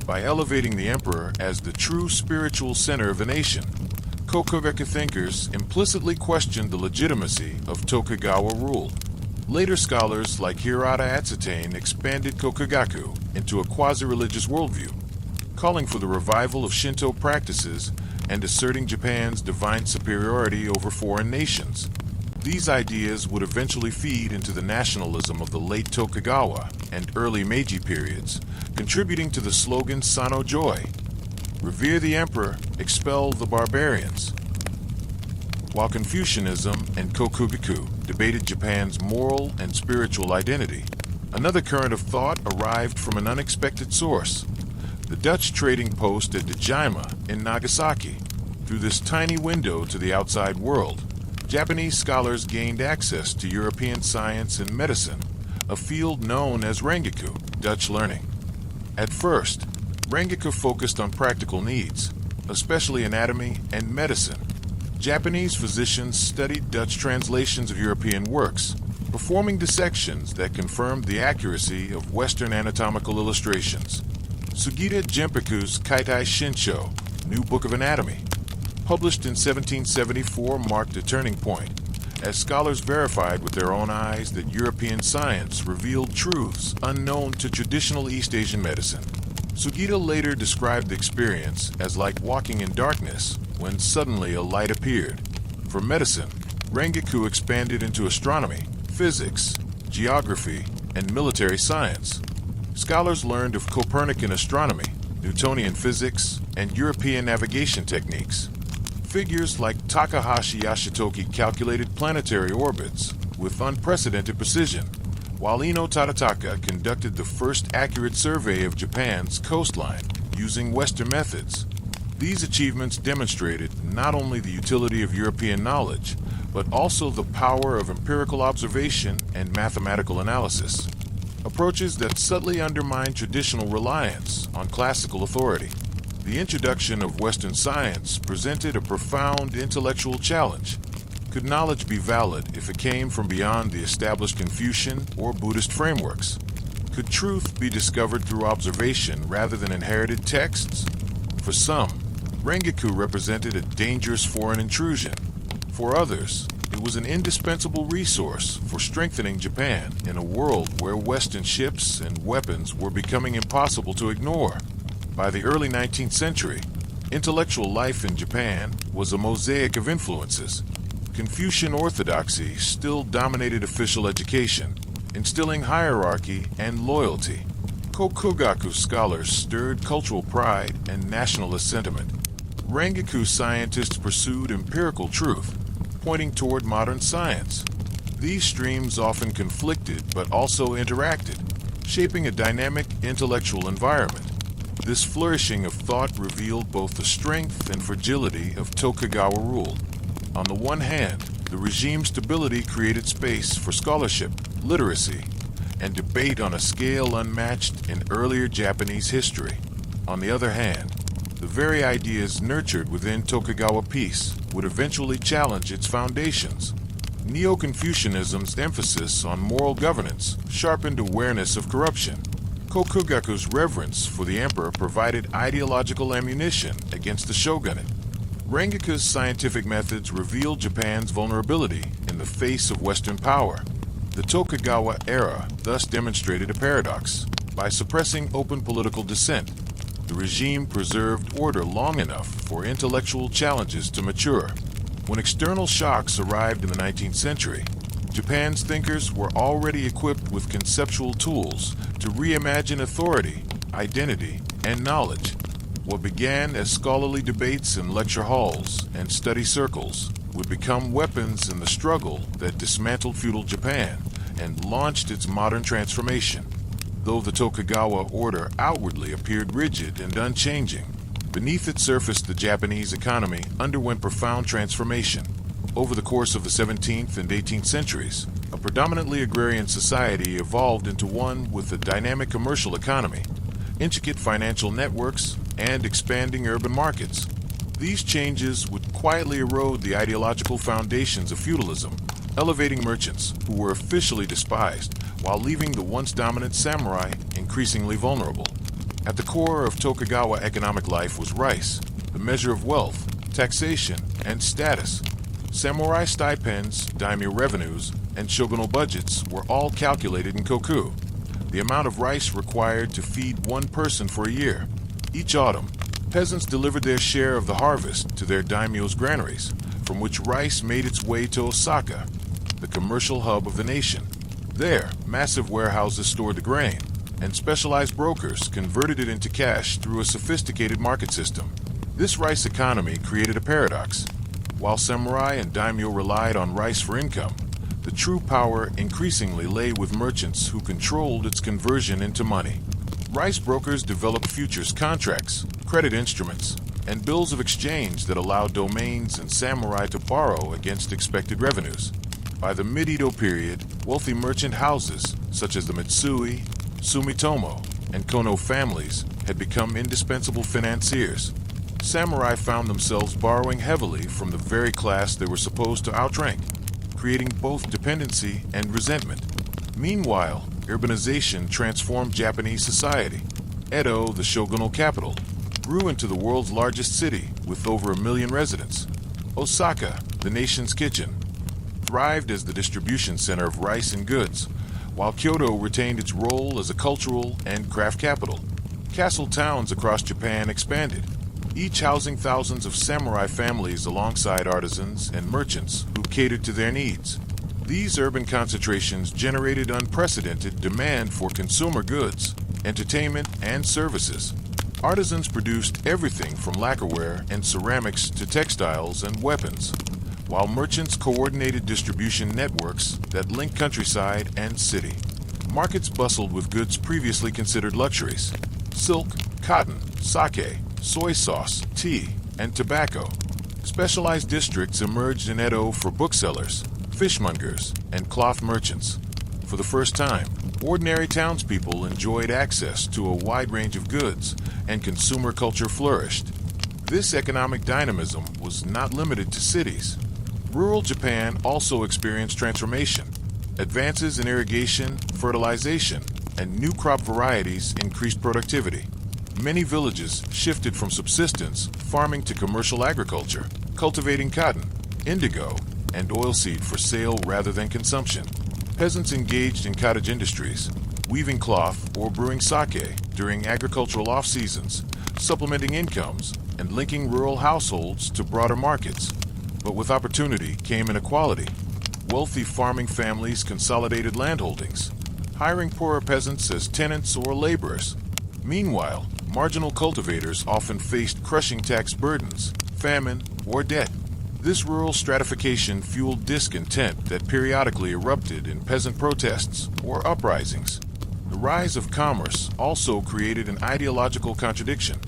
[SPEAKER 1] By elevating the emperor as the true spiritual center of a nation, Kokugaku thinkers implicitly questioned the legitimacy of Tokugawa rule. Later scholars like Hirata Atsutane expanded Kokugaku into a quasi-religious worldview, calling for the revival of Shinto practices and asserting Japan's divine superiority over foreign nations. These ideas would eventually feed into the nationalism of the late Tokugawa and early Meiji periods, contributing to the slogan Sano Joy, revere the emperor, expel the barbarians. While Confucianism and Kokugaku debated Japan's moral and spiritual identity, another current of thought arrived from an unexpected source: the Dutch trading post at Dejima in Nagasaki. Through this tiny window to the outside world, Japanese scholars gained access to European science and medicine, a field known as Rengaku, Dutch learning. At first, Rengaku focused on practical needs, especially anatomy and medicine. Japanese physicians studied Dutch translations of European works, performing dissections that confirmed the accuracy of Western anatomical illustrations. Sugita Genpaku's Kaitai Shinsho, New Book of Anatomy, published in 1774, marked a turning point, as scholars verified with their own eyes that European science revealed truths unknown to traditional East Asian medicine. Sugita later described the experience as like walking in darkness when suddenly a light appeared. For medicine, Rengaku expanded into astronomy, physics, geography, and military science. Scholars learned of Copernican astronomy, Newtonian physics, and European navigation techniques. Figures like Takahashi Yashitoki calculated planetary orbits with unprecedented precision, while Ino Tadataka conducted the first accurate survey of Japan's coastline using Western methods. These achievements demonstrated not only the utility of European knowledge, but also the power of empirical observation and mathematical analysis, approaches that subtly undermine traditional reliance on classical authority. The introduction of Western science presented a profound intellectual challenge. Could knowledge be valid if it came from beyond the established Confucian or Buddhist frameworks? Could truth be discovered through observation rather than inherited texts? For some, Rengaku represented a dangerous foreign intrusion. For others, it was an indispensable resource for strengthening Japan in a world where Western ships and weapons were becoming impossible to ignore. By the early 19th century, intellectual life in Japan was a mosaic of influences. Confucian orthodoxy still dominated official education, instilling hierarchy and loyalty. Kokugaku scholars stirred cultural pride and nationalist sentiment. Rengaku scientists pursued empirical truth, pointing toward modern science. These streams often conflicted but also interacted, shaping a dynamic intellectual environment. This flourishing of thought revealed both the strength and fragility of Tokugawa rule. On the one hand, the regime's stability created space for scholarship, literacy, and debate on a scale unmatched in earlier Japanese history. On the other hand, the very ideas nurtured within Tokugawa peace would eventually challenge its foundations. Neo-Confucianism's emphasis on moral governance sharpened awareness of corruption. Kokugaku's reverence for the emperor provided ideological ammunition against the shogunate. Rengaku's scientific methods revealed Japan's vulnerability in the face of Western power. The Tokugawa era thus demonstrated a paradox. By suppressing open political dissent, the regime preserved order long enough for intellectual challenges to mature. When external shocks arrived in the 19th century, Japan's thinkers were already equipped with conceptual tools to reimagine authority, identity, and knowledge. What began as scholarly debates in lecture halls and study circles would become weapons in the struggle that dismantled feudal Japan and launched its modern transformation. Though the Tokugawa order outwardly appeared rigid and unchanging, beneath its surface the Japanese economy underwent profound transformation. Over the course of the 17th and 18th centuries, a predominantly agrarian society evolved into one with a dynamic commercial economy, intricate financial networks, and expanding urban markets. These changes would quietly erode the ideological foundations of feudalism, elevating merchants who were officially despised while leaving the once dominant samurai increasingly vulnerable. At the core of Tokugawa economic life was rice, the measure of wealth, taxation, and status. Samurai stipends, daimyo revenues, and shogunal budgets were all calculated in koku, the amount of rice required to feed one person for a year. Each autumn, peasants delivered their share of the harvest to their daimyo's granaries, from which rice made its way to Osaka, the commercial hub of the nation. There, massive warehouses stored the grain, and specialized brokers converted it into cash through a sophisticated market system. This rice economy created a paradox. While samurai and daimyo relied on rice for income, the true power increasingly lay with merchants who controlled its conversion into money. Rice brokers developed futures contracts, credit instruments, and bills of exchange that allowed domains and samurai to borrow against expected revenues. By the mid-Edo period, wealthy merchant houses, such as the Mitsui, Sumitomo, and Kono families, had become indispensable financiers. Samurai found themselves borrowing heavily from the very class they were supposed to outrank, creating both dependency and resentment. Meanwhile, urbanization transformed Japanese society. Edo, the shogunal capital, grew into the world's largest city with over 1 million residents. Osaka, the nation's kitchen, thrived as the distribution center of rice and goods, while Kyoto retained its role as a cultural and craft capital. Castle towns across Japan expanded, each housing thousands of samurai families alongside artisans and merchants who catered to their needs. These urban concentrations generated unprecedented demand for consumer goods, entertainment, and services. Artisans produced everything from lacquerware and ceramics to textiles and weapons, while merchants coordinated distribution networks that linked countryside and city. Markets bustled with goods previously considered luxuries: silk, cotton, sake, soy sauce, tea, and tobacco. Specialized districts emerged in Edo for booksellers, fishmongers, and cloth merchants. For the first time, ordinary townspeople enjoyed access to a wide range of goods, and consumer culture flourished. This economic dynamism was not limited to cities. Rural Japan also experienced transformation. Advances in irrigation, fertilization, and new crop varieties increased productivity. Many villages shifted from subsistence farming to commercial agriculture, cultivating cotton, indigo, and oilseed for sale rather than consumption. Peasants engaged in cottage industries, weaving cloth or brewing sake during agricultural off-seasons, supplementing incomes and linking rural households to broader markets. But with opportunity came inequality. Wealthy farming families consolidated landholdings, hiring poorer peasants as tenants or laborers. Meanwhile, marginal cultivators often faced crushing tax burdens, famine, or debt. This rural stratification fueled discontent that periodically erupted in peasant protests or uprisings. The rise of commerce also created an ideological contradiction.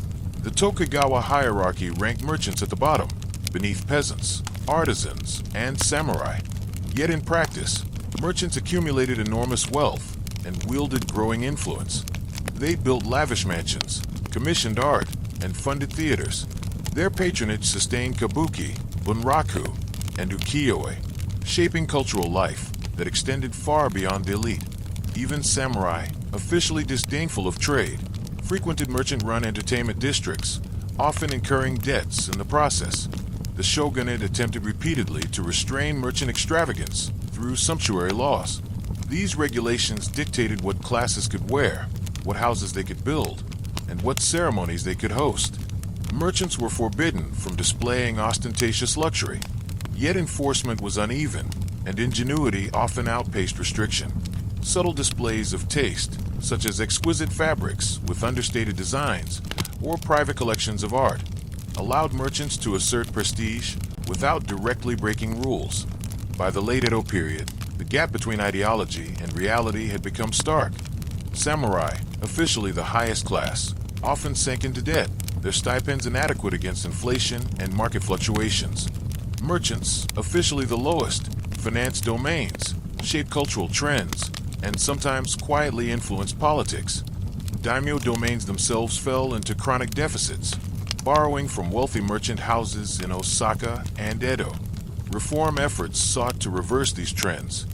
[SPEAKER 1] The Tokugawa hierarchy ranked merchants at the bottom, beneath peasants, artisans, and samurai. Yet in practice, merchants accumulated enormous wealth and wielded growing influence. They built lavish mansions, commissioned art, and funded theaters. Their patronage sustained kabuki, bunraku, and ukiyo-e, shaping cultural life that extended far beyond the elite. Even samurai, officially disdainful of trade, frequented merchant-run entertainment districts, often incurring debts in the process. The shogunate attempted repeatedly to restrain merchant extravagance through sumptuary laws. These regulations dictated what classes could wear, what houses they could build, and what ceremonies they could host. Merchants were forbidden from displaying ostentatious luxury. Yet enforcement was uneven, and ingenuity often outpaced restriction. Subtle displays of taste, such as exquisite fabrics with understated designs, or private collections of art, allowed merchants to assert prestige without directly breaking rules. By the late Edo period, the gap between ideology and reality had become stark. Samurai, officially the highest class, often sank into debt, their stipends inadequate against inflation and market fluctuations. Merchants, officially the lowest, financed domains, shaped cultural trends, and sometimes quietly influenced politics. Daimyo domains themselves fell into chronic deficits, borrowing from wealthy merchant houses in Osaka and Edo. Reform efforts sought to reverse these trends.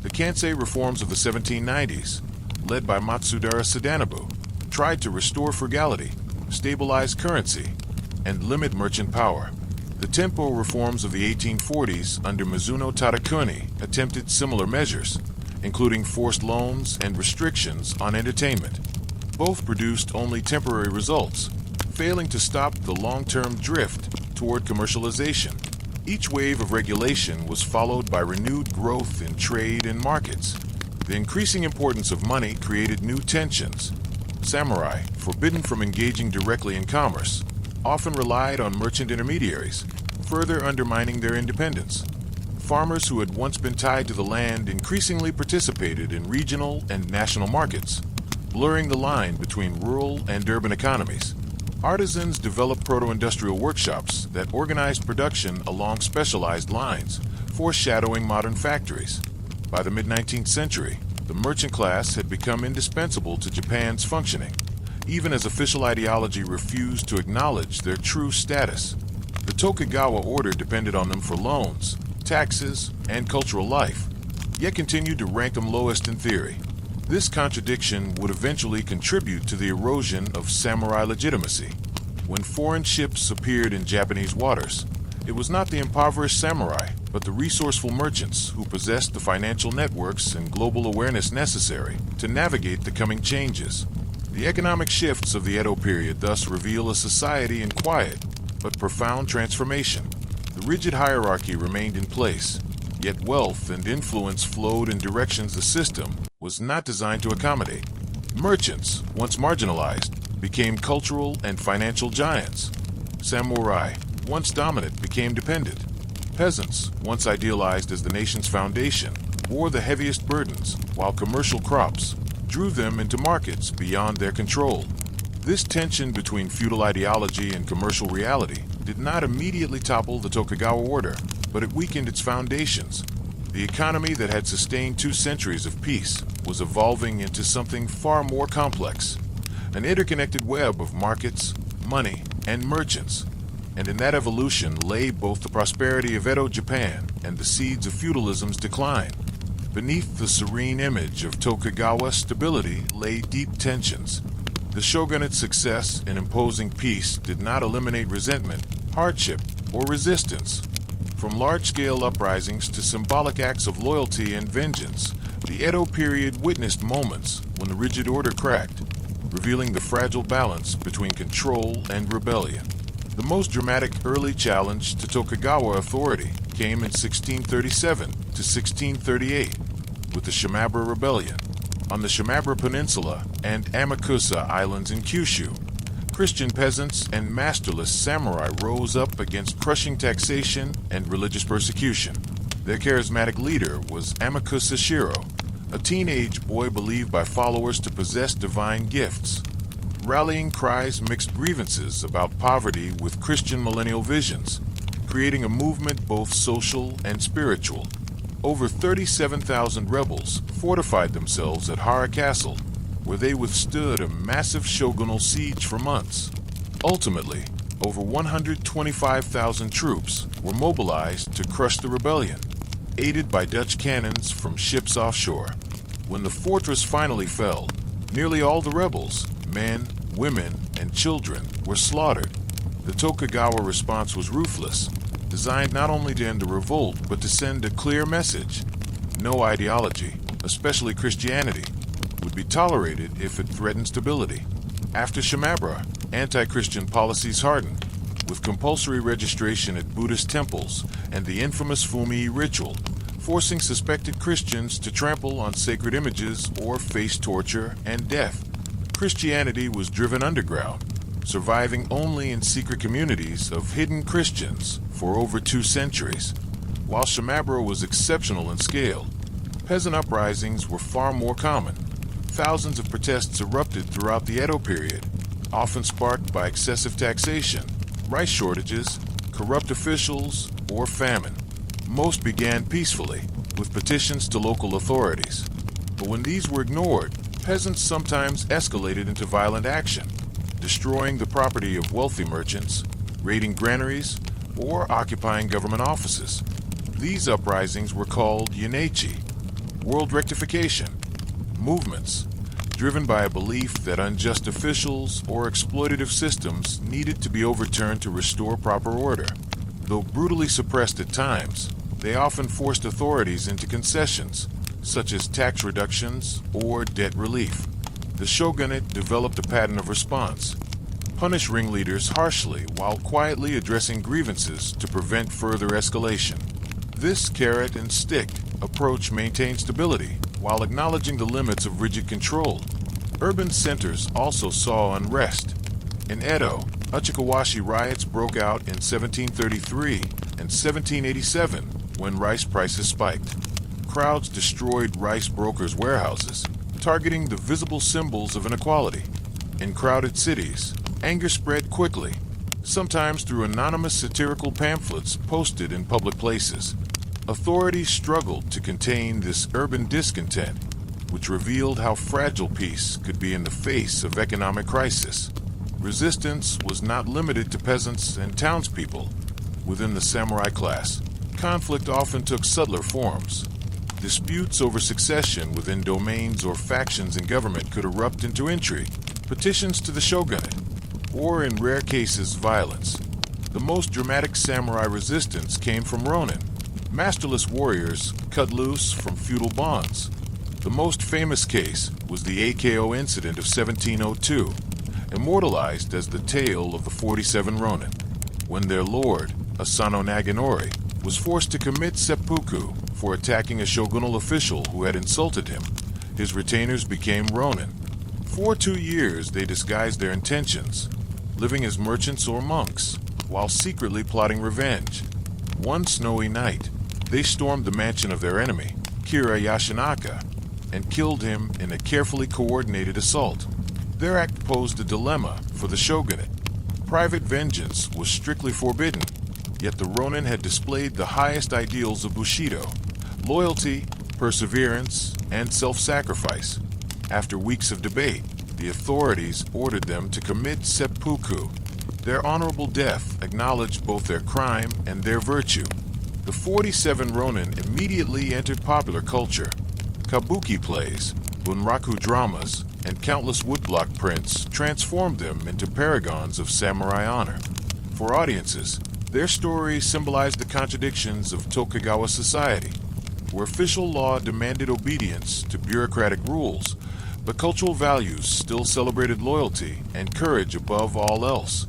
[SPEAKER 1] The Kansei reforms of the 1790s, led by Matsudara Sadanobu, tried to restore frugality, stabilize currency, and limit merchant power. The tempo reforms of the 1840s under Mizuno Tadakuni attempted similar measures, including forced loans and restrictions on entertainment. Both produced only temporary results, failing to stop the long-term drift toward commercialization. Each wave of regulation was followed by renewed growth in trade and markets. The increasing importance of money created new tensions. Samurai, forbidden from engaging directly in commerce, often relied on merchant intermediaries, further undermining their independence. Farmers who had once been tied to the land increasingly participated in regional and national markets, blurring the line between rural and urban economies. Artisans developed proto-industrial workshops that organized production along specialized lines, foreshadowing modern factories. By the mid-19th century, the merchant class had become indispensable to Japan's functioning, even as official ideology refused to acknowledge their true status. The Tokugawa order depended on them for loans, taxes, and cultural life, yet continued to rank them lowest in theory. This contradiction would eventually contribute to the erosion of samurai legitimacy. When foreign ships appeared in Japanese waters, it was not the impoverished samurai, but the resourceful merchants who possessed the financial networks and global awareness necessary to navigate the coming changes. The economic shifts of the Edo period thus reveal a society in quiet but profound transformation. The rigid hierarchy remained in place, yet wealth and influence flowed in directions the system was not designed to accommodate. Merchants, once marginalized, became cultural and financial giants. Samurai, once dominant, became dependent. Peasants, once idealized as the nation's foundation, bore the heaviest burdens, while commercial crops drew them into markets beyond their control. This tension between feudal ideology and commercial reality did not immediately topple the Tokugawa order, but it weakened its foundations. The economy that had sustained 2 centuries of peace was evolving into something far more complex, an interconnected web of markets, money, and merchants. And in that evolution lay both the prosperity of Edo Japan and the seeds of feudalism's decline. Beneath the serene image of Tokugawa stability lay deep tensions. The shogunate's success in imposing peace did not eliminate resentment, hardship, or resistance. From large-scale uprisings to symbolic acts of loyalty and vengeance, the Edo period witnessed moments when the rigid order cracked, revealing the fragile balance between control and rebellion. The most dramatic early challenge to Tokugawa authority came in 1637 to 1638 with the Shimabara Rebellion. On the Shimabara Peninsula and Amakusa Islands in Kyushu, Christian peasants and masterless samurai rose up against crushing taxation and religious persecution. Their charismatic leader was Amakusa Shiro, a teenage boy believed by followers to possess divine gifts. Rallying cries mixed grievances about poverty with Christian millennial visions, creating a movement both social and spiritual. Over 37,000 rebels fortified themselves at Hara Castle, where they withstood a massive shogunal siege for months. Ultimately, over 125,000 troops were mobilized to crush the rebellion, aided by Dutch cannons from ships offshore. When the fortress finally fell, nearly all the rebels, men, women, and children, were slaughtered. The Tokugawa response was ruthless, designed not only to end the revolt, but to send a clear message. No ideology, especially Christianity, would be tolerated if it threatened stability. After Shimabara, anti-Christian policies hardened, with compulsory registration at Buddhist temples and the infamous Fumi ritual, forcing suspected Christians to trample on sacred images or face torture and death. Christianity was driven underground, surviving only in secret communities of hidden Christians for over 2 centuries. While Shimabara was exceptional in scale, peasant uprisings were far more common. Thousands of protests erupted throughout the Edo period, often sparked by excessive taxation, rice shortages, corrupt officials, or famine. Most began peacefully, with petitions to local authorities. But when these were ignored, peasants sometimes escalated into violent action, destroying the property of wealthy merchants, raiding granaries, or occupying government offices. These uprisings were called Yunechi, world rectification, movements, driven by a belief that unjust officials or exploitative systems needed to be overturned to restore proper order. Though brutally suppressed at times, they often forced authorities into concessions, such as tax reductions or debt relief. The shogunate developed a pattern of response: punish ringleaders harshly while quietly addressing grievances to prevent further escalation. This carrot and stick approach maintained stability while acknowledging the limits of rigid control. Urban centers also saw unrest. In Edo, Uchikawashi riots broke out in 1733 and 1787 when rice prices spiked. Crowds destroyed rice brokers' warehouses, targeting the visible symbols of inequality. In crowded cities, anger spread quickly, sometimes through anonymous satirical pamphlets posted in public places. Authorities struggled to contain this urban discontent, which revealed how fragile peace could be in the face of economic crisis. Resistance was not limited to peasants and townspeople. Within the samurai class, conflict often took subtler forms. Disputes over succession within domains or factions in government could erupt into intrigue, petitions to the shogunate, or in rare cases, violence. The most dramatic samurai resistance came from ronin, masterless warriors cut loose from feudal bonds. The most famous case was the AKO incident of 1702, immortalized as the tale of the 47 ronin. When their lord, Asano Naganori, was forced to commit seppuku for attacking a shogunal official who had insulted him, his retainers became ronin. For 2 years they disguised their intentions, living as merchants or monks, while secretly plotting revenge. One snowy night, they stormed the mansion of their enemy, Kira Yashinaka, and killed him in a carefully coordinated assault. Their act posed a dilemma for the shogunate. Private vengeance was strictly forbidden, yet the ronin had displayed the highest ideals of Bushidō: loyalty, perseverance, and self-sacrifice. After weeks of debate, the authorities ordered them to commit seppuku. Their honorable death acknowledged both their crime and their virtue. The 47 ronin immediately entered popular culture. Kabuki plays, bunraku dramas, and countless woodblock prints transformed them into paragons of samurai honor. For audiences, their stories symbolized the contradictions of Tokugawa society, where official law demanded obedience to bureaucratic rules, but cultural values still celebrated loyalty and courage above all else.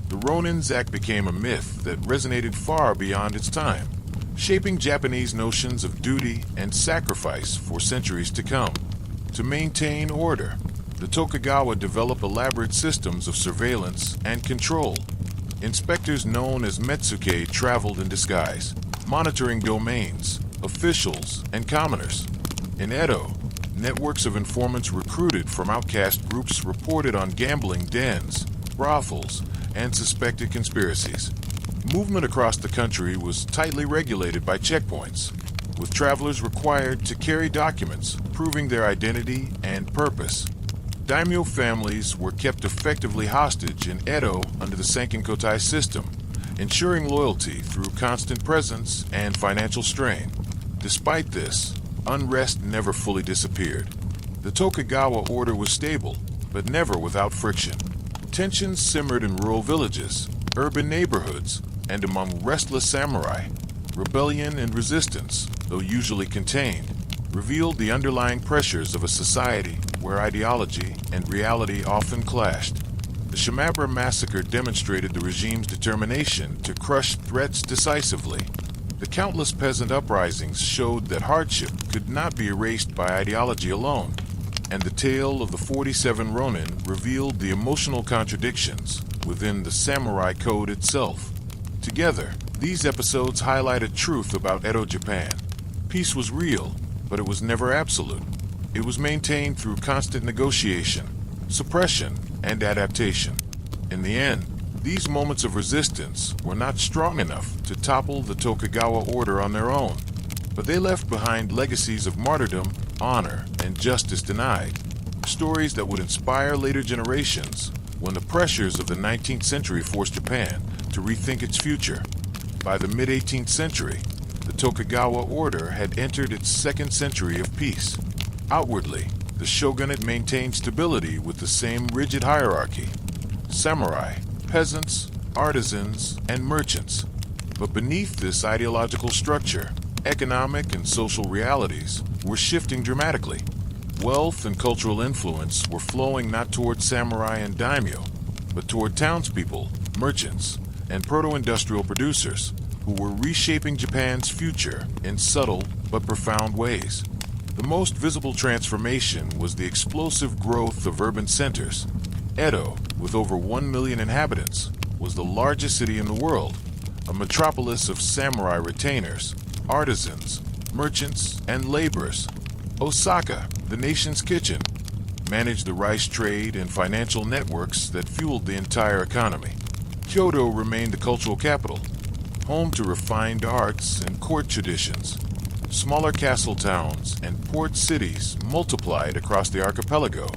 [SPEAKER 1] The Ronin's act became a myth that resonated far beyond its time, shaping Japanese notions of duty and sacrifice for centuries to come. To maintain order, the Tokugawa developed elaborate systems of surveillance and control. Inspectors known as Metsuke traveled in disguise, monitoring domains, officials, and commoners. In Edo, networks of informants recruited from outcast groups reported on gambling dens, brothels, and suspected conspiracies. Movement across the country was tightly regulated by checkpoints, with travelers required to carry documents proving their identity and purpose. Daimyo families were kept effectively hostage in Edo under the Senkinkotai system, ensuring loyalty through constant presence and financial strain. Despite this, unrest never fully disappeared. The Tokugawa order was stable, but never without friction. Tensions simmered in rural villages, urban neighborhoods, and among restless samurai. Rebellion and resistance, though usually contained, revealed the underlying pressures of a society where ideology and reality often clashed. The Shimabara massacre demonstrated the regime's determination to crush threats decisively. The countless peasant uprisings showed that hardship could not be erased by ideology alone, and the tale of the 47 Ronin revealed the emotional contradictions within the samurai code itself. Together, these episodes highlighted truth about Edo Japan. Peace was real, but it was never absolute. It was maintained through constant negotiation, suppression, and adaptation. In the end, these moments of resistance were not strong enough to topple the Tokugawa order on their own, but they left behind legacies of martyrdom, honor, and justice denied, stories that would inspire later generations when the pressures of the 19th century forced Japan to rethink its future. By the mid-18th century, the Tokugawa order had entered its second century of peace. Outwardly, the shogunate maintained stability with the same rigid hierarchy: samurai, peasants, artisans, and merchants. But beneath this ideological structure, economic and social realities were shifting dramatically. Wealth and cultural influence were flowing not toward samurai and daimyo, but toward townspeople, merchants, and proto-industrial producers who were reshaping Japan's future in subtle but profound ways. The most visible transformation was the explosive growth of urban centers. Edo, with over 1 million inhabitants, was the largest city in the world, a metropolis of samurai retainers, artisans, merchants, and laborers. Osaka, the nation's kitchen, managed the rice trade and financial networks that fueled the entire economy. Kyoto remained the cultural capital, home to refined arts and court traditions. Smaller castle towns and port cities multiplied across the archipelago,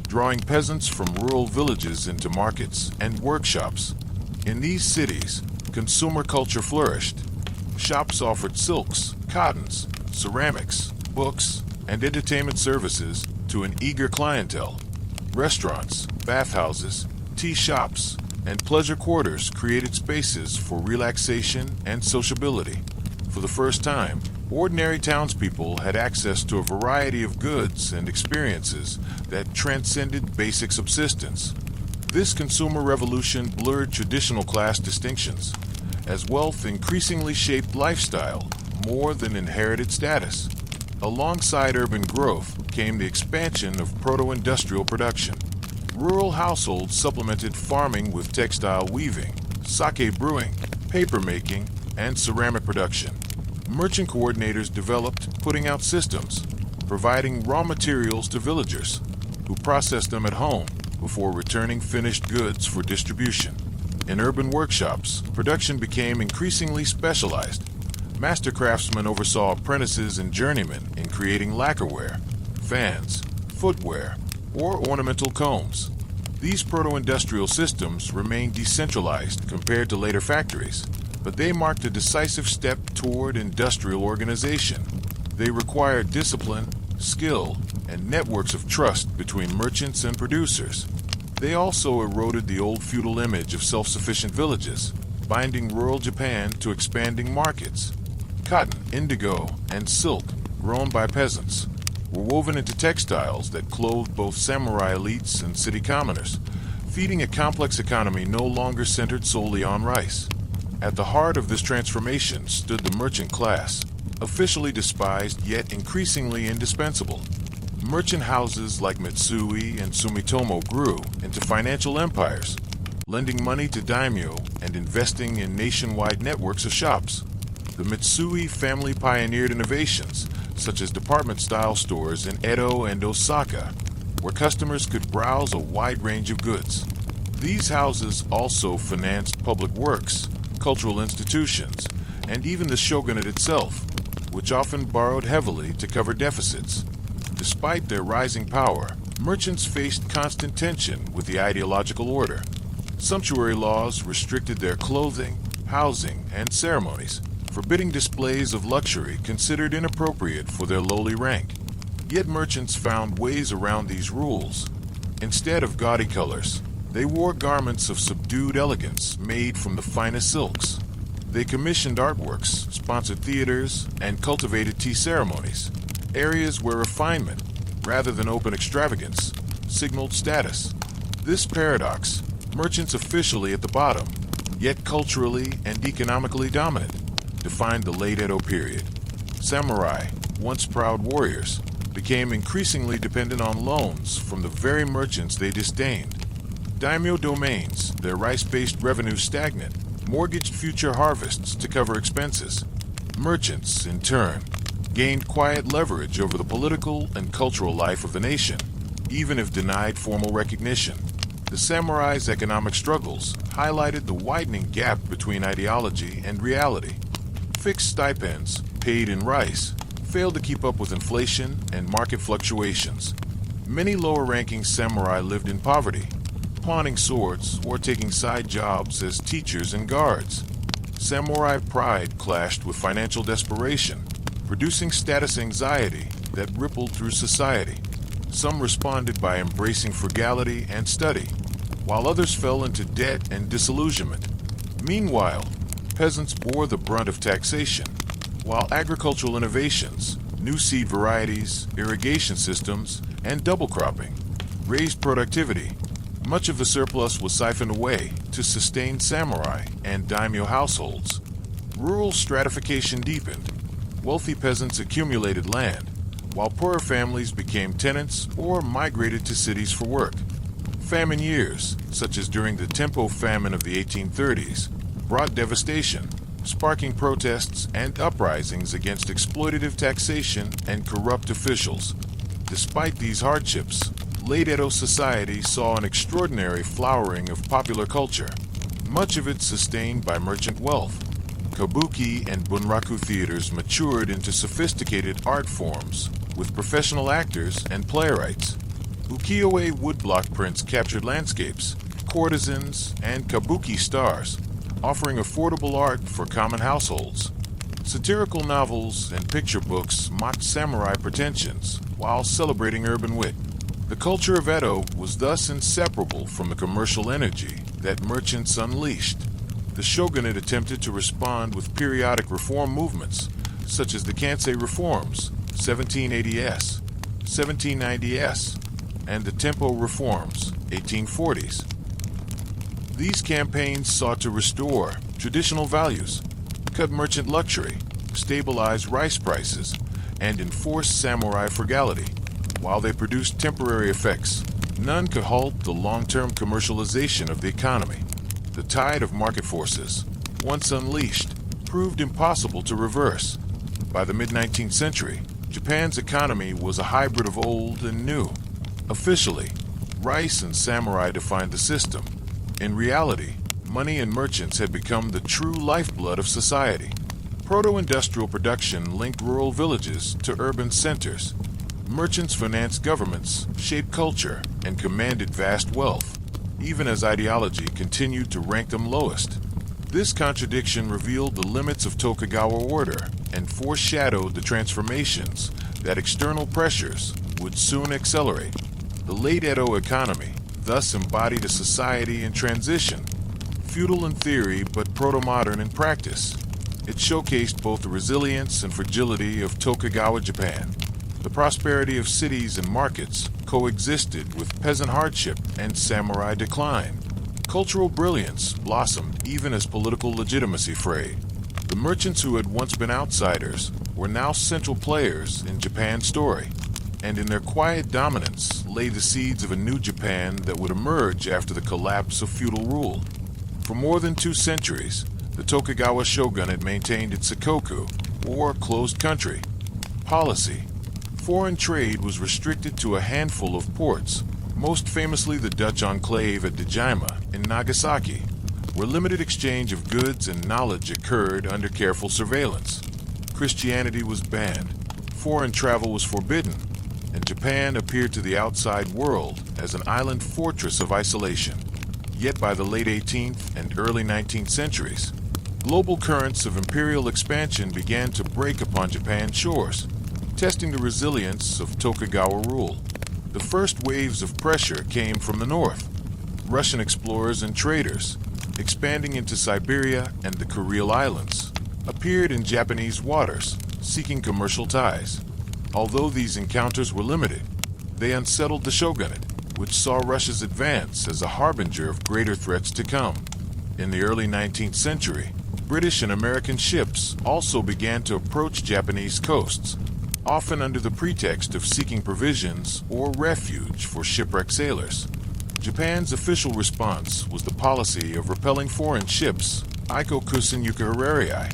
[SPEAKER 1] drawing peasants from rural villages into markets and workshops. In these cities, consumer culture flourished. Shops offered silks, cottons, ceramics, books, and entertainment services to an eager clientele. Restaurants, bathhouses, tea shops, and pleasure quarters created spaces for relaxation and sociability. For the first time, ordinary townspeople had access to a variety of goods and experiences that transcended basic subsistence. This consumer revolution blurred traditional class distinctions, as wealth increasingly shaped lifestyle more than inherited status. Alongside urban growth came the expansion of proto-industrial production. Rural households supplemented farming with textile weaving, sake brewing, paper making, and ceramic production. Merchant coordinators developed putting-out systems, providing raw materials to villagers, who processed them at home before returning finished goods for distribution. In urban workshops, production became increasingly specialized. Master craftsmen oversaw apprentices and journeymen in creating lacquerware, fans, footwear, or ornamental combs. These proto-industrial systems remained decentralized compared to later factories, but they marked a decisive step toward industrial organization. They required discipline, skill, and networks of trust between merchants and producers. They also eroded the old feudal image of self-sufficient villages, binding rural Japan to expanding markets. Cotton, indigo, and silk, grown by peasants, were woven into textiles that clothed both samurai elites and city commoners, feeding a complex economy no longer centered solely on rice. At the heart of this transformation stood the merchant class, officially despised yet increasingly indispensable. Merchant houses like Mitsui and Sumitomo grew into financial empires, lending money to daimyo and investing in nationwide networks of shops. The Mitsui family pioneered innovations such as department-style stores in Edo and Osaka, where customers could browse a wide range of goods. These houses also financed public works, cultural institutions, and even the shogunate itself, which often borrowed heavily to cover deficits. Despite their rising power, merchants faced constant tension with the ideological order. Sumptuary laws restricted their clothing, housing, and ceremonies, forbidding displays of luxury considered inappropriate for their lowly rank. Yet merchants found ways around these rules. Instead of gaudy colors, they wore garments of subdued elegance made from the finest silks. They commissioned artworks, sponsored theaters, and cultivated tea ceremonies, areas where refinement, rather than open extravagance, signaled status. This paradox, merchants officially at the bottom, yet culturally and economically dominant, defined the late Edo period. Samurai, once proud warriors, became increasingly dependent on loans from the very merchants they disdained. Daimyo domains, their rice-based revenue stagnant, mortgaged future harvests to cover expenses. Merchants, in turn, gained quiet leverage over the political and cultural life of the nation, even if denied formal recognition. The samurai's economic struggles highlighted the widening gap between ideology and reality. Fixed stipends, paid in rice, failed to keep up with inflation and market fluctuations. Many lower-ranking samurai lived in poverty, pawning swords or taking side jobs as teachers and guards. Samurai pride clashed with financial desperation, producing status anxiety that rippled through society. Some responded by embracing frugality and study, while others fell into debt and disillusionment. Meanwhile, peasants bore the brunt of taxation, while agricultural innovations, new seed varieties, irrigation systems, and double cropping raised productivity. Much of the surplus was siphoned away to sustain samurai and daimyo households. Rural stratification deepened. Wealthy peasants accumulated land, while poorer families became tenants or migrated to cities for work. Famine years, such as during the Tempo famine of the 1830s, brought devastation, sparking protests and uprisings against exploitative taxation and corrupt officials. Despite these hardships, late Edo society saw an extraordinary flowering of popular culture, much of it sustained by merchant wealth. Kabuki and bunraku theaters matured into sophisticated art forms, with professional actors and playwrights. Ukiyo-e woodblock prints captured landscapes, courtesans, and kabuki stars, offering affordable art for common households. Satirical novels and picture books mocked samurai pretensions while celebrating urban wit. The culture of Edo was thus inseparable from the commercial energy that merchants unleashed. The shogunate attempted to respond with periodic reform movements, such as the Kansei Reforms, 1780s, 1790s, and the Tempo Reforms, 1840s. These campaigns sought to restore traditional values, cut merchant luxury, stabilize rice prices, and enforce samurai frugality. While they produced temporary effects, none could halt the long-term commercialization of the economy. The tide of market forces, once unleashed, proved impossible to reverse. By the mid-19th century, Japan's economy was a hybrid of old and new. Officially, rice and samurai defined the system. In reality, money and merchants had become the true lifeblood of society. Proto-industrial production linked rural villages to urban centers. Merchants financed governments, shaped culture, and commanded vast wealth, even as ideology continued to rank them lowest. This contradiction revealed the limits of Tokugawa order and foreshadowed the transformations that external pressures would soon accelerate. The late Edo economy thus embodied a society in transition, feudal in theory but proto-modern in practice. It showcased both the resilience and fragility of Tokugawa Japan. The prosperity of cities and markets coexisted with peasant hardship and samurai decline. Cultural brilliance blossomed even as political legitimacy frayed. The merchants who had once been outsiders were now central players in Japan's story, and in their quiet dominance lay the seeds of a new Japan that would emerge after the collapse of feudal rule. For more than 2 centuries, the Tokugawa shogunate maintained its sakoku, or closed country, policy. Foreign trade was restricted to a handful of ports, most famously the Dutch enclave at Dejima in Nagasaki, where limited exchange of goods and knowledge occurred under careful surveillance. Christianity was banned, foreign travel was forbidden, and Japan appeared to the outside world as an island fortress of isolation. Yet by the late 18th and early 19th centuries, global currents of imperial expansion began to break upon Japan's shores, testing the resilience of Tokugawa rule. The first waves of pressure came from the north. Russian explorers and traders, expanding into Siberia and the Kuril Islands, appeared in Japanese waters, seeking commercial ties. Although these encounters were limited, they unsettled the shogunate, which saw Russia's advance as a harbinger of greater threats to come. In the early 19th century, British and American ships also began to approach Japanese coasts, often under the pretext of seeking provisions or refuge for shipwrecked sailors. Japan's official response was the policy of repelling foreign ships, Ikokusen Yukaharari,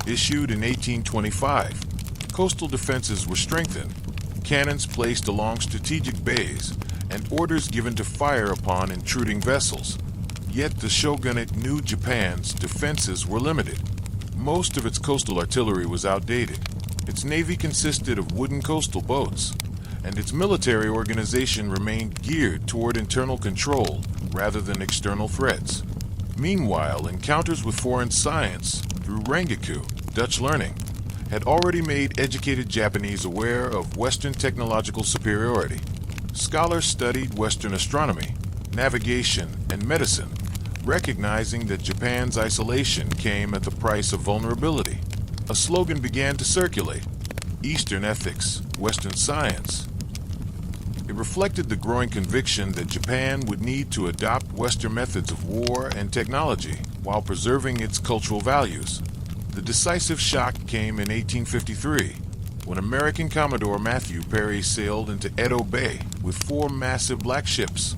[SPEAKER 1] issued in 1825. Coastal defenses were strengthened, cannons placed along strategic bays, and orders given to fire upon intruding vessels. Yet the shogunate knew Japan's defenses were limited. Most of its coastal artillery was outdated. Its navy consisted of wooden coastal boats, and its military organization remained geared toward internal control rather than external threats. Meanwhile, encounters with foreign science through Rangaku, Dutch learning, had already made educated Japanese aware of Western technological superiority. Scholars studied Western astronomy, navigation, and medicine, recognizing that Japan's isolation came at the price of vulnerability. A slogan began to circulate: Eastern ethics, Western science. It reflected the growing conviction that Japan would need to adopt Western methods of war and technology while preserving its cultural values. The decisive shock came in 1853, when American Commodore Matthew Perry sailed into Edo Bay with 4 massive black ships,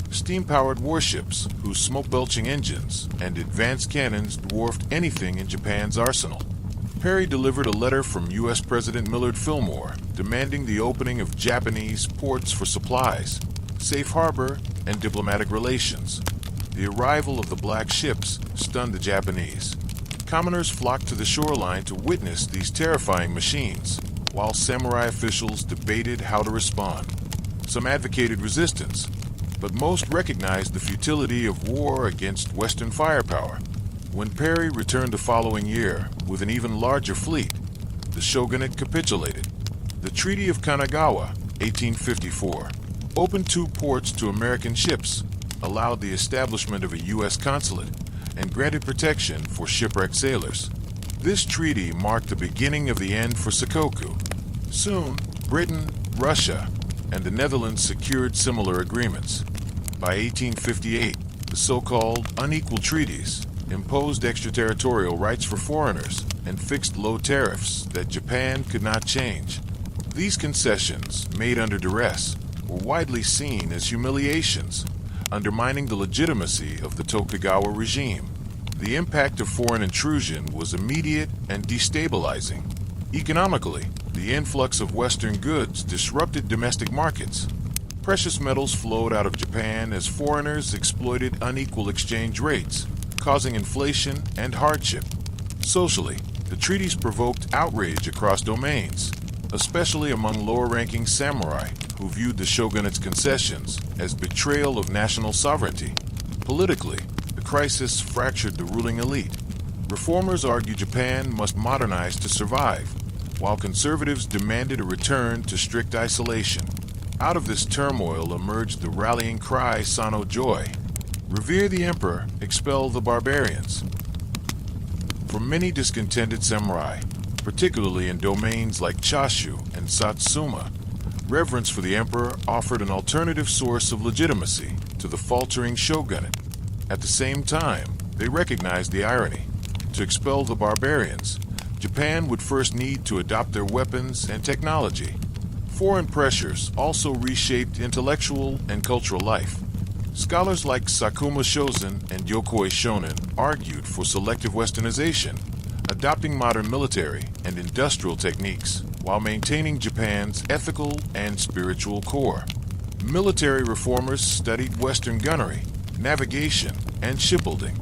[SPEAKER 1] steam-powered warships whose smoke-belching engines and advanced cannons dwarfed anything in Japan's arsenal. Perry delivered a letter from U.S. President Millard Fillmore demanding the opening of Japanese ports for supplies, safe harbor, and diplomatic relations. The arrival of the black ships stunned the Japanese. Commoners flocked to the shoreline to witness these terrifying machines, while samurai officials debated how to respond. Some advocated resistance, but most recognized the futility of war against Western firepower. When Perry returned the following year with an even larger fleet, the shogunate capitulated. The Treaty of Kanagawa, 1854, opened 2 ports to American ships, allowed the establishment of a U.S. consulate, and granted protection for shipwrecked sailors. This treaty marked the beginning of the end for Sakoku. Soon, Britain, Russia, and the Netherlands secured similar agreements. By 1858, the so-called unequal treaties imposed extraterritorial rights for foreigners and fixed low tariffs that Japan could not change. These concessions, made under duress, were widely seen as humiliations, undermining the legitimacy of the Tokugawa regime. The impact of foreign intrusion was immediate and destabilizing. Economically, the influx of Western goods disrupted domestic markets. Precious metals flowed out of Japan as foreigners exploited unequal exchange rates, causing inflation and hardship. Socially, the treaties provoked outrage across domains, especially among lower-ranking samurai who viewed the shogunate's concessions as betrayal of national sovereignty. Politically, the crisis fractured the ruling elite. Reformers argued Japan must modernize to survive, while conservatives demanded a return to strict isolation. Out of this turmoil emerged the rallying cry Sano Joy: revere the emperor, expel the barbarians. For many discontented samurai, particularly in domains like Chashu and Satsuma, reverence for the emperor offered an alternative source of legitimacy to the faltering shogunate. At the same time, they recognized the irony. To expel the barbarians, Japan would first need to adopt their weapons and technology. Foreign pressures also reshaped intellectual and cultural life. Scholars like Sakuma Shozen and Yokoi Shonen argued for selective westernization, adopting modern military and industrial techniques while maintaining Japan's ethical and spiritual core. Military reformers studied Western gunnery, navigation, and shipbuilding.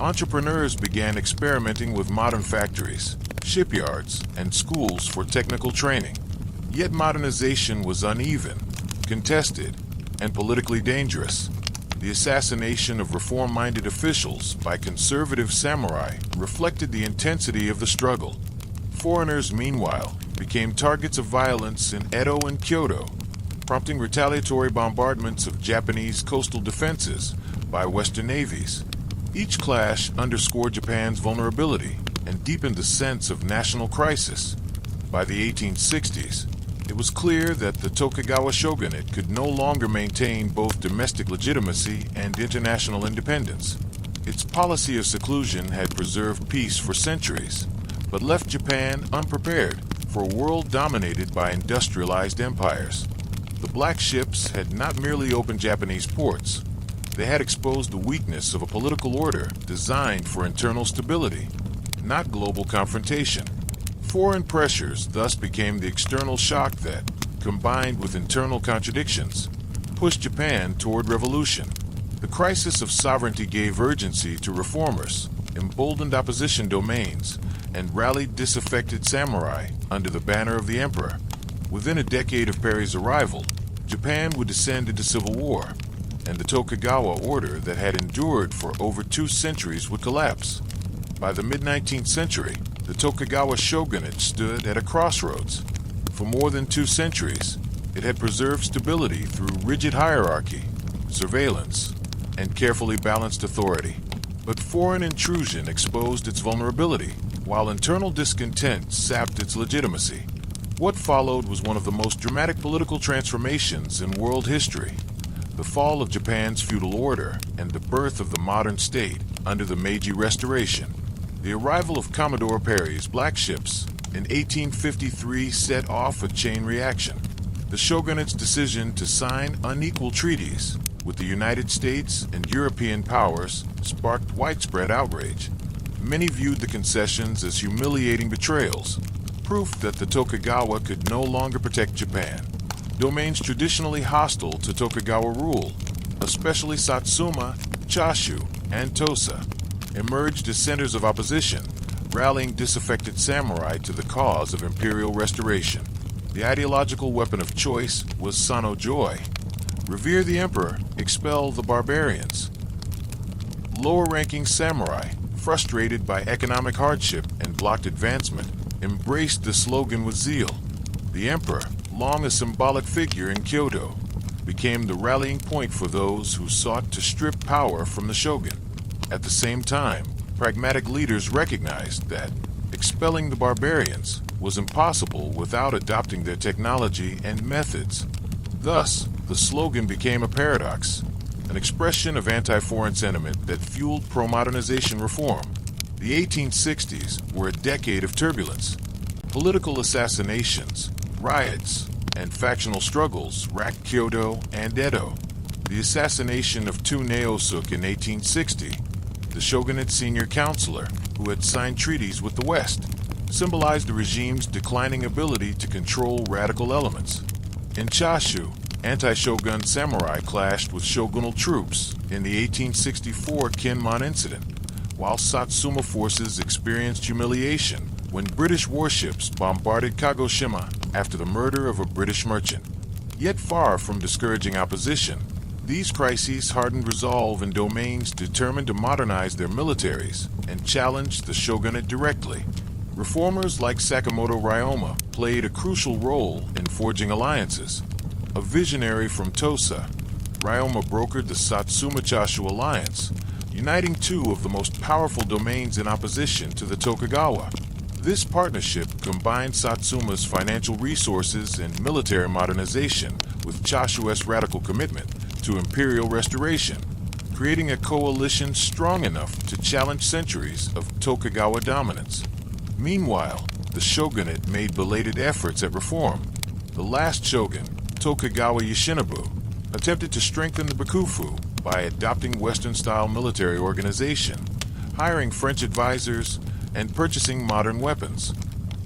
[SPEAKER 1] Entrepreneurs began experimenting with modern factories, shipyards, and schools for technical training. Yet modernization was uneven, contested, and politically dangerous. The assassination of reform-minded officials by conservative samurai reflected the intensity of the struggle. Foreigners, meanwhile, became targets of violence in Edo and Kyoto, prompting retaliatory bombardments of Japanese coastal defenses by Western navies. Each clash underscored Japan's vulnerability and deepened the sense of national crisis. By the 1860s, it was clear that the Tokugawa shogunate could no longer maintain both domestic legitimacy and international independence. Its policy of seclusion had preserved peace for centuries, but left Japan unprepared for a world dominated by industrialized empires. The black ships had not merely opened Japanese ports, they had exposed the weakness of a political order designed for internal stability, not global confrontation. Foreign pressures thus became the external shock that, combined with internal contradictions, pushed Japan toward revolution. The crisis of sovereignty gave urgency to reformers, emboldened opposition domains, and rallied disaffected samurai under the banner of the emperor. Within a decade of Perry's arrival, Japan would descend into civil war, and the Tokugawa order that had endured for over 2 centuries would collapse. By the mid-19th century, the Tokugawa shogunate stood at a crossroads. For more than 2 centuries, it had preserved stability through rigid hierarchy, surveillance, and carefully balanced authority. But foreign intrusion exposed its vulnerability, while internal discontent sapped its legitimacy. What followed was one of the most dramatic political transformations in world history: the fall of Japan's feudal order and the birth of the modern state under the Meiji Restoration. The arrival of Commodore Perry's black ships in 1853 set off a chain reaction. The shogunate's decision to sign unequal treaties with the United States and European powers sparked widespread outrage. Many viewed the concessions as humiliating betrayals, proof that the Tokugawa could no longer protect Japan. Domains traditionally hostile to Tokugawa rule, especially Satsuma, Chashu, and Tosa, emerged as centers of opposition, rallying disaffected samurai to the cause of imperial restoration. The ideological weapon of choice was Sano Joy: revere the emperor, expel the barbarians. Lower-ranking samurai, frustrated by economic hardship and blocked advancement, embraced the slogan with zeal. The emperor, long a symbolic figure in Kyoto, became the rallying point for those who sought to strip power from the shogun. At the same time, pragmatic leaders recognized that expelling the barbarians was impossible without adopting their technology and methods. Thus, the slogan became a paradox, an expression of anti-foreign sentiment that fueled pro-modernization reform. The 1860s were a decade of turbulence. Political assassinations, riots, and factional struggles racked Kyoto and Edo. The assassination of Tsuneyosuke in 1860, the shogunate's senior counselor, who had signed treaties with the West, symbolized the regime's declining ability to control radical elements. In Chashu, anti-shogun samurai clashed with shogunal troops in the 1864 Kinmon incident, while Satsuma forces experienced humiliation when British warships bombarded Kagoshima after the murder of a British merchant. Yet far from discouraging opposition, these crises hardened resolve in domains determined to modernize their militaries and challenge the shogunate directly. Reformers like Sakamoto Ryoma played a crucial role in forging alliances. A visionary from Tosa, Ryoma brokered the Satsuma-Chashu alliance, uniting two of the most powerful domains in opposition to the Tokugawa. This partnership combined Satsuma's financial resources and military modernization with Chashu's radical commitment to imperial restoration, creating a coalition strong enough to challenge centuries of Tokugawa dominance. Meanwhile, the shogunate made belated efforts at reform. The last shogun, Tokugawa Yoshinobu, attempted to strengthen the Bakufu by adopting Western-style military organization, hiring French advisors, and purchasing modern weapons.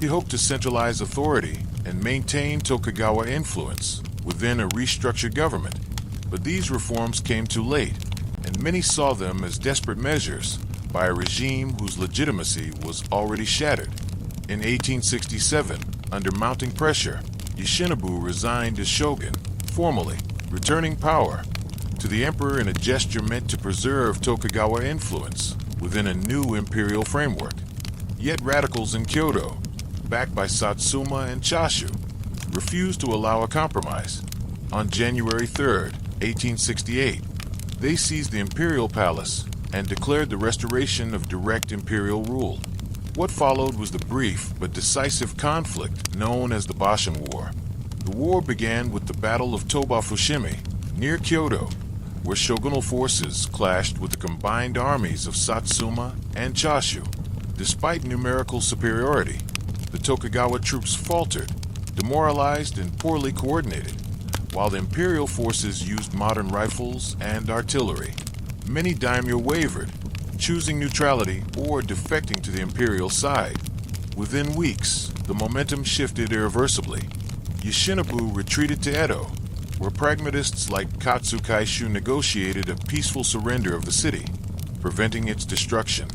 [SPEAKER 1] He hoped to centralize authority and maintain Tokugawa influence within a restructured government. But these reforms came too late, and many saw them as desperate measures by a regime whose legitimacy was already shattered. In 1867, under mounting pressure, Yoshinobu resigned as shogun, formally returning power to the emperor in a gesture meant to preserve Tokugawa influence within a new imperial framework. Yet radicals in Kyoto, backed by Satsuma and Chashu, refused to allow a compromise. On January 3, 1868, they seized the imperial palace and declared the restoration of direct imperial rule. What followed was the brief but decisive conflict known as the Boshin War. The war began with the Battle of Toba Fushimi, near Kyoto, where shogunal forces clashed with the combined armies of Satsuma and Chashu. Despite numerical superiority, the Tokugawa troops faltered, demoralized and poorly coordinated, while the imperial forces used modern rifles and artillery. Many daimyo wavered, choosing neutrality or defecting to the imperial side. Within weeks, the momentum shifted irreversibly. Yoshinobu retreated to Edo, where pragmatists like Katsu Kaishu negotiated a peaceful surrender of the city, preventing its destruction.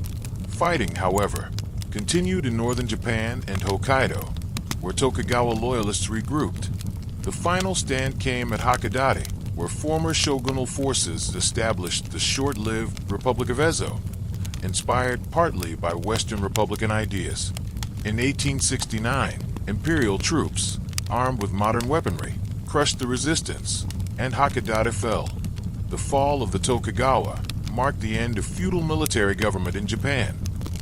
[SPEAKER 1] Fighting, however, continued in northern Japan and Hokkaido, where Tokugawa loyalists regrouped. The final stand came at Hakodate, where former shogunal forces established the short-lived Republic of Ezo, inspired partly by Western Republican ideas. In 1869, imperial troops, armed with modern weaponry, crushed the resistance, and Hakodate fell. The fall of the Tokugawa marked the end of feudal military government in Japan.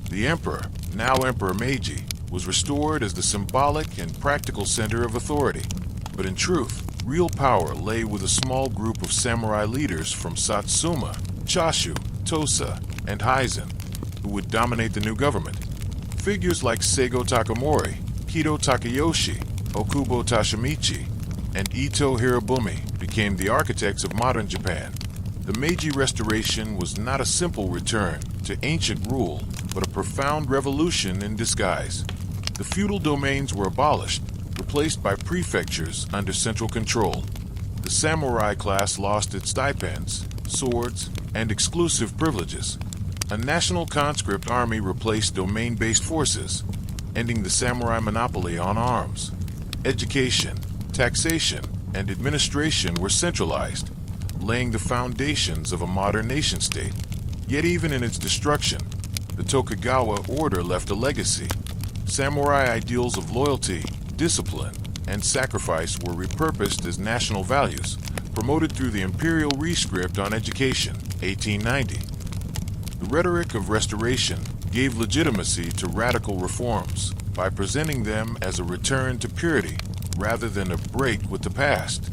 [SPEAKER 1] The emperor, now Emperor Meiji, was restored as the symbolic and practical center of authority. But in truth, real power lay with a small group of samurai leaders from Satsuma, Chashu, Tosa, and Hizen, who would dominate the new government. Figures like Seigo Takamori, Kido Takayoshi, Okubo Toshimichi, and Ito Hirobumi became the architects of modern Japan. The Meiji Restoration was not a simple return to ancient rule, but a profound revolution in disguise. The feudal domains were abolished, replaced by prefectures under central control. The samurai class lost its stipends, swords, and exclusive privileges. A national conscript army replaced domain-based forces, ending the samurai monopoly on arms. Education, taxation, and administration were centralized, laying the foundations of a modern nation-state. Yet even in its destruction, the Tokugawa order left a legacy. Samurai ideals of loyalty, discipline, and sacrifice were repurposed as national values, promoted through the Imperial Rescript on Education, 1890. The rhetoric of restoration gave legitimacy to radical reforms by presenting them as a return to purity rather than a break with the past.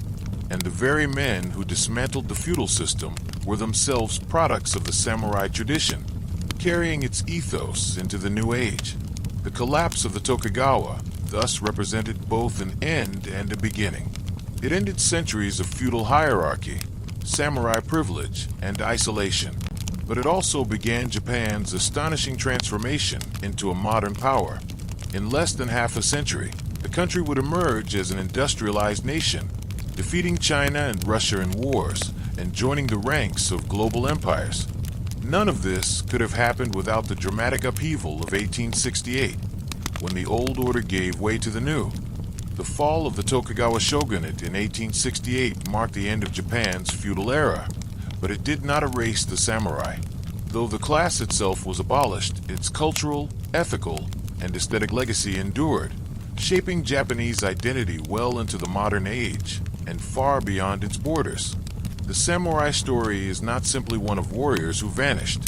[SPEAKER 1] And the very men who dismantled the feudal system were themselves products of the samurai tradition, carrying its ethos into the new age. The collapse of the Tokugawa thus represented both an end and a beginning. It ended centuries of feudal hierarchy, samurai privilege, and isolation. But it also began Japan's astonishing transformation into a modern power. In less than half a century, the country would emerge as an industrialized nation, defeating China and Russia in wars and joining the ranks of global empires. None of this could have happened without the dramatic upheaval of 1868, when the old order gave way to the new. The fall of the Tokugawa shogunate in 1868 marked the end of Japan's feudal era, but it did not erase the samurai. Though the class itself was abolished, its cultural, ethical, and aesthetic legacy endured, shaping Japanese identity well into the modern age and far beyond its borders. The samurai story is not simply one of warriors who vanished.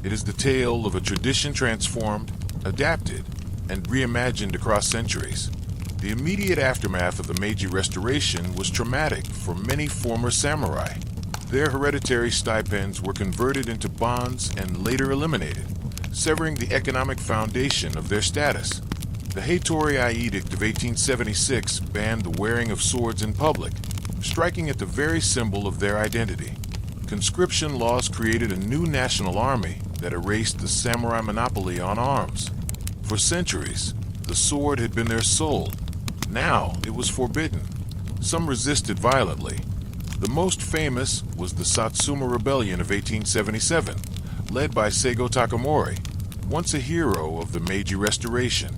[SPEAKER 1] It is the tale of a tradition transformed, adapted, and reimagined across centuries. The immediate aftermath of the Meiji Restoration was traumatic for many former samurai. Their hereditary stipends were converted into bonds and later eliminated, severing the economic foundation of their status. The Heitori Edict of 1876 banned the wearing of swords in public, striking at the very symbol of their identity. Conscription laws created a new national army that erased the samurai monopoly on arms. For centuries, the sword had been their soul. Now it was forbidden. Some resisted violently. The most famous was the Satsuma Rebellion of 1877, led by Seigo Takamori, once a hero of the Meiji Restoration.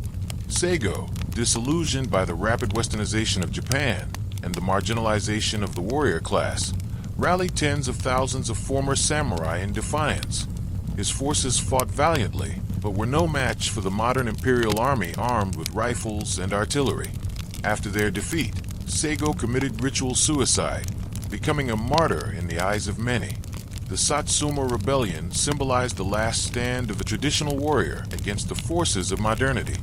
[SPEAKER 1] Seigo, disillusioned by the rapid westernization of Japan and the marginalization of the warrior class, rallied tens of thousands of former samurai in defiance. His forces fought valiantly, but were no match for the modern imperial army armed with rifles and artillery. After their defeat, Seigo committed ritual suicide, becoming a martyr in the eyes of many. The Satsuma Rebellion symbolized the last stand of the traditional warrior against the forces of modernity.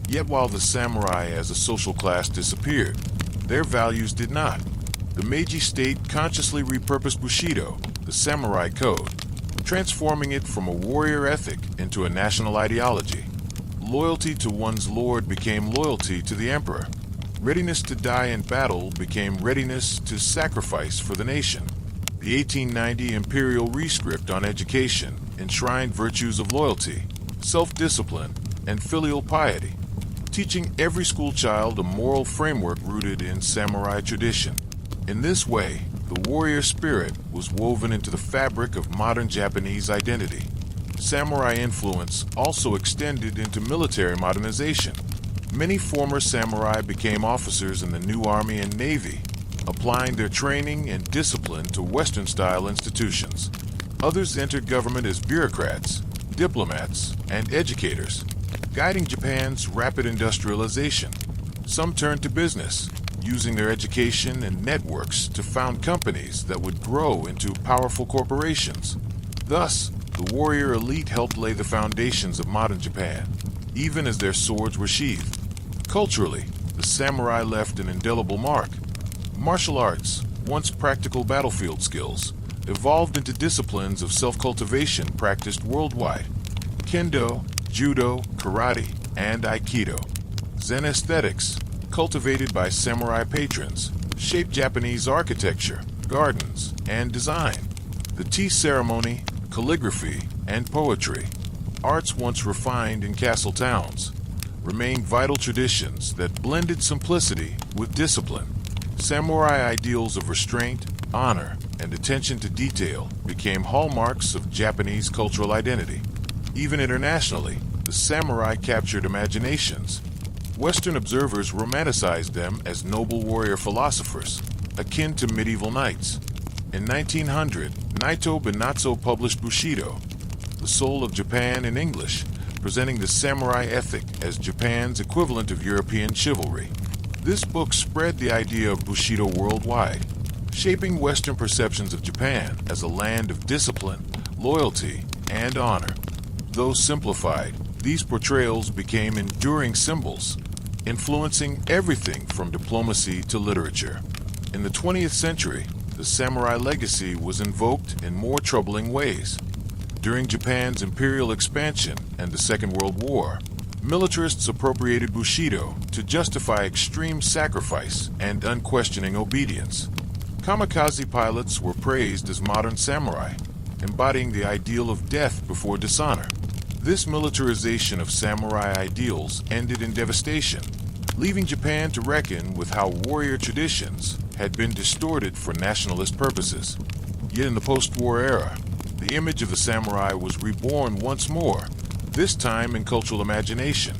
[SPEAKER 1] Yet while the samurai as a social class disappeared, their values did not. The Meiji state consciously repurposed Bushidō, the samurai code, transforming it from a warrior ethic into a national ideology. Loyalty to one's lord became loyalty to the emperor. Readiness to die in battle became readiness to sacrifice for the nation. The 1890 Imperial Rescript on Education enshrined virtues of loyalty, self-discipline, and filial piety, teaching every schoolchild a moral framework rooted in samurai tradition. In this way, the warrior spirit was woven into the fabric of modern Japanese identity. Samurai influence also extended into military modernization. Many former samurai became officers in the new army and navy, applying their training and discipline to Western-style institutions. Others entered government as bureaucrats, diplomats, and educators, guiding Japan's rapid industrialization. Some turned to business, using their education and networks to found companies that would grow into powerful corporations. Thus, the warrior elite helped lay the foundations of modern Japan, even as their swords were sheathed. Culturally, the samurai left an indelible mark. Martial arts, once practical battlefield skills, evolved into disciplines of self-cultivation practiced worldwide. Kendo, Judo, Karate, and Aikido. Zen aesthetics, cultivated by samurai patrons, shaped Japanese architecture, gardens, and design. The tea ceremony, calligraphy, and poetry, arts once refined in castle towns, remain vital traditions that blended simplicity with discipline. Samurai ideals of restraint, honor, and attention to detail became hallmarks of Japanese cultural identity. Even internationally, the samurai captured imaginations. Western observers romanticized them as noble warrior philosophers, akin to medieval knights. In 1900, Naito Benatsu published Bushidō, The Soul of Japan in English, presenting the samurai ethic as Japan's equivalent of European chivalry. This book spread the idea of Bushido worldwide, shaping Western perceptions of Japan as a land of discipline, loyalty, and honor. Though simplified, these portrayals became enduring symbols, influencing everything from diplomacy to literature. In the 20th century, the samurai legacy was invoked in more troubling ways. During Japan's imperial expansion and the Second World War, militarists appropriated Bushido to justify extreme sacrifice and unquestioning obedience. Kamikaze pilots were praised as modern samurai, embodying the ideal of death before dishonor. This militarization of samurai ideals ended in devastation, leaving Japan to reckon with how warrior traditions had been distorted for nationalist purposes. Yet in the post-war era, the image of the samurai was reborn once more, this time in cultural imagination.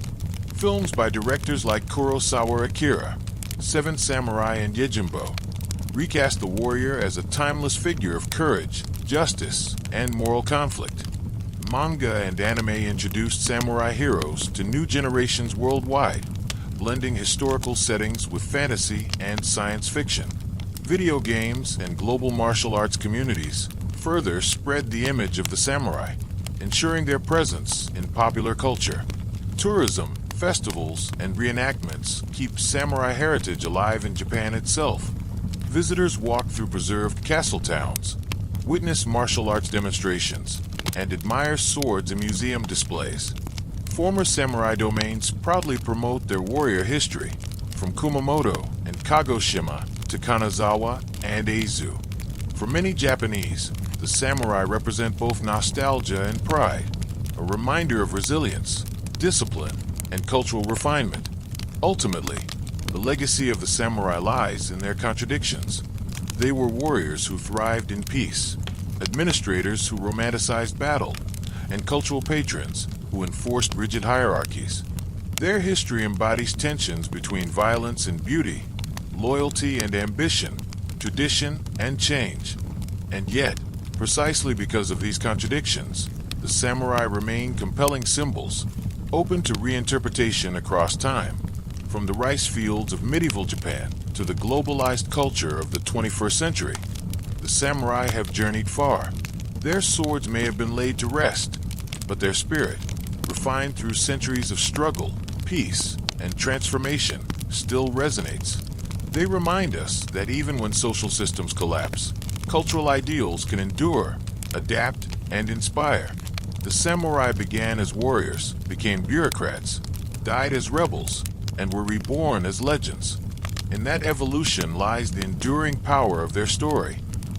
[SPEAKER 1] Films by directors like Kurosawa Akira, Seven Samurai and Yojimbo, recast the warrior as a timeless figure of courage, justice, and moral conflict. Manga and anime introduced samurai heroes to new generations worldwide, blending historical settings with fantasy and science fiction. Video games and global martial arts communities further spread the image of the samurai, ensuring their presence in popular culture. Tourism, festivals, and reenactments keep samurai heritage alive in Japan itself. Visitors walk through preserved castle towns, witness martial arts demonstrations, and admire swords in museum displays. Former samurai domains proudly promote their warrior history, from Kumamoto and Kagoshima to Kanazawa and Eizu. For many Japanese, the samurai represent both nostalgia and pride, a reminder of resilience, discipline, and cultural refinement. Ultimately, the legacy of the samurai lies in their contradictions. They were warriors who thrived in peace, administrators who romanticized battle, and cultural patrons who enforced rigid hierarchies. Their history embodies tensions between violence and beauty, loyalty and ambition, tradition and change. And yet, precisely because of these contradictions, the samurai remain compelling symbols, open to reinterpretation across time. From the rice fields of medieval Japan to the globalized culture of the 21st century, the samurai have journeyed far. Their swords may have been laid to rest, but their spirit, refined through centuries of struggle, peace, and transformation, still resonates. They remind us that even when social systems collapse, cultural ideals can endure, adapt, and inspire. The samurai began as warriors, became bureaucrats, died as rebels, and were reborn as legends. In that evolution lies the enduring power of their story.